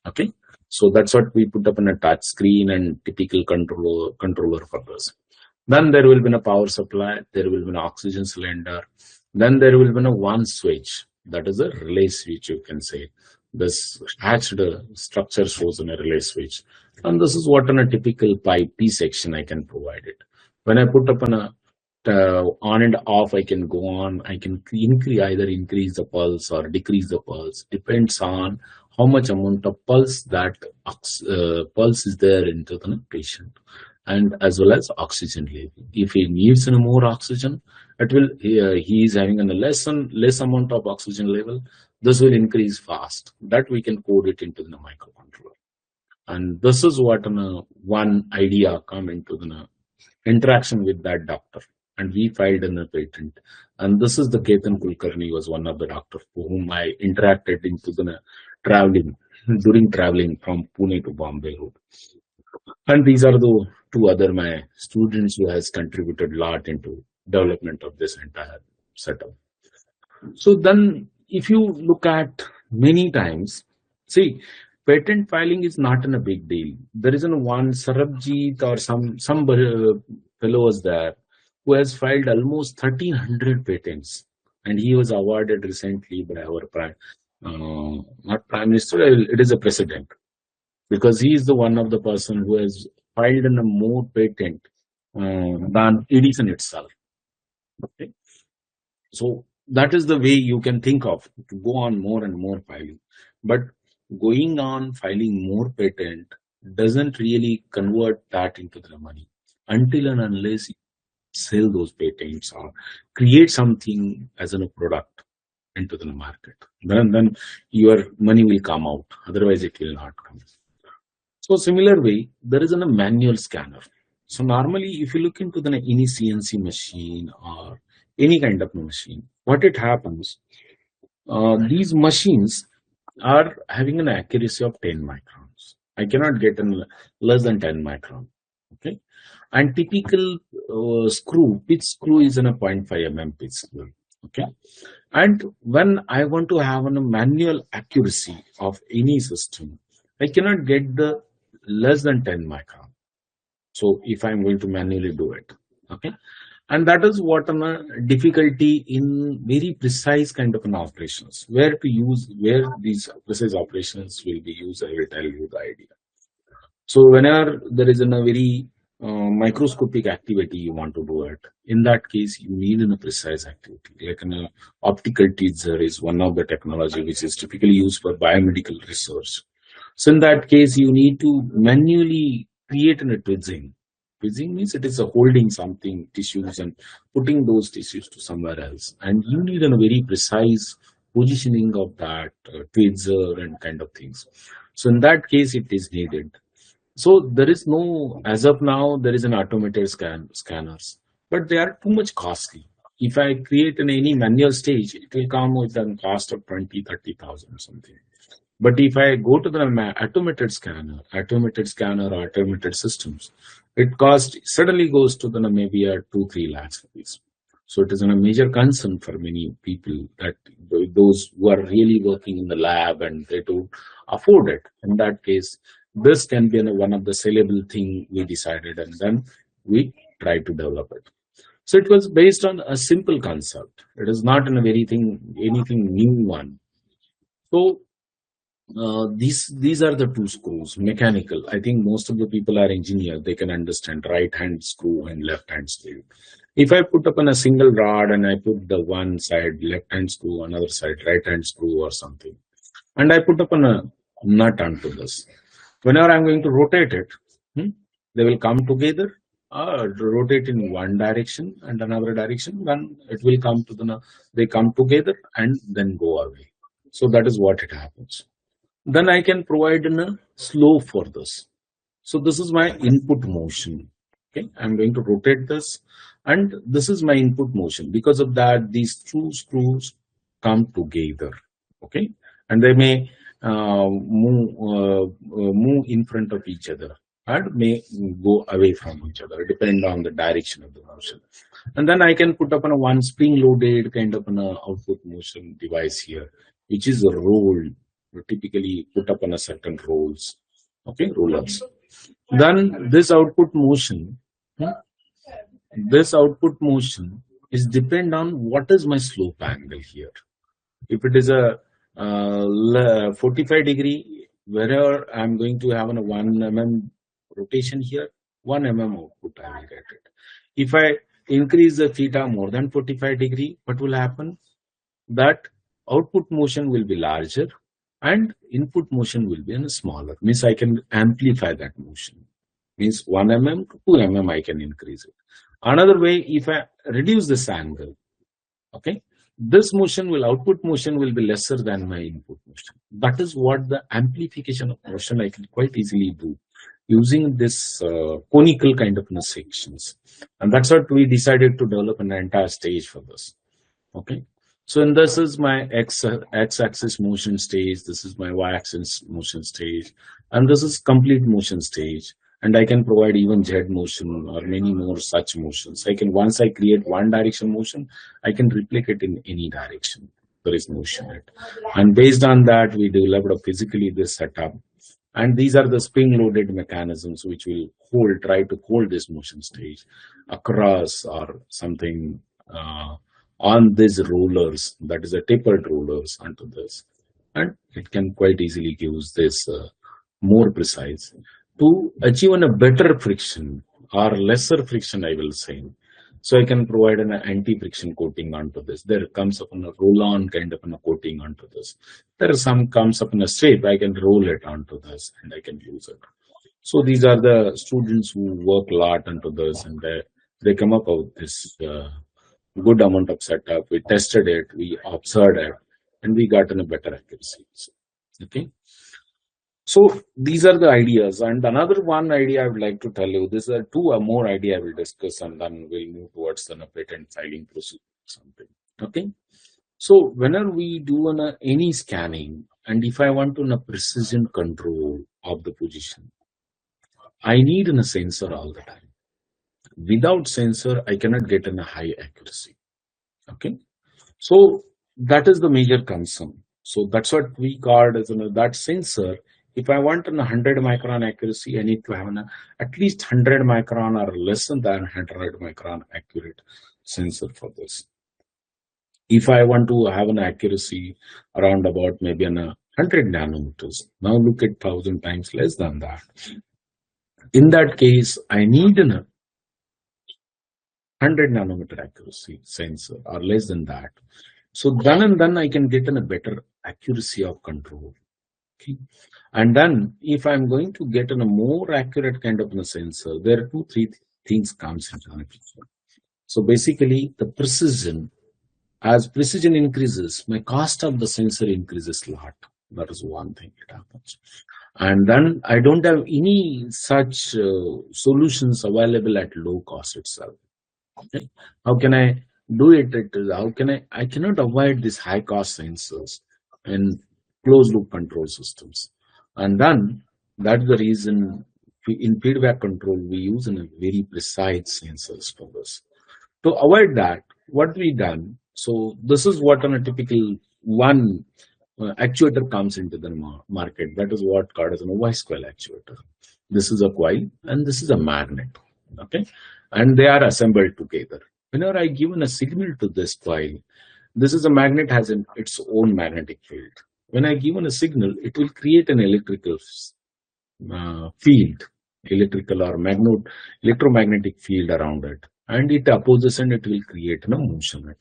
Okay, so that's what we put up on a touch screen and typical controller for this. Then there will be a power supply, there will be an oxygen cylinder, then there will be a one switch, that is a relay switch, you can say. This hatched structure shows in a relay switch. And this is what in a typical P section I can provide it. When I put up on and off, I can go on, I can either increase the pulse or decrease the pulse, depends on how much amount of pulse that pulse is there into the patient, and as well as oxygen level. If he needs more oxygen, it will he is having a less amount of oxygen level. This will increase fast. That we can code it into the microcontroller, and this is what one idea come into the interaction with that doctor, and we filed in a patent. And this is the Ketan Kulkarni was one of the doctors whom I interacted into the traveling during traveling from Pune to Bombay road. And these are the two other my students who has contributed a lot into development of this entire setup. So then if you look at many times, see, patent filing is not a big deal. There isn't one Sarabjit or some fellow was there who has filed almost 1,300 patents, and he was awarded recently by our not prime minister, it is a president, because he is the one of the person who has filed in a more patent than Edison itself. Okay? So that is the way you can think of to go on more and more filing. But going on filing more patent doesn't really convert that into the money until and unless you sell those patents or create something as a product into the market. Then your money will come out. Otherwise, it will not come. So similar way, there is a manual scanner. So normally, if you look into any CNC machine or any kind of machine, what it happens, these machines are having an accuracy of 10 microns. I cannot get less than 10 micron. Okay, and typical pitch screw is in a 0.5 mm pitch screw. Okay, and when I want to have a manual accuracy of any system, I cannot get the less than 10 micron. So if I'm going to manually do it, okay, and that is what a difficulty in very precise kind of an operations, where these precise operations will be used. I will tell you the idea. So whenever there is a very microscopic activity you want to do it, in that case you need a precise activity. Like an optical teaser is one of the technology which is typically used for biomedical research. So in that case, you need to manually create a twizzing. Twizzing means it is holding something, tissues, and putting those tissues to somewhere else. And you need a very precise positioning of that twizzer and kind of things. So in that case, it is needed. So there is no, as of now, there is an automated scanners, but they are too much costly. If I create in any manual stage, it will come with a cost of 20,000-30,000 or something. But if I go to the automated scanner or automated systems, it suddenly goes to maybe 2-3 lakhs rupees. So it is a major concern for many people that those who are really working in the lab and they don't afford it. In that case, this can be one of the sellable thing we decided, and then we try to develop it. So it was based on a simple concept. It is not in anything new one. So these are the two screws, mechanical. I think most of the people are engineers, they can understand right hand screw and left hand screw. If I put up on a single rod and I put the one side left hand screw, another side right hand screw or something, and I put up on a nut onto this, whenever I'm going to rotate it, they will come together, rotate in one direction and another direction. Then it will come to they come together and then go away. So that is what it happens. Then I can provide a slope for this. So this is my input motion. Okay, I'm going to rotate this. and this is my input motion. Because of that, these two screws come together, okay, and they may move in front of each other and may go away from each other, depending on the direction of the motion. And then I can put up on a one spring loaded kind of an output motion device here, which is rolled, typically put up on a certain rolls, okay, rollers. Then this output motion is depend on what is my slope angle here. If it is a 45-degree, wherever I'm going to have a 1 mm rotation here, 1 mm output I will get it. If I increase the theta more than 45-degree, what will happen? That output motion will be larger and input motion will be smaller. Means I can amplify that motion. Means 1 mm to 2 mm I can increase it. Another way, if I reduce this angle, okay, this output motion will be lesser than my input motion. That is what the amplification of motion I can quite easily do using this conical kind of sections. And that's what we decided to develop an entire stage for this. Okay. So, and this is my x-axis motion stage, this is my y-axis motion stage, and this is complete motion stage. And I can provide even Z motion or many more such motions. Once I create one direction motion, I can replicate in any direction. There is motion. And based on that, we developed physically this setup. And these are the spring-loaded mechanisms which will try to hold this motion stage across or something on these rollers, that is a tapered rollers onto this. And it can quite easily use this more precise to achieve a better friction or lesser friction, I will say. So I can provide an anti-friction coating onto this. There comes up on a roll-on kind of a coating onto this. There are some comes up in a strip, I can roll it onto this and I can use it. So these are the students who work a lot onto this, and they come up with this good amount of setup. We tested it, we observed it, and we got in a better accuracy. Okay. So these are the ideas. And another one idea I would like to tell you, these are two more idea I will discuss, and then we'll move towards the patent filing procedure or something. Okay. So whenever we do any scanning, and if I want to precision control of the position, I need a sensor all the time. Without sensor, I cannot get a high accuracy. Okay. So that is the major concern. So that's what we called as that sensor. If I want 100 micron accuracy, I need to have at least 100 micron or less than 100 micron accurate sensor for this. If I want to have an accuracy around about maybe 100 nanometers, now look at 1,000 times less than that. In that case, I need 100 nanometer accuracy sensor or less than that. So then I can get a better accuracy of control. Okay. And then if I'm going to get a more accurate kind of a sensor, there are 2-3 things comes into the picture. So basically the precision, as precision increases, my cost of the sensor increases a lot. That is one thing that happens. And then I don't have any such solutions available at low cost itself. Okay. How can I do it? I cannot avoid these high cost sensors in closed loop control systems. And then that's the reason in feedback control, we use a very precise sensors for this. To avoid that, what we done, so this is what a typical one actuator comes into the market. That is what called as a voice coil actuator. This is a coil and this is a magnet. Okay. And they are assembled together. Whenever I given a signal to this coil, this is a magnet has its own magnetic field. When I given a signal, it will create an electrical field, electrical or electromagnetic field around it, and it opposes and it will create a motion.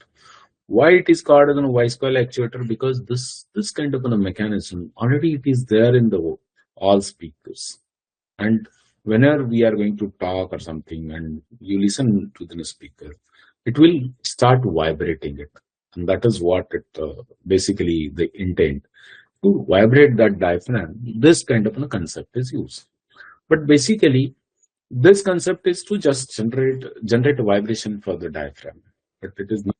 Why it is called as a voice coil actuator? Because this kind of a mechanism already it is there in the all speakers, and whenever we are going to talk or something and you listen to the speaker, it will start vibrating it. And that is what it basically the intent to vibrate that diaphragm. This kind of a concept is used. But basically, this concept is to just generate a vibration for the diaphragm, but it is not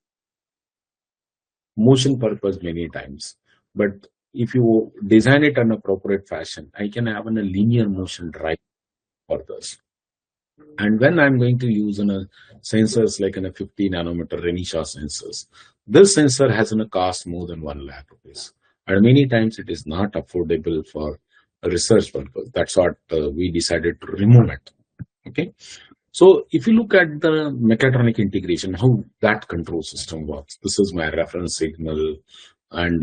motion purpose many times. But if you design it in an appropriate fashion, I can have a linear motion right for this. And when I'm going to use sensors like a 50 nanometer Renisha sensors, this sensor has a cost more than 1 lakh rupees. And many times it is not affordable for a research purpose. That's what we decided to remove it. Okay. So if you look at the mechatronic integration, how that control system works, this is my reference signal, and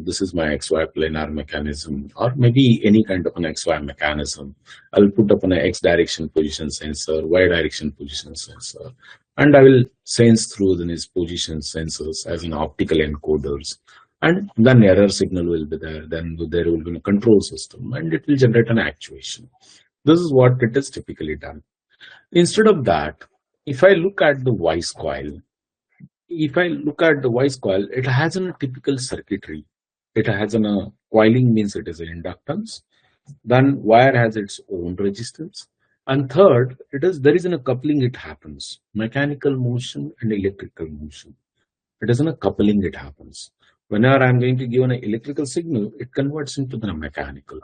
this is my XY planar mechanism, or maybe any kind of an XY mechanism. I'll put up an X direction position sensor, Y direction position sensor, and I will sense through these position sensors as an optical encoders. And then error signal will be there. Then there will be a control system, and it will generate an actuation. This is what it is typically done. Instead of that, if I look at the voice coil, it has a typical circuitry. It has a coiling, means it is an inductance. Then wire has its own resistance. And third, there is a coupling. It happens mechanical motion and electrical motion. It is a coupling. It happens whenever I'm going to give an electrical signal, it converts into the mechanical.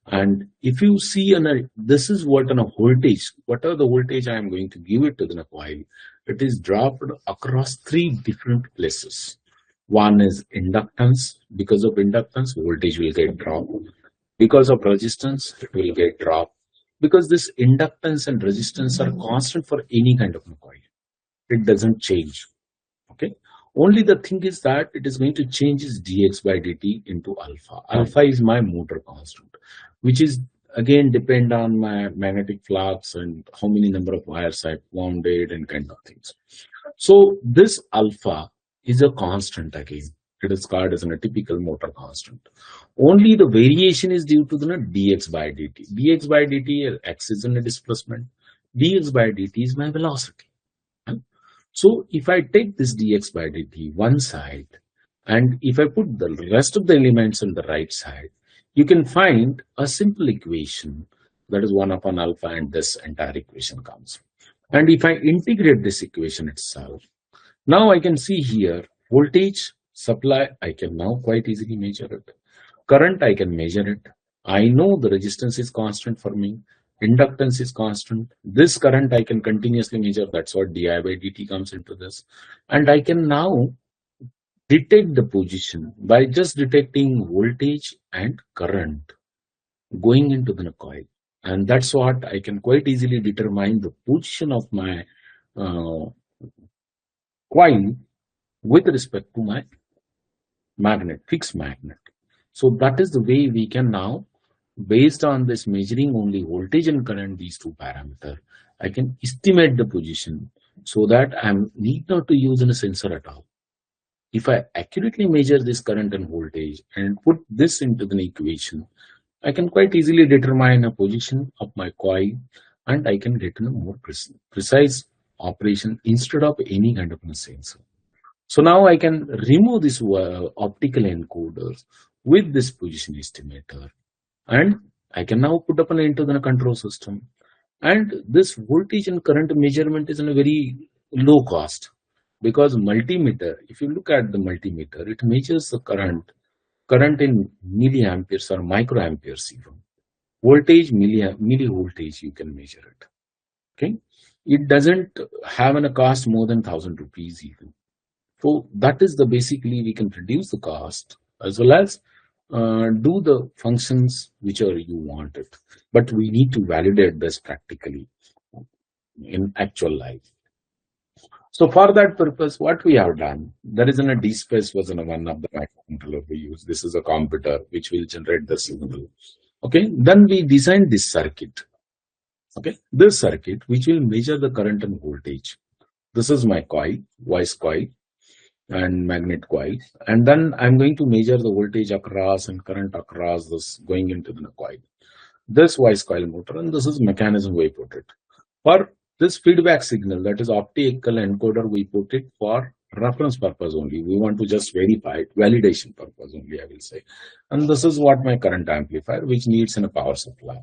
And if you see, this is what a voltage, whatever the voltage I am going to give it to the coil, it is dropped across 3 different places. One is inductance. Because of inductance, voltage will get dropped. Because of resistance, it will get dropped. Because this inductance and resistance are constant for any kind of a coil. It doesn't change. Okay. Only the thing is that it is going to change its dx by dt into alpha. Alpha is my motor constant, which is again depend on my magnetic flux and how many number of wires I wounded and kind of things. So this alpha is a constant again. It is called as a typical motor constant. Only the variation is due to the dx by dt. Dx by dt, x is in a displacement. Dx by dt is my velocity. So if I take this dx by dt one side, and if I put the rest of the elements on the right side, you can find a simple equation that is 1 upon alpha, and this entire equation comes. And if I integrate this equation itself, now I can see here voltage supply, I can now quite easily measure it. Current, I can measure it. I know the resistance is constant for me. Inductance is constant. This current I can continuously measure. That's what di by dt comes into this. And I can now detect the position by just detecting voltage and current going into the coil. And that's what I can quite easily determine the position of my coil with respect to my magnet, fixed magnet. So that is the way we can now, based on this measuring only voltage and current, these 2 parameters, I can estimate the position so that I need not to use a sensor at all. If I accurately measure this current and voltage and put this into the equation, I can quite easily determine a position of my coil, and I can get a more precise operation instead of any kind of a sensor. So now I can remove this optical encoders with this position estimator, and I can now put up into the control system. And this voltage and current measurement is in a very low cost, because multimeter, if you look at the multimeter, it measures the current in milliamperes or microamperes even. Voltage, millivoltage, you can measure it. Okay. It doesn't have a cost more than 1,000 rupees even. So that is the basically we can reduce the cost as well as do the functions whichever you want it. But we need to validate this practically in actual life. So for that purpose, what we have done, there is a DSpace was one of the microcontroller we use. This is a computer which will generate the signal. Okay, then we designed this circuit. Okay, this circuit which will measure the current and voltage. This is my coil, voice coil and magnet coil, and then I'm going to measure the voltage across and current across this going into the coil. This voice coil motor, and this is mechanism we put it. For this feedback signal, that is optical encoder, we put it for reference purpose only. We want to just verify it, validation purpose only, I will say. And this is what my current amplifier, which needs in a power supply.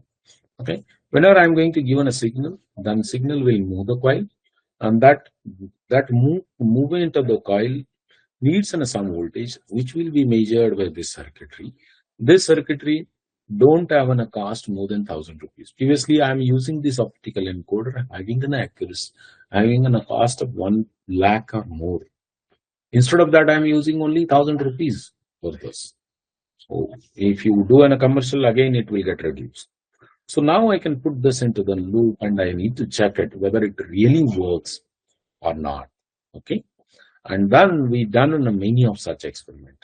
Okay. Whenever I'm going to give a signal, then signal will move the coil, and that movement of the coil needs some voltage, which will be measured by this circuitry. This circuitry don't have a cost more than 1,000 rupees. Previously, I'm using this optical encoder having an accuracy, having a cost of 1 lakh or more. Instead of that, I'm using only 1,000 rupees for this. So if you do a commercial, again it will get reduced. So now I can put this into the loop and I need to check it whether it really works or not. Okay. And then we done many of such experiment.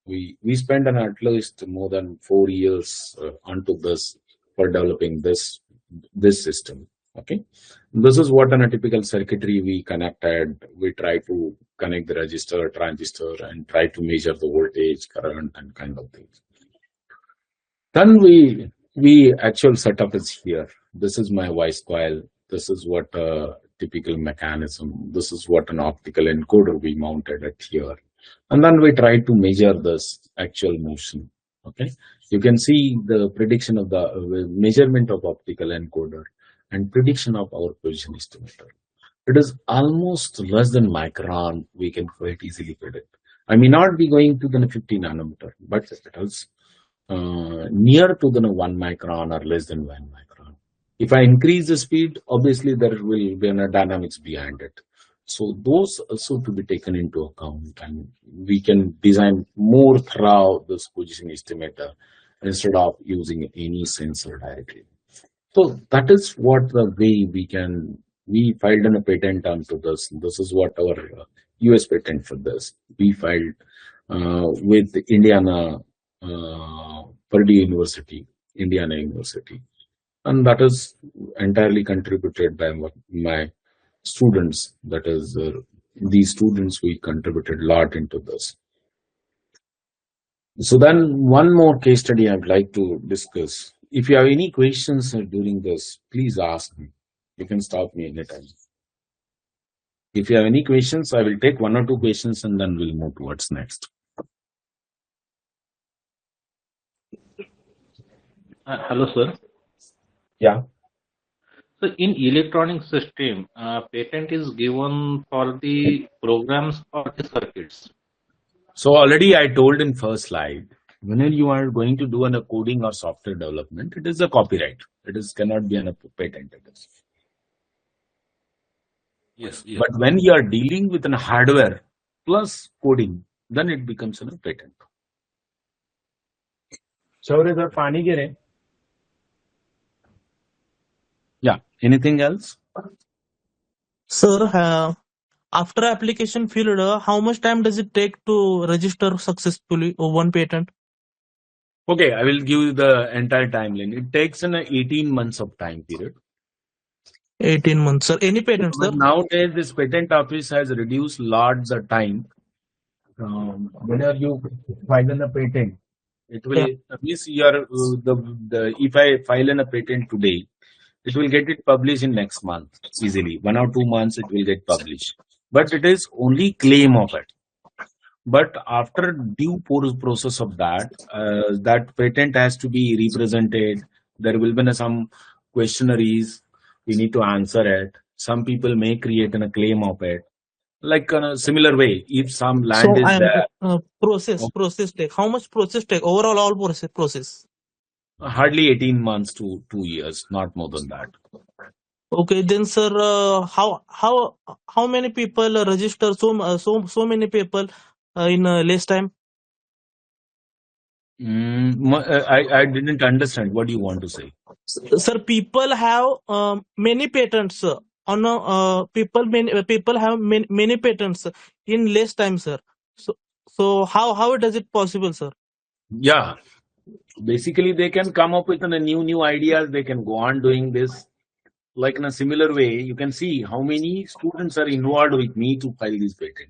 We spent at least more than 4 years onto this for developing this system. Okay, this is what in a typical circuitry we connected. We try to connect the resistor, transistor, and try to measure the voltage, current, and kind of things. Then we actual setup is here. This is my voice coil. This is what a typical mechanism. This is what an optical encoder we mounted at here. And then we try to measure this actual motion. Okay, you can see the prediction of the measurement of optical encoder and prediction of our position estimator. It is almost less than micron. We can quite easily predict. I may not be going to the 50 nanometer, but it is near to the 1 micron or less than 1 micron. If I increase the speed, obviously there will be a dynamics behind it. So those also to be taken into account, and we can design more through this position estimator instead of using any sensor directly. So that is what the way we filed a patent onto this. This is what our US patent for this. We filed with Indiana, Purdue University, Indiana University. And that is entirely contributed by my students. That is, these students, we contributed a lot into this. So then one more case study I'd like to discuss. If you have any questions during this, please ask me. You can stop me anytime. If you have any questions, I will take 1 or 2 questions and then we'll move towards next. Hello, sir. Yeah. So in electronic system, patent is given for the programs or the circuits. So already I told in first slide, whenever you are going to do a coding or software development, it is a copyright. It is cannot be a patent. It is. Yes. But when you are dealing with an hardware plus coding, then it becomes a patent. Yeah. Anything else? Sir, after application filled, how much time does it take to register successfully one patent? Okay, I will give you the entire timeline. It takes an 18 months of time period. 18 months, sir. Any patent, But sir? nowadays, this patent office has reduced lots of time. Whenever you file a patent, it will means your if I file a patent today, it will get it published in next month easily. 1 or 2 months it will get published. But it is only claim of it. But after due process of that, that patent has to be represented. There will be some questionnaires. We need to answer it. Some people may create a claim of it. Like in a similar way, if some land is there. Process take. How much process take? Overall, all process. Hardly 18 months to 2 years, not more than that. Okay, then sir, how many people register so many people in less time? I didn't understand. What do you want to say? Sir, people have many patents. People have many patents in less time, sir. So how does it possible, sir? Yeah, basically they can come up with new ideas. They can go on doing this. Like in a similar way, you can see how many students are involved with me to file this patent.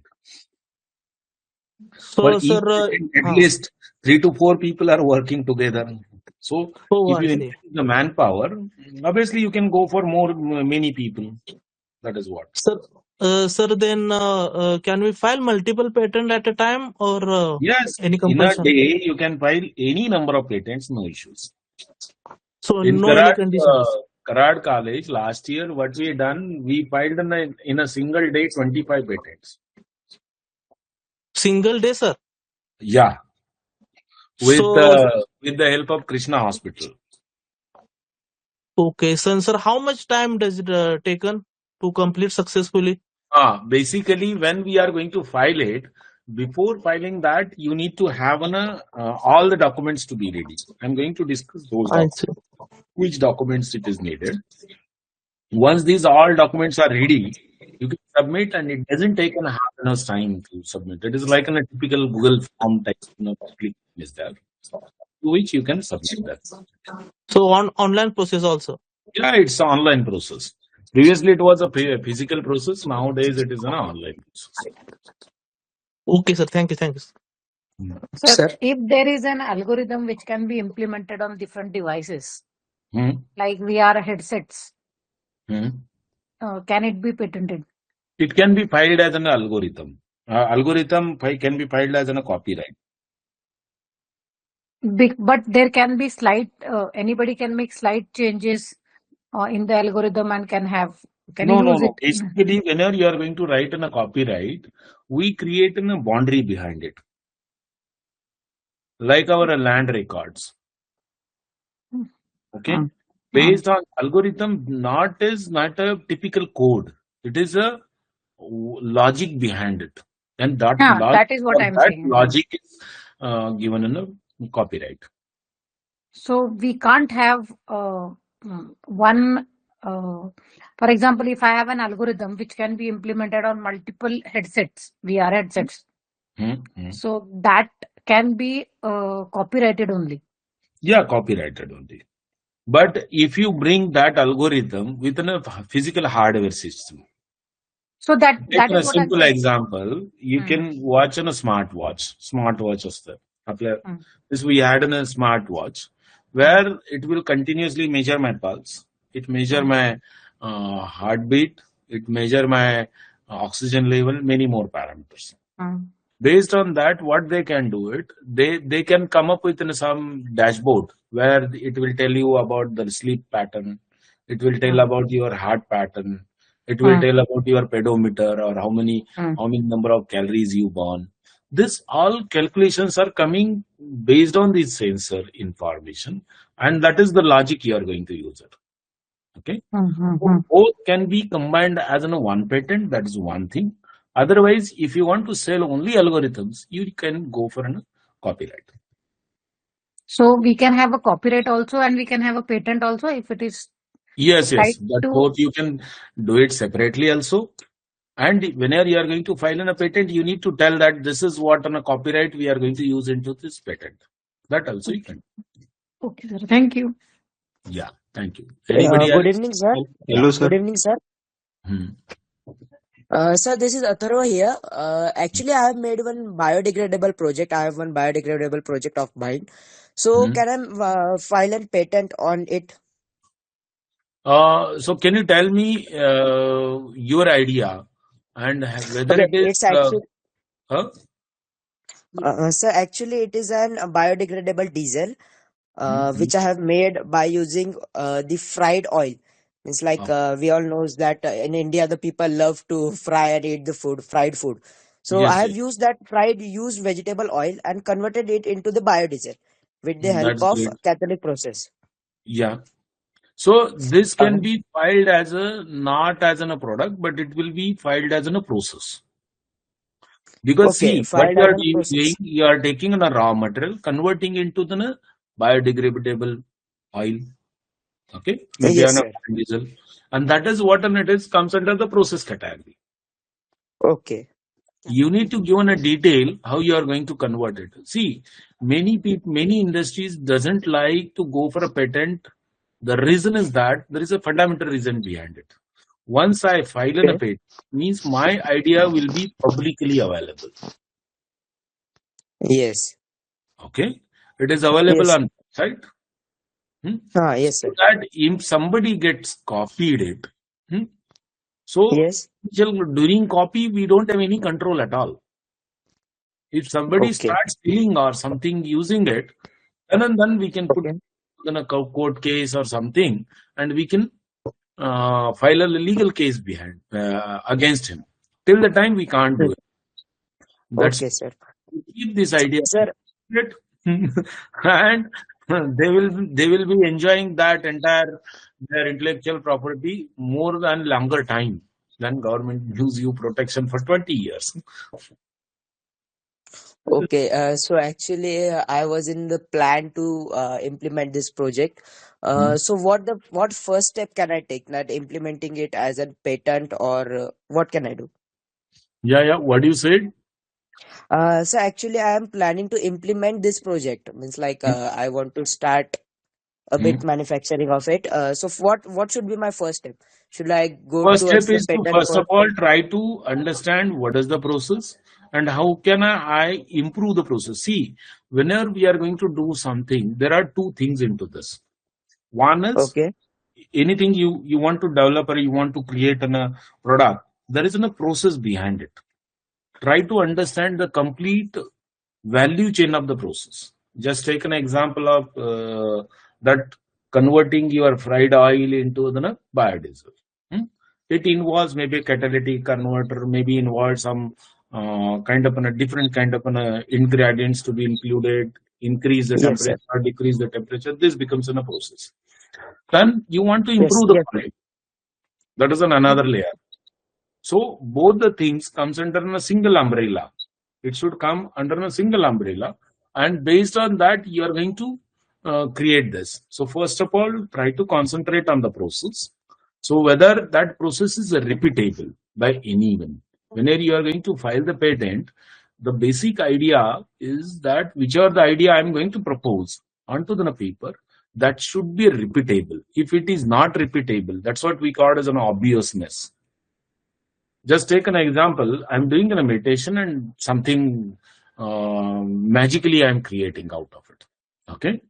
So, for sir, patent, at least 3 to 4 people are working together. So if you increase the manpower, obviously you can go for many people. That is what. Sir, then can we file multiple patents at a time, or yes, any in a compulsion? day you can file any number of patents, no issues. So no any conditions. Karad College last year, what we done, we filed in a single day 25 patents. Single day, sir. Yeah, So with the help of Krishna Hospital. okay, sir, how much time does it taken to complete successfully? Basically, when we are going to file it, before filing that, you need to have all the documents to be ready. I'm going to discuss those I documents, see. which documents it is needed. Once these all documents are ready, you can submit, and it doesn't take half an hour's time to submit. It is like a typical Google form type, click is there, to which you can submit that. So online process also. Yeah, it's an online process. Previously, it was a physical process. Nowadays, it is an online process. Okay, sir. Thank you. Thank you. Sir, if there is an algorithm which can be implemented on different devices, like VR headsets, can it be patented? It can be filed as an algorithm. Algorithm can be filed as a copyright. But there can be anybody can make slight changes in the algorithm and can use it. Basically, whenever you are going to write in a copyright, we create a boundary behind it, like our land records. Okay, based on algorithm, is not a typical code. It is a logic behind it, and that is what I'm saying. Logic is given in a copyright. So we can't have one. For example, if I have an algorithm which can be implemented on multiple headsets, VR headsets, so that can be copyrighted only. Yeah, copyrighted only. But if you bring that algorithm within a physical hardware system, so that is a simple example, you can watch on a smartwatch. Smartwatch is there. This we had in a smartwatch where it will continuously measure my pulse. It measure my heartbeat. It measure my oxygen level. Many more parameters. Based on that, what they can do it, they can come up with some dashboard where it will tell you about the sleep pattern. It will tell about your heart pattern. It will tell about your pedometer or how many number of calories you burn. This all calculations are coming based on this sensor information, and that is the logic you are going to use it. Okay, so both can be combined as one patent. That is one thing. Otherwise, if you want to sell only algorithms, you can go for a copyright. So we can have a copyright also, and we can have a patent also if it is. Yes. That both you can do it separately also. And whenever you are going to file a patent, you need to tell that this is what on a copyright we are going to use into this patent. That also you can. Okay, sir. Thank you. Yeah, thank you. Anybody else? Good evening, sir. Hello, sir. Good evening, sir. Sir, this is Atharva here. Actually, I have made one biodegradable project. I have one biodegradable project of mine. So, can I file a patent on it? So, can you tell me your idea and whether it is? It's actually, sir, actually, it is a biodegradable diesel, which I have made by using the fried oil. It's like we all knows that in India the people love to fry and eat the fried food. So I have used that used vegetable oil and converted it into the biodiesel with the help of catalytic process. Yeah. So this can be filed as not as a product, but it will be filed as a process. Because see, what you are doing, you are taking a raw material, converting into the biodegradable oil. Okay, diesel, and that is what comes under the process category. Okay. You need to give a detail how you are going to convert it. See, many industries doesn't like to go for a patent. The reason is that there is a fundamental reason behind it. Once I file a patent, means my idea will be publicly available. Yes. Okay, it is available on website. Yes, sir. So that if somebody gets copied it, so during copy we don't have any control at all. If somebody starts stealing or something using it, then we can put in a court case or something, and we can file a legal case behind against him. Till the time we can't do it. That's Okay, sir. keep this idea Sir, and they will be enjoying that entire their intellectual property more than longer time than government gives you protection for 20 years. okay, so actually, I was in the plan to implement this project. So what first step can I take? Not implementing it as a patent, or what can I do? Yeah, what you said? So actually, I am planning to implement this project. Means like I want to start a bit manufacturing of it. So what should be my first step? Should I go First step towards the is to patent first of first? all try to understand what is the process and how can I improve the process. See, whenever we are going to do something, there are two things into this. One is Okay. anything you want to develop or you want to create in a product, there is a process behind it. Try to understand the complete value chain of the process. Just take an example of that converting your fried oil into the biodiesel. It involves maybe a catalytic converter, maybe involves some kind of a different kind of ingredients to be included, increase the Yes, sir. temperature, decrease the temperature. This becomes in a process. Then you want to Yes, improve the yes, sir. quality. That is another layer. So both the things comes under a single umbrella. It should come under a single umbrella, and based on that, you are going to create this. So first of all, try to concentrate on the process. So whether that process is repeatable by anyone. Whenever you are going to file the patent, the basic idea is that whichever the idea I am going to propose onto the paper, that should be repeatable. If it is not repeatable, that's what we call as an obviousness. Just take an example. I'm doing a meditation and something magically I'm creating out of it. Okay.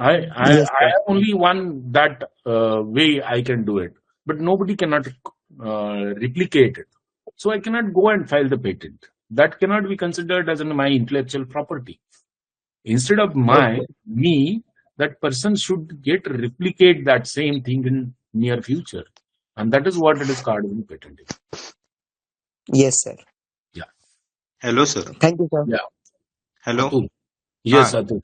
I Yes, sir. have only one that way I can do it, but nobody cannot replicate it. So I cannot go and file the patent. That cannot be considered as my intellectual property. Instead of me, that person should replicate that same thing in near future, and that is what it is called in patenting. Yes, sir. Yeah. Hello, sir. Thank you, sir. Yeah. Hello. Atul. Yes, Ah, Atul.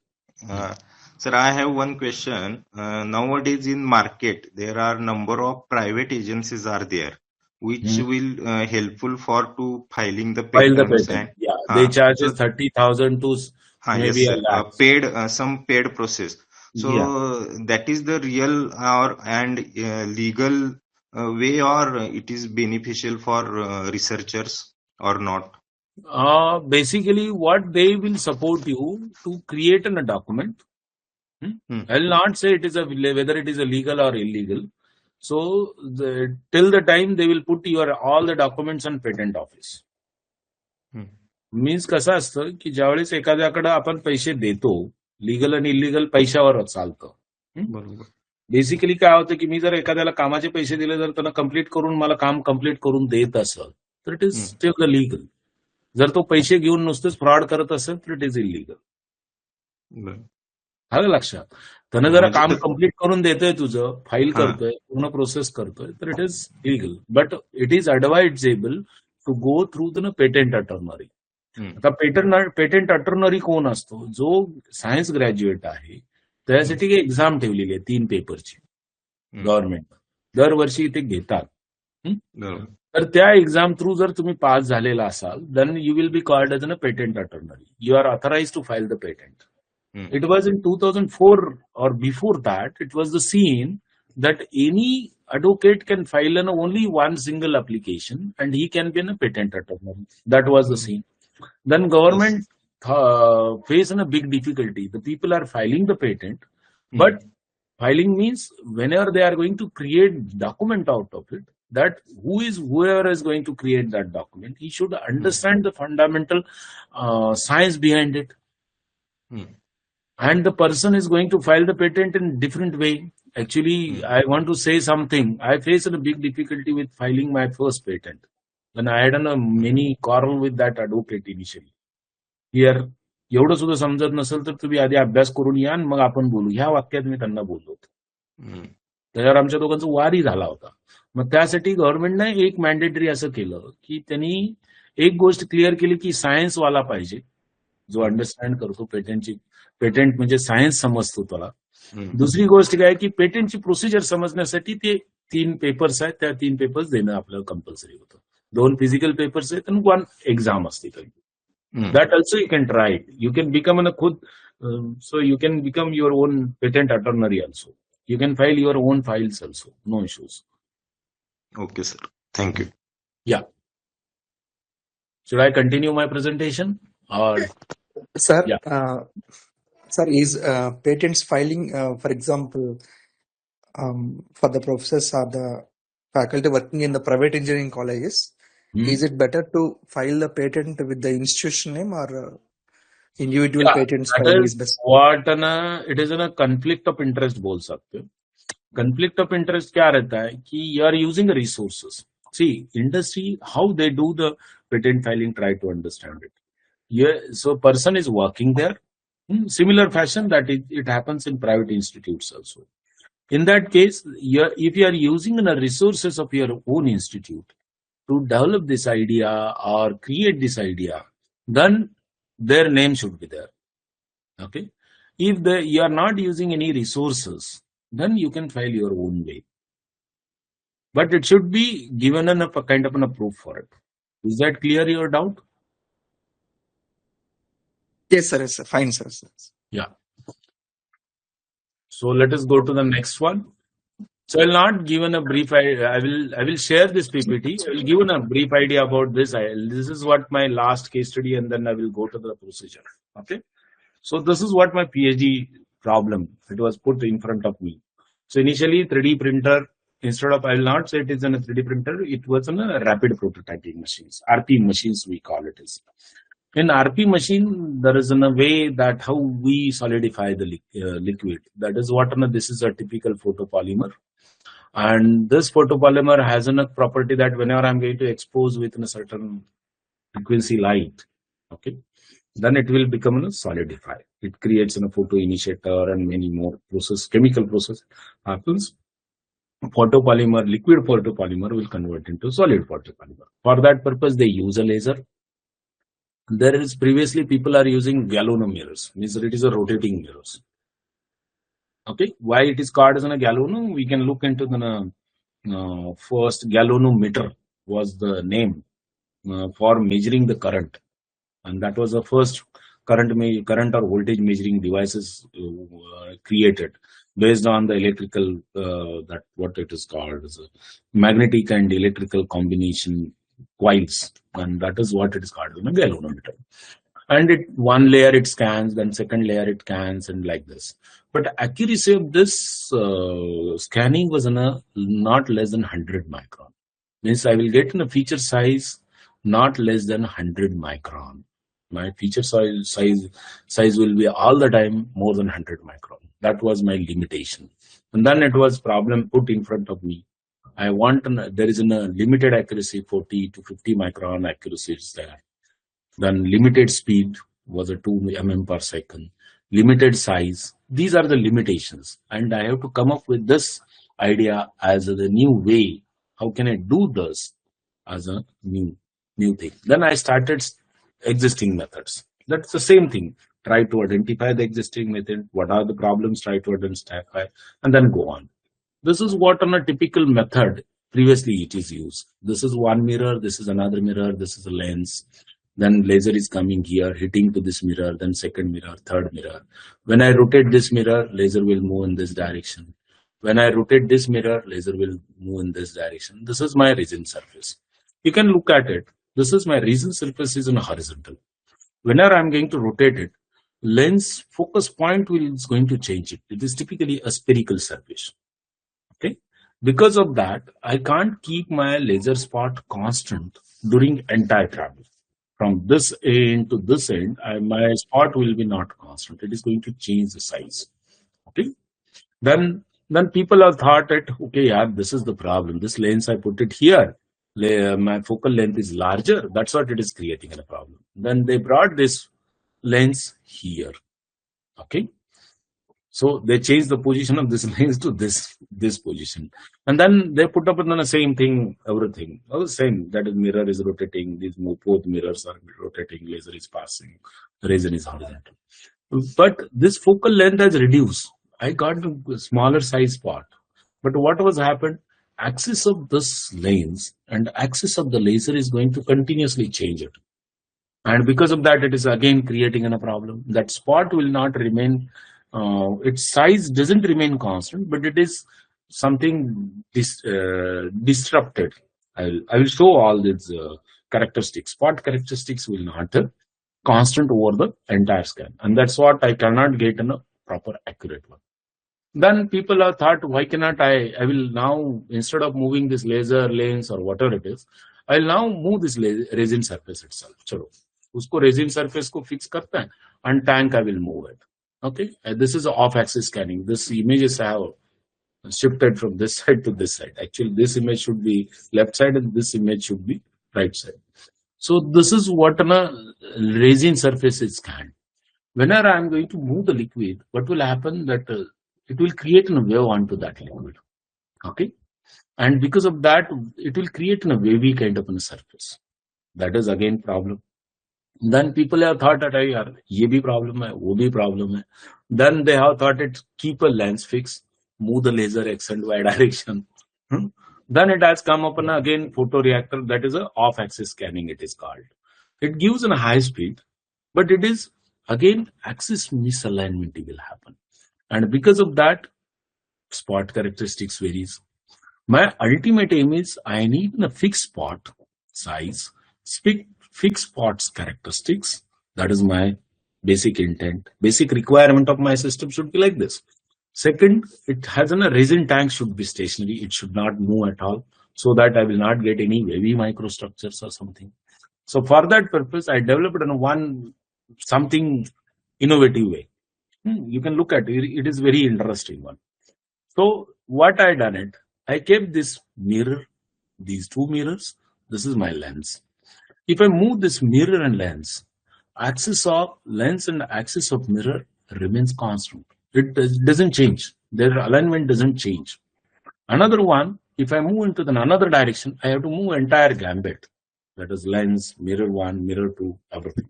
sir, I have one question. Nowadays in market, there are number of private agencies are there, which will helpful for to filing the File the patents patent. and Yeah, they charge so 30,000 to yes, maybe a sir. lakh. Paid some paid process. So Yeah. that is the real or and legal way, or it is beneficial for researchers or not? Basically, what they will support you to create a document. I will not say it is whether it is a legal or illegal. So till the time they will put your all the documents on patent office. Means कसं असतं की ज्यावेळेस एखाद्याकडे आपण पैसे देतो, legal आणि illegal पैशावर चालतं. बेसिकली काय होतं की मी जर एखाद्याला कामाचे पैसे दिले, जर त्यांना कंप्लीट करून मला काम कंप्लीट करून देत असेल तर it is still the legal. जर तो पैसे घेऊन नुसतेच फ्रॉड करत असेल तर इट इज इलिगल. आलं लक्षात. त्यानं जरा काम कंप्लीट करून देतोय, तुझं फाईल करतोय, पूर्ण प्रोसेस करतोय, तर it is legal. But it is advisable to go through the patent attorney. आता पेटेंट अटर्नरी कोण असतो? जो सायन्स ग्रॅज्युएट आहे, त्यासाठी एक एक्झाम ठेवलेली आहे 3 पेपरची. गव्हर्नमेंट दरवर्षी इथे घेतात. तर त्या एक्झाम थ्रू जर तुम्ही पास झालेला असाल, then you will be called as a patent attorney. You are authorise to file the patent. It was in 2004 or before that, it was the scene that any advocate can file in only one single application and he can be a patent attorney. That was the scene. Then government faced a big difficulty. The people are filing the patent, but filing means whenever they are going to create document out of it, that whoever is going to create that document, he should understand the fundamental science behind it. And the person is going to file the patent in different way. Actually, I want to say something. I faced a big difficulty with filing my first patent when I had a many quarrel with that advocate initially. Here, एवढं सुद्धा समजत नसेल तर तुम्ही आधी अभ्यास करून या आणि मग आपण बोलू, ह्या वाक्यात मी त्यांना बोललो होतो. त्याच्यावर आमच्या दोघांचा वारही झाला होता. मग त्यासाठी गव्हर्नमेंटने एक मॅन्डेटरी असं केलं की त्यांनी एक गोष्ट क्लिअर केली की सायन्स वाला पाहिजे, जो अंडरस्टँड करतो पेटेंट म्हणजे सायन्स समजतो त्याला. दुसरी गोष्ट काय की पेटेंटची प्रोसिजर समजण्यासाठी ते 3 पेपर्स आहेत, त्या 3 पेपर्स देणं आपल्याला कंपल्सरी होतं. 2 फिजिकल पेपर्स आहेत आणि 1 एक्झाम असते. That also you can try. You can become so you can become your own patent attorney also. You can file your own files also. No issues. Okay, sir. Thank you. Yeah. Should I continue my presentation or? Sir, Yeah. Sir, is patents filing, for example, for the professors or the faculty working in the private engineering colleges, is it better to file the patent with the institution name or individual patents filing is best? It is in a conflict of interest बोल सकते हो. Conflict of interest क्या रहता है कि you are using resources. See, industry, how they do the patent filing, try to understand it. Yeah, so person is working there. Similar fashion that it happens in private institutes also. In that case, if you are using the resources of your own institute to develop this idea or create this idea, then their name should be there. Okay. If you are not using any resources, then you can file your own way. But it should be given a kind of a proof for it. Is that clear, your doubt? Yes, sir. Yes, sir. Fine, sir. Yeah. So let us go to the next one. So I will not given a brief. I will share this PPT. I will given a brief idea about this. This is what my last case study, and then I will go to the procedure. Okay. So this is what my PhD problem. It was put in front of me. So initially 3D printer, instead of, I will not say it is in a 3D printer, it was on a rapid prototyping machines, RP machines we call it as. In RP machine, there is a way that how we solidify the liquid. That is what this is a typical photopolymer. And this photopolymer has a property that whenever I'm going to expose within a certain frequency light, okay, then it will become a solidify. It creates a photoinitiator and many more chemical process happens. Photopolymer, liquid photopolymer will convert into solid photopolymer. For that purpose, they use a laser. There is previously people are using galvanometers, means it is a rotating mirrors. Okay, why it is called as a galvano? We can look into the first galvanometer was the name for measuring the current, and that was the first current or voltage measuring devices created based on the electrical that what it is called as a magnetic and electrical combination coils, and that is what it is called in a galvanometer. And one layer it scans, then second layer it scans, and like this. But accuracy of this scanning was not less than 100 micron. Means I will get in a feature size not less than 100 micron. My feature size will be all the time more than 100 micron. That was my limitation. And then it was problem put in front of me. I want there is a limited accuracy, 40 to 50 micron accuracy is there. Then limited speed was a 2 mm per second. Limited size. These are the limitations. And I have to come up with this idea as the new way. How can I do this as a new thing? Then I started existing methods. That's the same thing. Try to identify the existing method. What are the problems? Try to identify and then go on. This is what on a typical method previously it is used. This is one mirror. This is another mirror. This is a lens. Then laser is coming here, hitting to this mirror, then second mirror, third mirror. When I rotate this mirror, laser will move in this direction. When I rotate this mirror, laser will move in this direction. This is my resin surface. You can look at it. This is my resin surface is on a horizontal. Whenever I'm going to rotate it, lens focus point is going to change it. It is typically a spherical surface. Okay. Because of that, I can't keep my laser spot constant during entire travel. From this end to this end, my spot will be not constant. It is going to change the size. Okay. Then people have thought that, okay, yeah, this is the problem. This lens, I put it here. My focal length is larger. That's what it is creating a problem. Then they brought this lens here. Okay. So they change the position of this lens to this position, and then they put up the same thing, everything, all the same. That is, mirror is rotating. These both mirrors are rotating. Laser is passing. Resin is horizontal. But this focal length has reduced. I got a smaller size spot. But what was happened? Axis of this lens and axis of the laser is going to continuously change it. And because of that, it is again creating a problem. That spot will not remain, its size doesn't remain constant, but it is something disrupted. I will show all these characteristics. Spot characteristics will not constant over the entire scan, and that's what I cannot get in a proper accurate one. Then people have thought, why cannot I will now, instead of moving this laser lens or whatever it is, I will now move this resin surface itself. Chalo, usko resin surface ko fix karta hai, and tank I will move it. Okay, this is off axis scanning. This images have shifted from this side to this side. Actually, this image should be left side and this image should be right side. So this is what a resin surface is scanned. Whenever I am going to move the liquid, what will happen that it will create a wave onto that liquid. Okay, and because of that, it will create a wavy kind of a surface. That is again problem. Then people have thought that ye bhi problem hai, wo bhi problem hai. Then they have thought it keep a lens fix, move the laser x and y direction. Then it has come up again photoreactor, that is a off-axis scanning it is called. It gives a high speed, but it is again axis misalignment will happen. And because of that, spot characteristics varies. My ultimate aim is I need a fixed spot size, fixed spots characteristics. That is my basic intent. Basic requirement of my system should be like this. Second, it has a resin tank should be stationary. It should not move at all, so that I will not get any wavy microstructures or something. So for that purpose, I developed something innovative way. You can look at it. It is very interesting one. So what I done it, I kept this mirror, these two mirrors. This is my lens. If I move this mirror and lens, axis of lens and axis of mirror remains constant. It doesn't change. Their alignment doesn't change. Another one, if I move into another direction, I have to move entire gambit. That is lens, mirror 1, mirror 2, everything.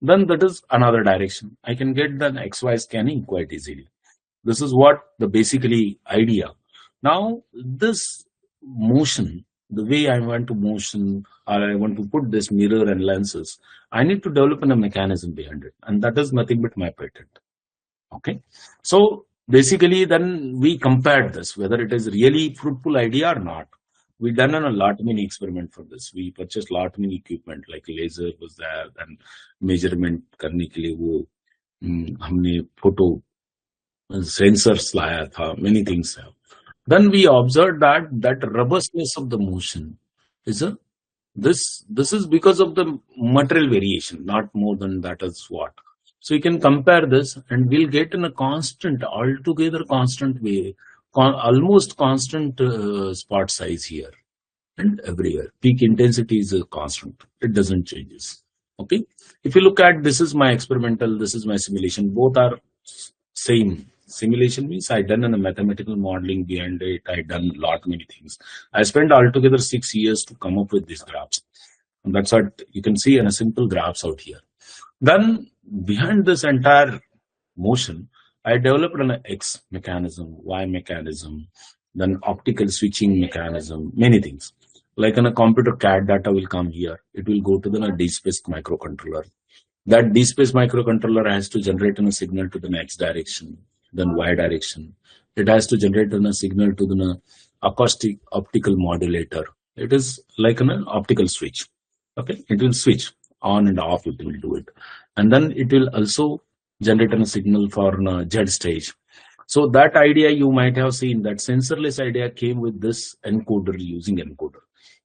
Then that is another direction. I can get the XY scanning quite easily. This is what the basically idea. Now this motion, the way I want to motion, or I want to put this mirror and lenses, I need to develop a mechanism behind it, and that is nothing but my patent. Okay, so basically then we compared this, whether it is really fruitful idea or not. We done a lot many experiment for this. We purchased lot many equipment like laser was there, and measurement करने के लिए वो हमने photo sensors लाया था, many things have. Then we observed that robustness of the motion is this is because of the material variation, not more than that is what. So you can compare this and we'll get in a constant, altogether constant way, almost constant spot size here and everywhere. Peak intensity is a constant. It doesn't changes. Okay. If you look at, this is my experimental, this is my simulation. Both are same. Simulation means I done a mathematical modeling behind it. I done lot many things. I spent altogether 6 years to come up with these graphs. And that's what you can see in a simple graphs out here. Then behind this entire motion, I developed an X mechanism, Y mechanism, then optical switching mechanism, many things. Like in a computer CAD data will come here. It will go to the DSpace microcontroller. That DSpace microcontroller has to generate a signal to the X direction, then Y direction. It has to generate a signal to the acoustic optical modulator. It is like an optical switch. Okay, it will switch on and off. It will do it, and then it will also generate a signal for a Z stage. So that idea you might have seen, that sensorless idea came with this encoder, using encoder.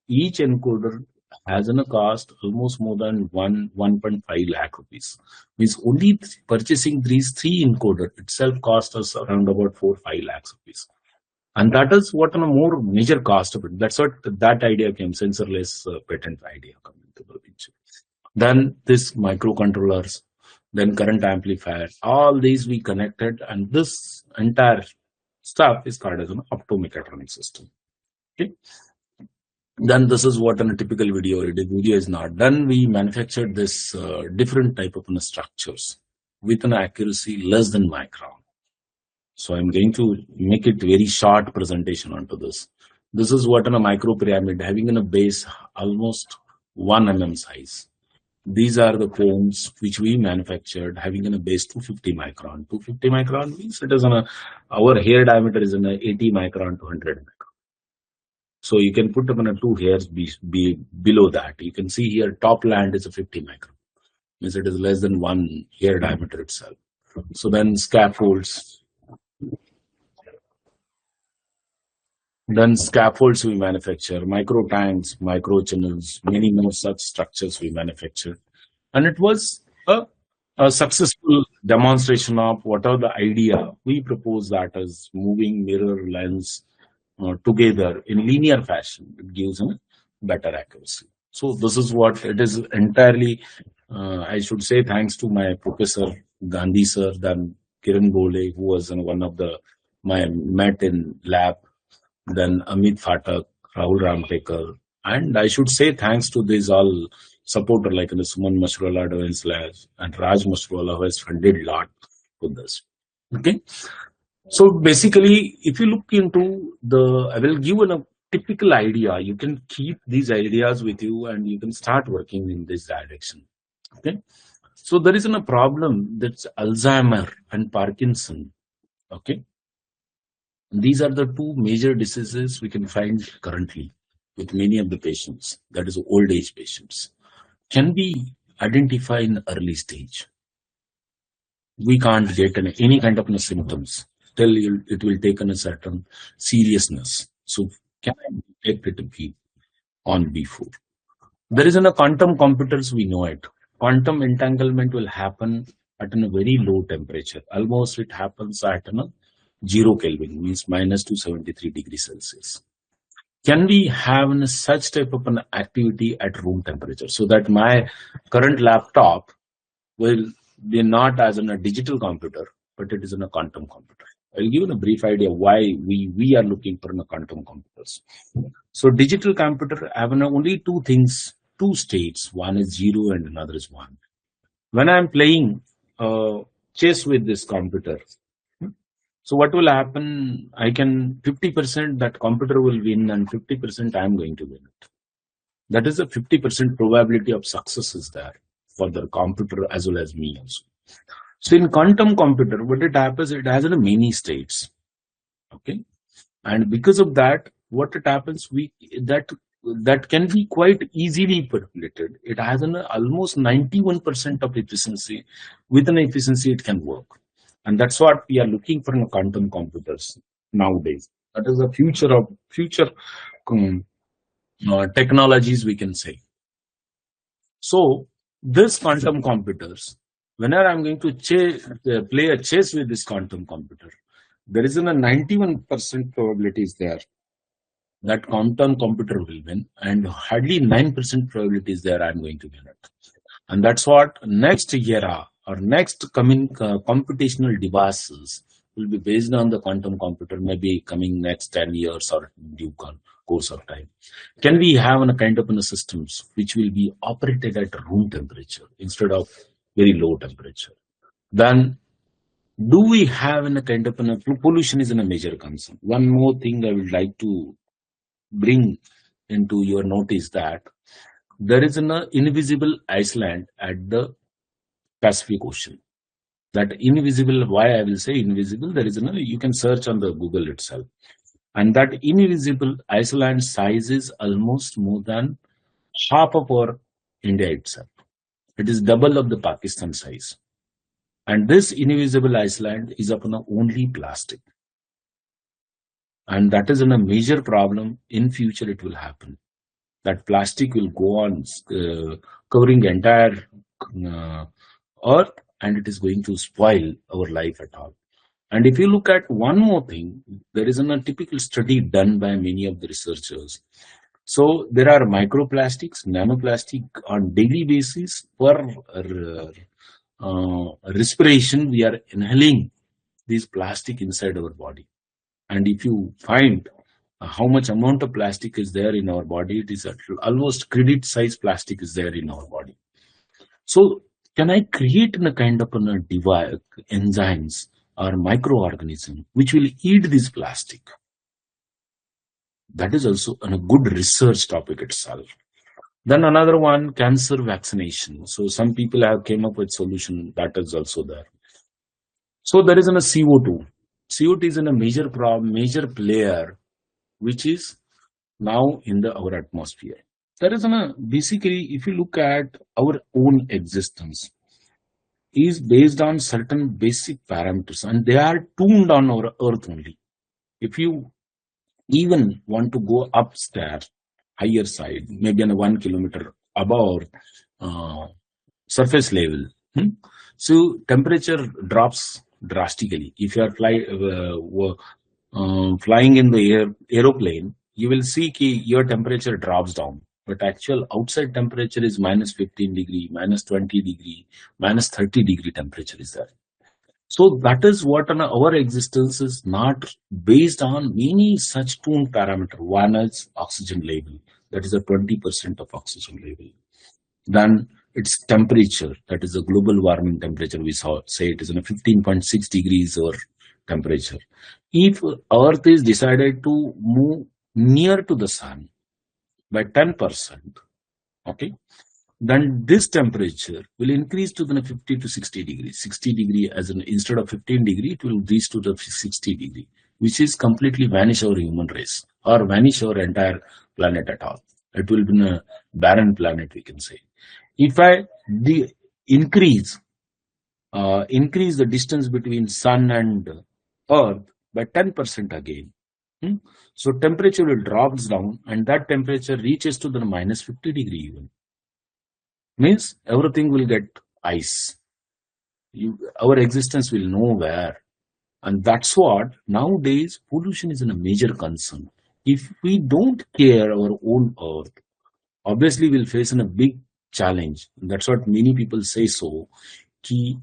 Each encoder has a cost almost more than 1.5 lakh rupees. Means only purchasing these 3 encoder itself cost us around about 4-5 lakhs rupees. And that is what a more major cost of it. That's what that idea came, sensorless patent idea coming to the picture. Then this microcontrollers, then current amplifier. All these we connected, and this entire stuff is called as an optomechatronic system. Okay. Then this is what in a typical video it is. Video is not. Then we manufactured this different type of structures with an accuracy less than micron. So I'm going to make it very short presentation onto this. This is what in a micro pyramid having in a base almost 1 mm size. These are the cones which we manufactured having in a base 250 micron. 250 micron means it is on our hair diameter is in a 80 micron to 100 micron. So you can put them in a 2 hairs be below that. You can see here top land is a 50 micron. Means it is less than 1 hair diameter itself. So then scaffolds. Then scaffolds we manufacture, micro tanks, micro channels, many more such structures we manufacture. And it was a successful demonstration of what are the idea. We propose that as moving mirror lens together in linear fashion. It gives a better accuracy. So this is what it is entirely, I should say thanks to my professor Gandhi sir, then Kiran Bole, who was one of my met in lab, then Amit Phatak, Rahul Ramtekar, and I should say thanks to these all supporter like Suman Mashruwala and Raj Mashruwala, who has funded a lot for this. Okay. So basically, if you look into I will give a typical idea. You can keep these ideas with you and you can start working in this direction. Okay. So there is a problem that's Alzheimer and Parkinson. Okay. These are the two major diseases we can find currently with many of the patients, that is old age patients. Can we identify in early stage? We can't get any kind of symptoms till it will take a certain seriousness. So can I detect it on before? There is in a quantum computers, we know it. Quantum entanglement will happen at a very low temperature. Almost it happens at 0 Kelvin, means minus 273 degrees Celsius. Can we have such type of an activity at room temperature so that my current laptop will be not as a digital computer, but it is in a quantum computer? I'll give you a brief idea why we are looking for quantum computers. So digital computer have only two things, two states. One is 0 and another is 1. When I'm playing chess with this computer, so what will happen? I can 50% that computer will win and 50% I'm going to win it. That is a 50% probability of success is there for the computer as well as me also. So in quantum computer, what it happens, it has many states. Okay. And because of that, what it happens, that can be quite easily manipulated. It has almost 91% of efficiency. With an efficiency, it can work. And that's what we are looking for in quantum computers nowadays. That is the future technologies, we can say. So this quantum computers, whenever I'm going to play a chess with this quantum computer, there is a 91% probability is there that quantum computer will win, and hardly 9% probability is there I'm going to win it. And that's what next era or next coming computational devices will be based on the quantum computer, maybe coming next 10 years or due course of time. Can we have a kind of systems which will be operated at room temperature instead of very low temperature? Then do we have a kind of pollution is a major concern. One more thing I would like to bring into your notice that there is an invisible island at the Pacific Ocean. That invisible, why I will say invisible, there is you can search on the Google itself. And that invisible island size is almost more than half of our India itself. It is double of the Pakistan size. And this invisible island is upon only plastic. And that is a major problem. In future, it will happen. That plastic will go on covering entire earth, and it is going to spoil our life at all. And if you look at one more thing, there is a typical study done by many of the researchers. So there are microplastics, nanoplastic on daily basis per respiration, we are inhaling these plastic inside our body. And if you find how much amount of plastic is there in our body, it is almost credit size plastic is there in our body. So can I create a kind of a device, enzymes or microorganism which will eat this plastic? That is also a good research topic itself. Then another one, cancer vaccination. So some people have came up with solution that is also there. So there is a CO2. CO2 is a major problem, major player, which is now in our atmosphere. There is basically, if you look at our own existence, is based on certain basic parameters, and they are tuned on our earth only. If you even want to go upstairs, higher side, maybe on 1 kilometer above surface level, so temperature drops drastically. If you are flying in the aeroplane, you will see your temperature drops down. But actual outside temperature is minus 15 degree, minus 20 degree, minus 30 degree temperature is there. So that is what our existence is not based on any such tuned parameter. One is oxygen level, that is a 20% of oxygen level. Then its temperature, that is a global warming temperature. We say it is in a 15.6 degrees or temperature. If Earth is decided to move near to the sun by 10%, okay, then this temperature will increase to the 50 to 60 degrees. 60 degree as instead of 15 degree, it will reach to the 60 degree, which is completely vanish our human race or vanish our entire planet at all. It will be a barren planet, we can say. If I increase the distance between sun and earth by 10% again, so temperature will drop down, and that temperature reaches to the minus 50 degree even. Means everything will get ice. Our existence will nowhere. And that's what nowadays pollution is a major concern. If we don't care our own earth, obviously we'll face a big challenge. That's what many people say so.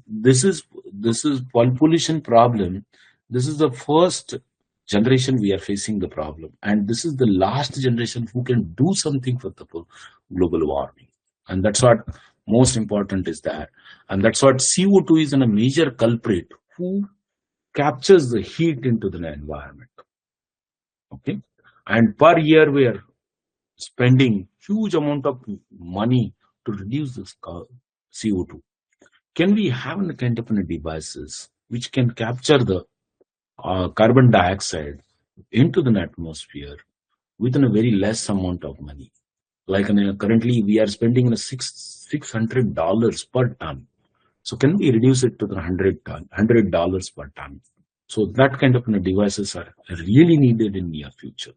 This is pollution problem. This is the first generation we are facing the problem. And this is the last generation who can do something for the global warming. And that's what most important is there. And that's what CO2 is a major culprit who captures the heat into the environment. Okay. And per year we are spending huge amount of money to reduce this CO2. Can we have a kind of devices which can capture the carbon dioxide into the atmosphere within a very less amount of money? Like currently we are spending $600 per ton. So can we reduce it to the $100 per ton? So that kind of devices are really needed in near future.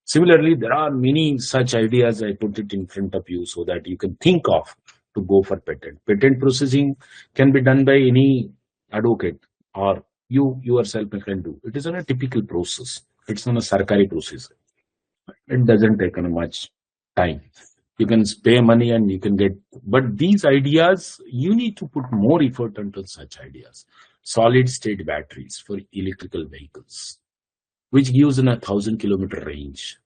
Similarly, there are many such ideas. I put it in front of you so that you can think of to go for patent. Patent processing can be done by any advocate or you yourself can do. It is a typical process. It's not a sarkari process. It doesn't take much time. You can pay money and you can get, but these ideas, you need to put more effort into such ideas. Solid state batteries for electrical vehicles, which gives in 1,000-kilometer range,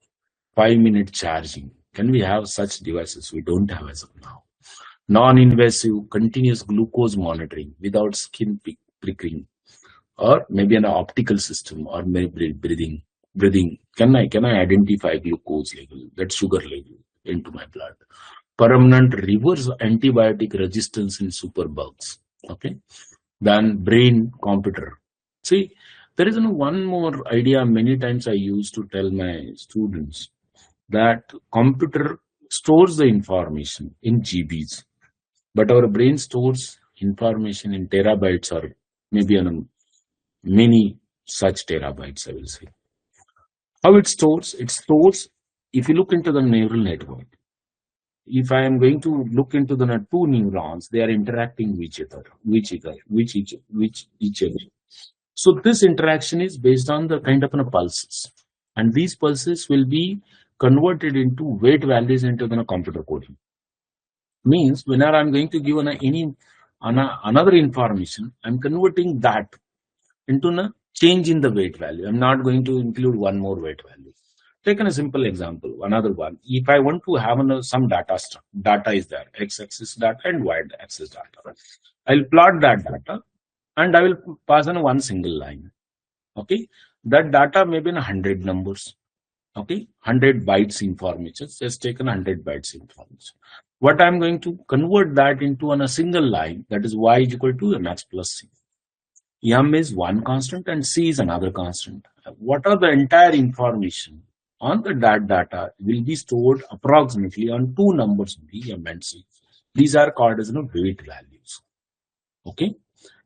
5-minute charging. Can we have such devices? We don't have as of now. Non-invasive continuous glucose monitoring without skin pricking, or maybe an optical system, or maybe breathing. Can I identify glucose level, that sugar level into my blood? Permanent reverse antibiotic resistance in superbugs. Okay. Then brain computer. See, there is one more idea many times I used to tell my students that computer stores the information in GBs, but our brain stores information in terabytes or maybe on many such terabytes, I will say. How it stores? It stores, if you look into the neural network, if I am going to look into the two neurons, they are interacting with each other. So this interaction is based on the kind of pulses, and these pulses will be converted into weight values into the computer coding. Means whenever I'm going to give any another information, I'm converting that into a change in the weight value. I'm not going to include one more weight value. Taken a simple example, another one. If I want to have some data is there, x-axis data and y-axis data. I'll plot that data and I will pass on one single line. Okay, that data may be in 100 numbers. Okay, 100 bytes information. Just taken 100 bytes information. What I'm going to convert that into on a single line, that is y is equal to mx plus c. M is one constant and C is another constant. What are the entire information on the data will be stored approximately on two numbers, B, M and C. These are called as weight values. Okay.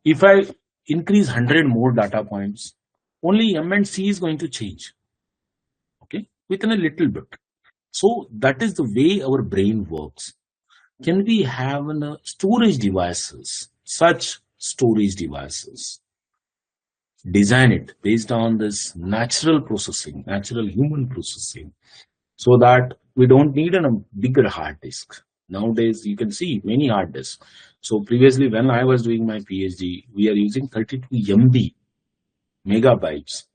If I increase 100 more data points, only M and C is going to change. Okay. Within a little bit. So that is the way our brain works. Can we have storage devices, such storage devices? Design it based on this natural processing, natural human processing, so that we don't need a bigger hard disk. Nowadays, you can see many hard disks. So previously, when I was doing my PhD, we are using 32 MB megabytes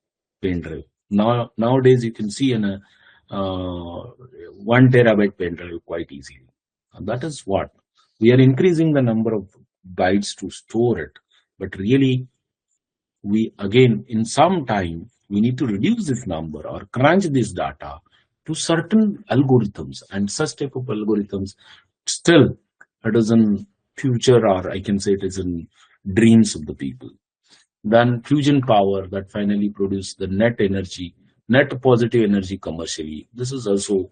pen drive. Nowadays, you can see in a 1 terabyte pen drive quite easily. And that is what we are increasing the number of bytes to store it, but really we again in some time we need to reduce this number or crunch this data to certain algorithms, and such type of algorithms still it is in future, or I can say it is in dreams of the people. Then fusion power that finally produce the net energy, net positive energy commercially. This is also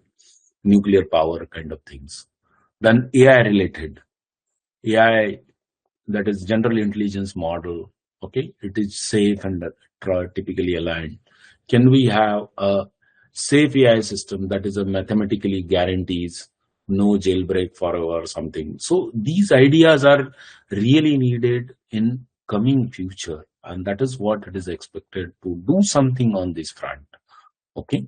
nuclear power kind of things. Then AI related, AI, that is general intelligence model. Okay, it is safe and typically aligned. Can we have a safe AI system that is a mathematically guarantees no jailbreak forever or something? So these ideas are really needed in coming future, and that is what it is expected to do something on this front. Okay,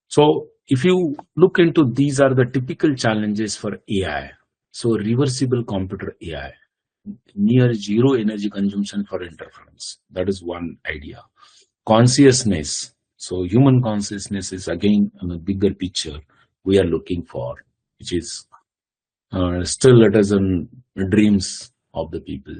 so if you look into, these are the typical challenges for AI. So reversible computer AI, near zero energy consumption for interference. That is one idea. Consciousness. So human consciousness is again a bigger picture we are looking for, which is still it is in dreams of the people.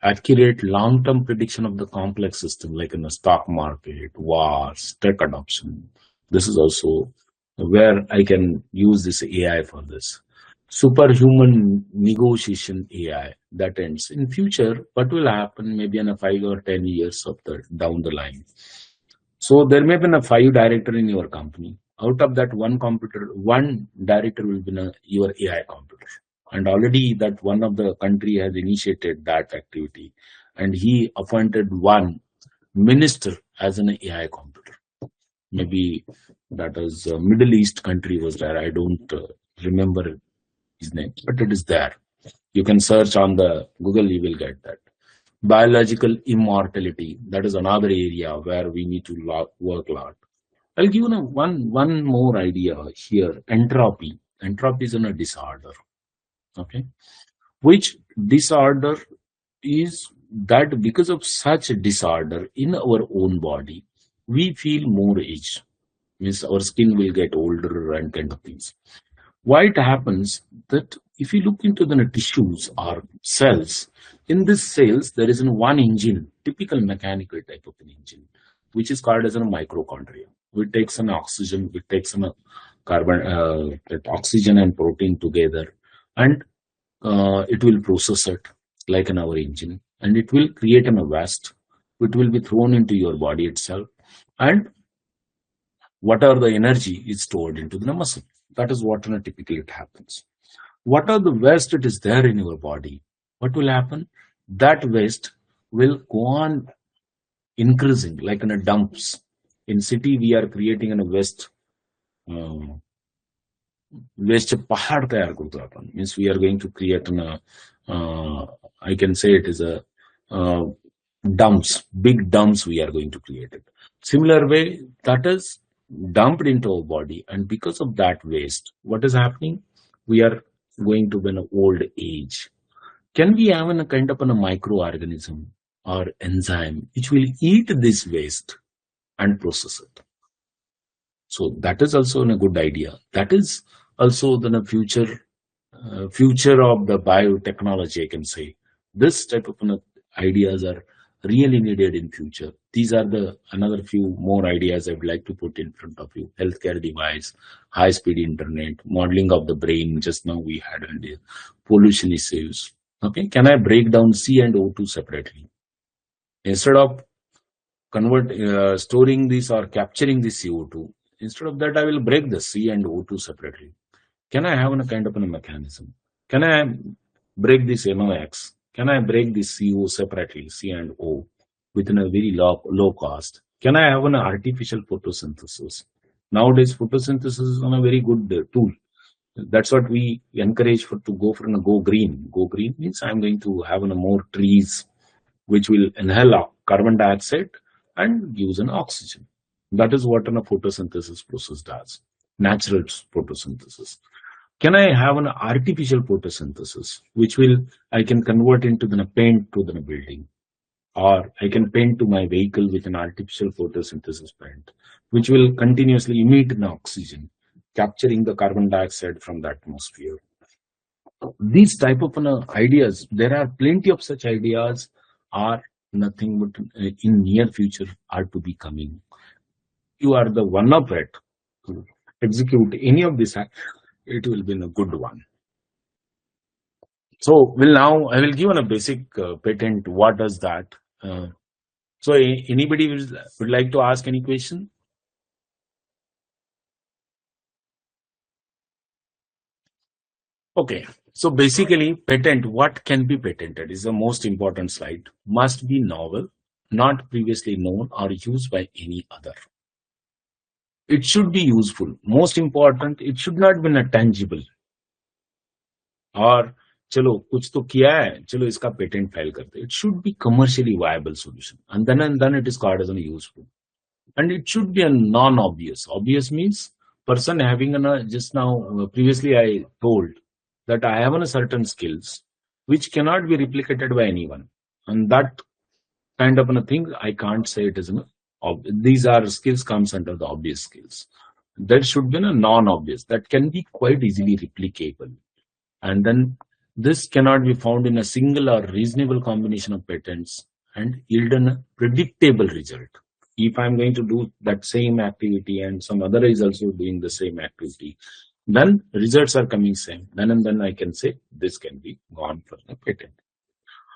Accurate long-term prediction of the complex system, like in the stock market, wars, tech adoption. This is also where I can use this AI for this. Superhuman negotiation AI that ends in future. What will happen maybe in a 5 or 10 years of down the line? So there may be a 5 director in your company. Out of that one computer, one director will be your AI computer. And already that one of the country has initiated that activity, and he appointed one minister as an AI computer. Maybe that is a Middle East country was there. I don't remember his name, but it is there. You can search on the Google, you will get that. Biological immortality, that is another area where we need to work a lot. I'll give you one more idea here. Entropy. Entropy is a disorder. Okay, which disorder is that because of such a disorder in our own body, we feel more age. Means our skin will get older and kind of things. Why it happens that if you look into the tissues or cells, in these cells there is one engine, typical mechanical type of an engine, which is called as a mitochondria. It takes an oxygen, it takes an carbon, oxygen and protein together, and it will process it like an our engine, and it will create a waste. It will be thrown into your body itself, and whatever the energy is stored into the muscle. That is what typically it happens. What are the waste that is there in your body? What will happen? That waste will go on increasing like in a dumps. In city, we are creating a waste pahad tayar karto apan. Means we are going to create I can say it is a dumps, big dumps we are going to create it. Similar way, that is dumped into our body, and because of that waste, what is happening? We are going to an old age. can we have a kind of a microorganism or enzyme which will eat this waste and process it? So that is also a good idea. That is also the future of the biotechnology, I can say. This type of ideas are really needed in future. These are the another few more ideas I would like to put in front of you. Healthcare device, high-speed internet, modeling of the brain. Just now we had earlier. Pollution issues. Okay, can I break down C and O2 separately instead of storing this or capturing the CO2? Instead of that, I will break the C and O2 separately. Can I have a kind of a mechanism? Can I break this NOx? Can I break this CO separately, C and O, within a very low cost? Can I have an artificial photosynthesis? Nowadays, photosynthesis is a very good tool. That's what we encourage to go green. Go green means I'm going to have more trees which will inhale carbon dioxide and gives an oxygen. That is what a photosynthesis process does. Natural photosynthesis. Can I have an artificial photosynthesis, which I can convert into the paint to the building, or I can paint to my vehicle with an artificial photosynthesis paint, which will continuously emit an oxygen, capturing the carbon dioxide from the atmosphere. These type of ideas, there are plenty of such ideas, are nothing but in near future are to be coming. You are the one of it to execute any of this, it will be a good one. So now I will give a basic patent. What does that? So anybody would like to ask any question? Okay. So basically, patent, what can be patented is the most important slide. Must be novel, not previously known or used by any other. It should be useful. Most important, it should not be tangible. और चलो कुछ तो किया है, चलो इसका patent file करते. It should be commercially viable solution, and then it is called as a useful. And it should be a non-obvious. Obvious means person having just now previously I told that I have a certain skills which cannot be replicated by anyone, and that kind of a thing I can't say it is these are skills comes under the obvious skills. There should be a non-obvious that can be quite easily replicable. And then this cannot be found in a single or reasonable combination of patents and yield a predictable result. If I'm going to do that same activity and some other is also doing the same activity, then results are coming same. Then I can say this can be gone for the patent.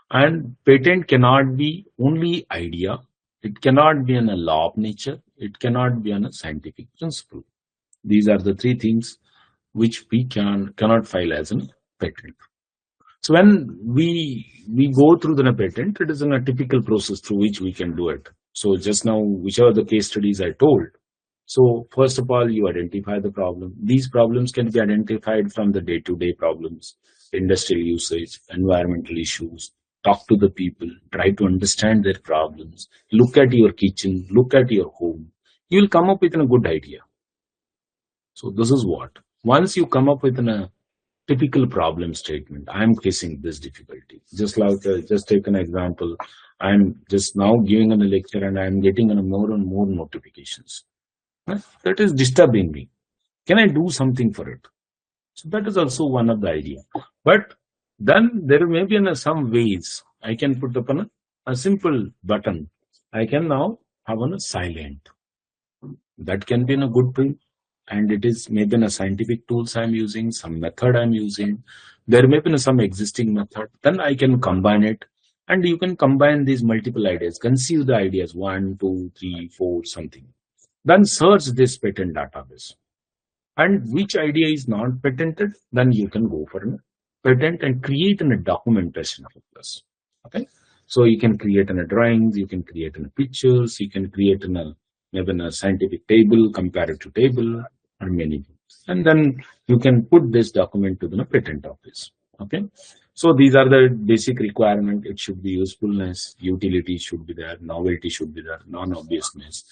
And patent cannot be only idea. It cannot be in a law of nature. It cannot be on a scientific principle. These are the three things which we cannot file as a patent. So when we go through the patent, it is a typical process through which we can do it. So just now, whichever the case studies I told. So first of all, you identify the problem. These problems can be identified from the day-to-day problems, industrial usage, environmental issues. Talk to the people, try to understand their problems. Look at your kitchen, look at your home. You will come up with a good idea. So this is what. Once you come up with a typical problem statement, I am facing this difficulty. Just like, just take an example. I am just now giving a lecture and I am getting more and more notifications. That is disturbing me. Can I do something for it? So that is also one of the idea. But then there may be some ways I can put upon a simple button. I can now have a silent. That can be a good tool. And it is maybe a scientific tools I'm using, some method I'm using. There may be some existing method. Then I can combine it. And you can combine these multiple ideas, conceive the ideas 1, 2, 3, 4, something. Then search this patent database. And which idea is not patented, then you can go for a patent and create a documentation of this. Okay. So you can create a drawings, you can create pictures, you can create maybe a scientific table, comparative table, or many things. And then you can put this document to the patent office. Okay. So these are the basic requirement. It should be usefulness, utility should be there, novelty should be there, non-obviousness,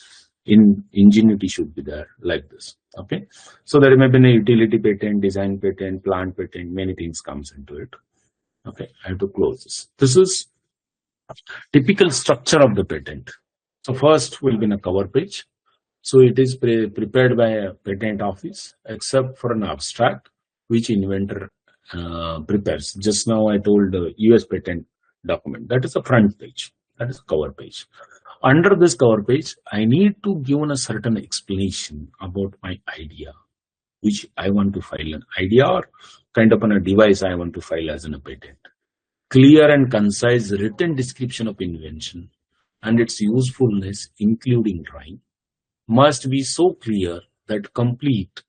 ingenuity should be there, like this. Okay. So there may be a utility patent, design patent, plant patent, many things comes into it. Okay, I have to close this. This is typical structure of the patent. So first will be in a cover page. So it is prepared by a patent office, except for an abstract which inventor prepares. Just now I told the US patent document. That is the front page. That is the cover page. Under this cover page, I need to give a certain explanation about my idea, which I want to file an idea or kind of a device I want to file as a patent. Clear and concise written description of invention and its usefulness, including drawing, must be so clear that complete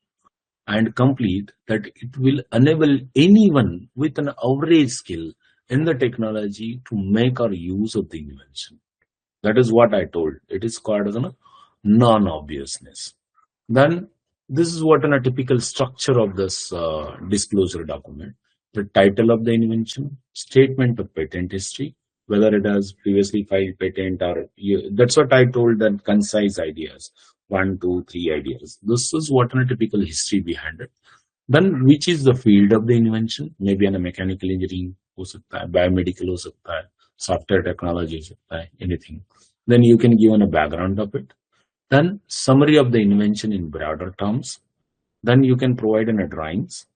that it will enable anyone with an average skill in the technology to make or use of the invention. That is what I told. It is called as a non-obviousness. Then this is what a typical structure of this disclosure document. The title of the invention, statement of patent history, whether it has previously filed patent or that's what I told, that concise ideas, 1, 2, 3 ideas. This is what a typical history behind it. Then which is the field of the invention, maybe a mechanical engineering, हो सकता है, biomedical हो सकता है, software technology हो सकता है, anything. Then you can give a background of it. Then summary of the invention in broader terms. Then you can provide in a drawings.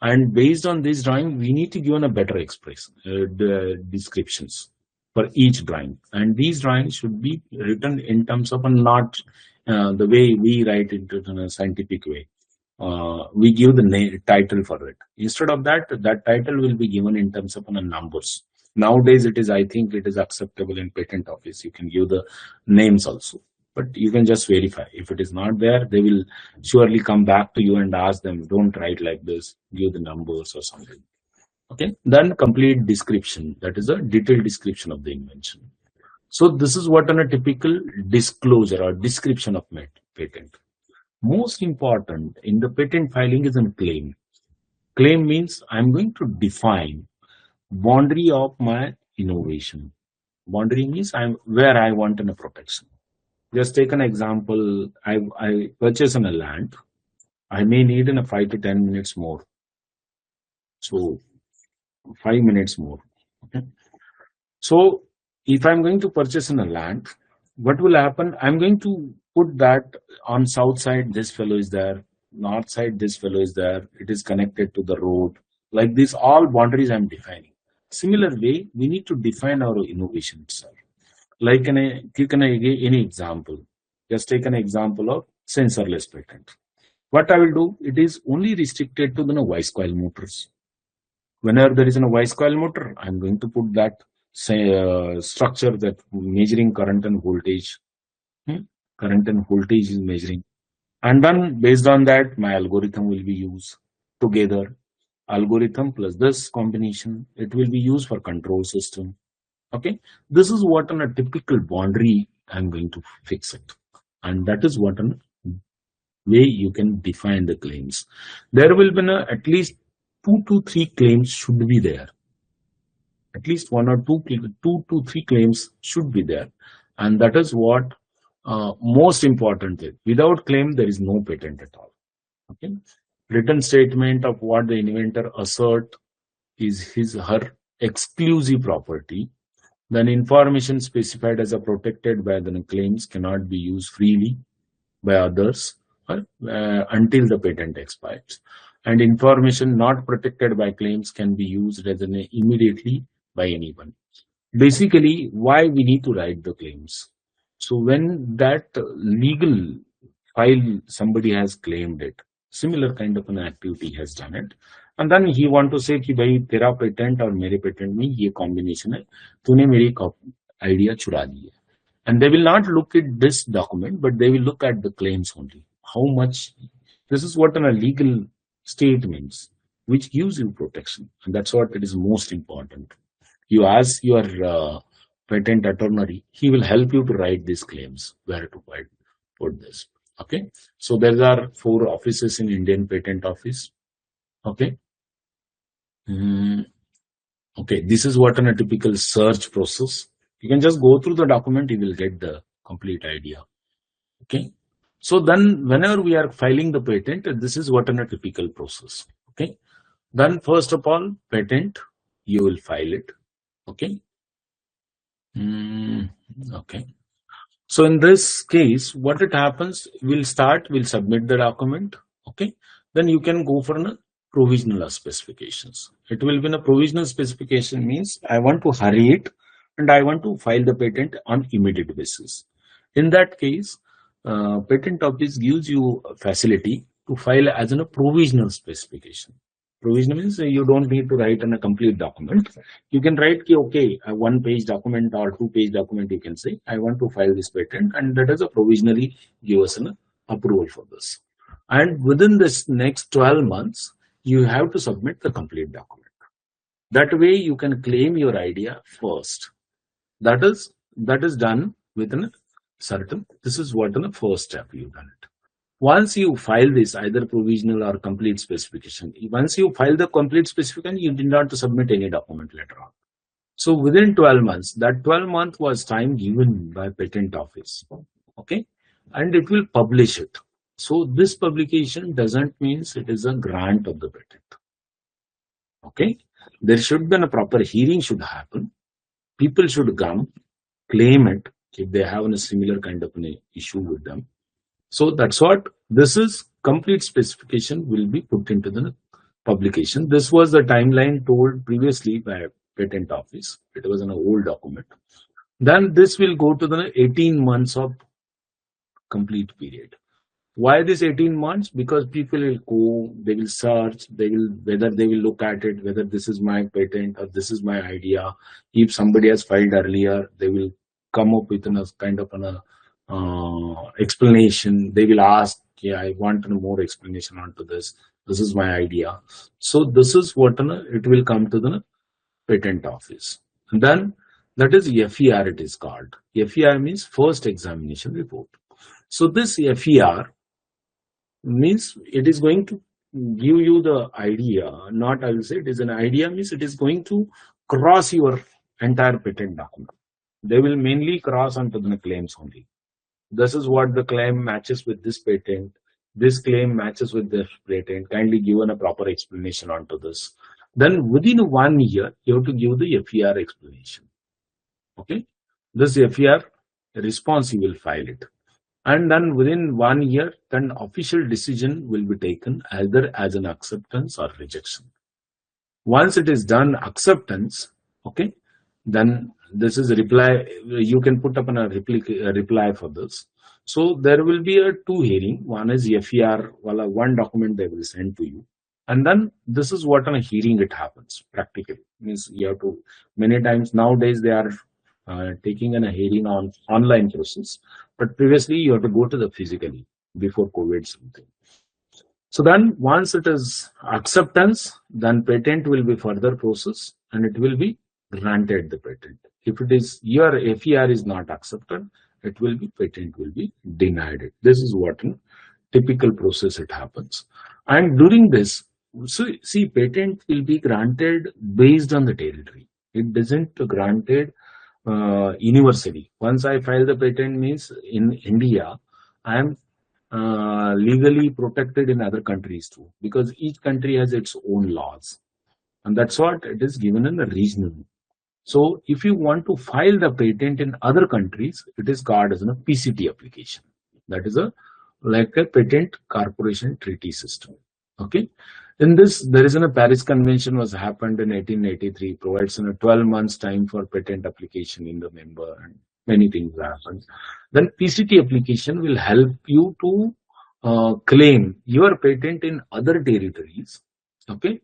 And based on this drawing, we need to give a better expression, the descriptions for each drawing. And these drawings should be written in terms of a not the way we write it in a scientific way. We give the title for it. Instead of that, that title will be given in terms of numbers. Nowadays, I think it is acceptable in patent office. You can give the names also. But you can just verify. If it is not there, they will surely come back to you and ask them, don't write like this, give the numbers or something. Okay. Then complete description. That is a detailed description of the invention. So this is what a typical disclosure or description of patent. Most important in the patent filing is a claim. Claim means I'm going to define boundary of my innovation. Boundary means where I want a protection. Just take an example. I purchase a land. I may need in a 5 to 10 minutes more. So 5 minutes more. Okay. So if I'm going to purchase in a land, what will happen? I'm going to put that on south side, this fellow is there. North side, this fellow is there. It is connected to the road. Like this, all boundaries I'm defining. Similar way, we need to define our innovation itself. Like any example, just take an example of sensorless patent. What I will do, it is only restricted to the voice coil motors. Whenever there is a voice coil motor, I'm going to put that structure that measuring current and voltage. Current and voltage is measuring. And then based on that, my algorithm will be used together. Algorithm plus this combination, it will be used for control system. Okay, this is what on a typical boundary I'm going to fix it, and that is what on way you can define the claims. There will be at least 2 to 3 claims should be there. At least 1 or 2 to 3 claims should be there, and that is what most important is. Without claim, there is no patent at all. Okay, written statement of what the inventor assert is her exclusive property. Then information specified as a protected by the claims cannot be used freely by others until the patent expires. And information not protected by claims can be used as immediately by anyone. Basically, why we need to write the claims? So when that legal file somebody has claimed it, similar kind of an activity has done it, and then he want to say कि भाई तेरा patent और मेरे patent में ये combination है, तूने मेरी आइडिया चुरा ली है. And they will not look at this document, but they will look at the claims only. How much? This is what a legal state means, which gives you protection, and that's what it is most important. You ask your patent attorney, he will help you to write these claims, where to put this. Okay, so there are 4 offices in Indian Patent Office. Okay. Okay, this is what a typical search process. You can just go through the document, you will get the complete idea. Okay, so then whenever we are filing the patent, this is what a typical process. Okay, then first of all, patent you will file it. Okay. Okay. So in this case, what it happens, we'll submit the document. Okay. Then you can go for a provisional specifications. It will be a provisional specification means I want to hurry it and I want to file the patent on immediate basis. In that case, patent office gives you a facility to file as a provisional specification. Provisional means you don't need to write in a complete document. You can write, okay, a one-page document or two-page document. You can say, I want to file this patent, and that is a provisionally give us an approval for this. And within this next 12 months, you have to submit the complete document. That way, you can claim your idea first. That is done within a certain. This is what in the first step you've done it. Once you file this, either provisional or complete specification, once you file the complete specification, you did not submit any document later on. So within 12 months, that 12-month was time given by patent office. Okay. And it will publish it. So this publication doesn't mean it is a grant of the patent. Okay. There should be a proper hearing should happen. People should come, claim it if they have a similar kind of an issue with them. So that's what this is. Complete specification will be put into the publication. This was the timeline told previously by patent office. It was an old document. Then this will go to the 18 months of complete period. Why this 18 months? Because people will go, they will search, whether they will look at it, whether this is my patent or this is my idea. If somebody has filed earlier, they will come up with a kind of an explanation. They will ask, yeah, I want more explanation onto this. This is my idea. So this is what it will come to the patent office. And then that is FER it is called. FER means first examination report. So this FER means it is going to give you the idea, not I will say it is an idea means it is going to cross your entire patent document. They will mainly cross onto the claims only. This is what the claim matches with this patent. This claim matches with this patent. Kindly given a proper explanation onto this. Then within 1 year, you have to give the FER explanation. Okay. This FER response, you will file it. And then within 1 year, then official decision will be taken either as an acceptance or rejection. Once it is done acceptance, okay, then this is a reply. You can put up a reply for this. So there will be a two hearing. One is FER, one document they will send to you. And then this is what on a hearing it happens practically. Means you have to, many times nowadays they are taking a hearing on online process, but previously you have to go to the physically before COVID something. So then once it is acceptance, then patent will be further process and it will be granted the patent. If it is your FER is not accepted, it will be patent will be denied it. This is what in typical process it happens. And during this, so see, patent will be granted based on the territory. It doesn't granted universally. Once I file the patent means in India, I am legally protected in other countries too, because each country has its own laws, and that's what it is given in the regional. So if you want to file the patent in other countries, it is called as a PCT application. That is like a patent corporation treaty system. Okay. In this, there is a Paris Convention was happened in 1883, provides a 12 months time for patent application in the member, and many things happen. Then PCT application will help you to claim your patent in other territories, okay,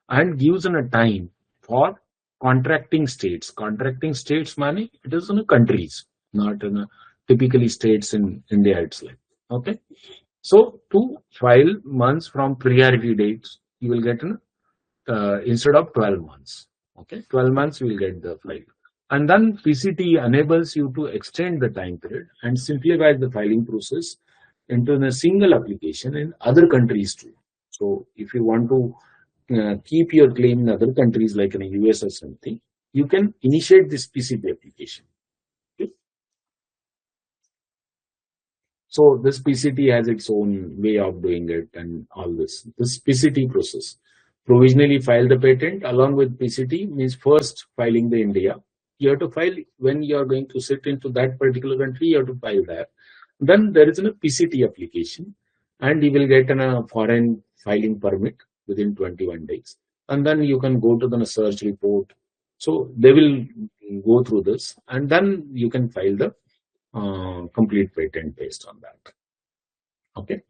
and gives a time for contracting states. Contracting states meaning it is in countries, not in typically states in India. It's like, okay. So to file months from priority dates, you will get instead of 12 months. Okay, 12 months you will get the file. And then PCT enables you to extend the time period and simplify the filing process into a single application in other countries too. So if you want to keep your claim in other countries like in the US or something, you can initiate this PCT application. Okay. So this PCT has its own way of doing it and all this. This PCT process. provisionally file the patent along with PCT, means first filing the India. You have to file when you are going to sit into that particular country, you have to file there. Then there is a PCT application, and you will get a foreign filing permit within 21 days. And then you can go to the search report. So they will go through this, and then you can file the complete patent based on that. Okay.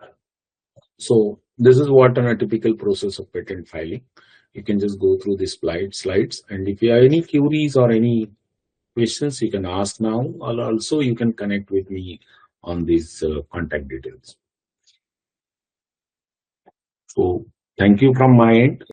So this is what a typical process of patent filing. You can just go through these slides, and if you have any queries or any questions, you can ask now, or also you can connect with me on these contact details. So thank you from my end.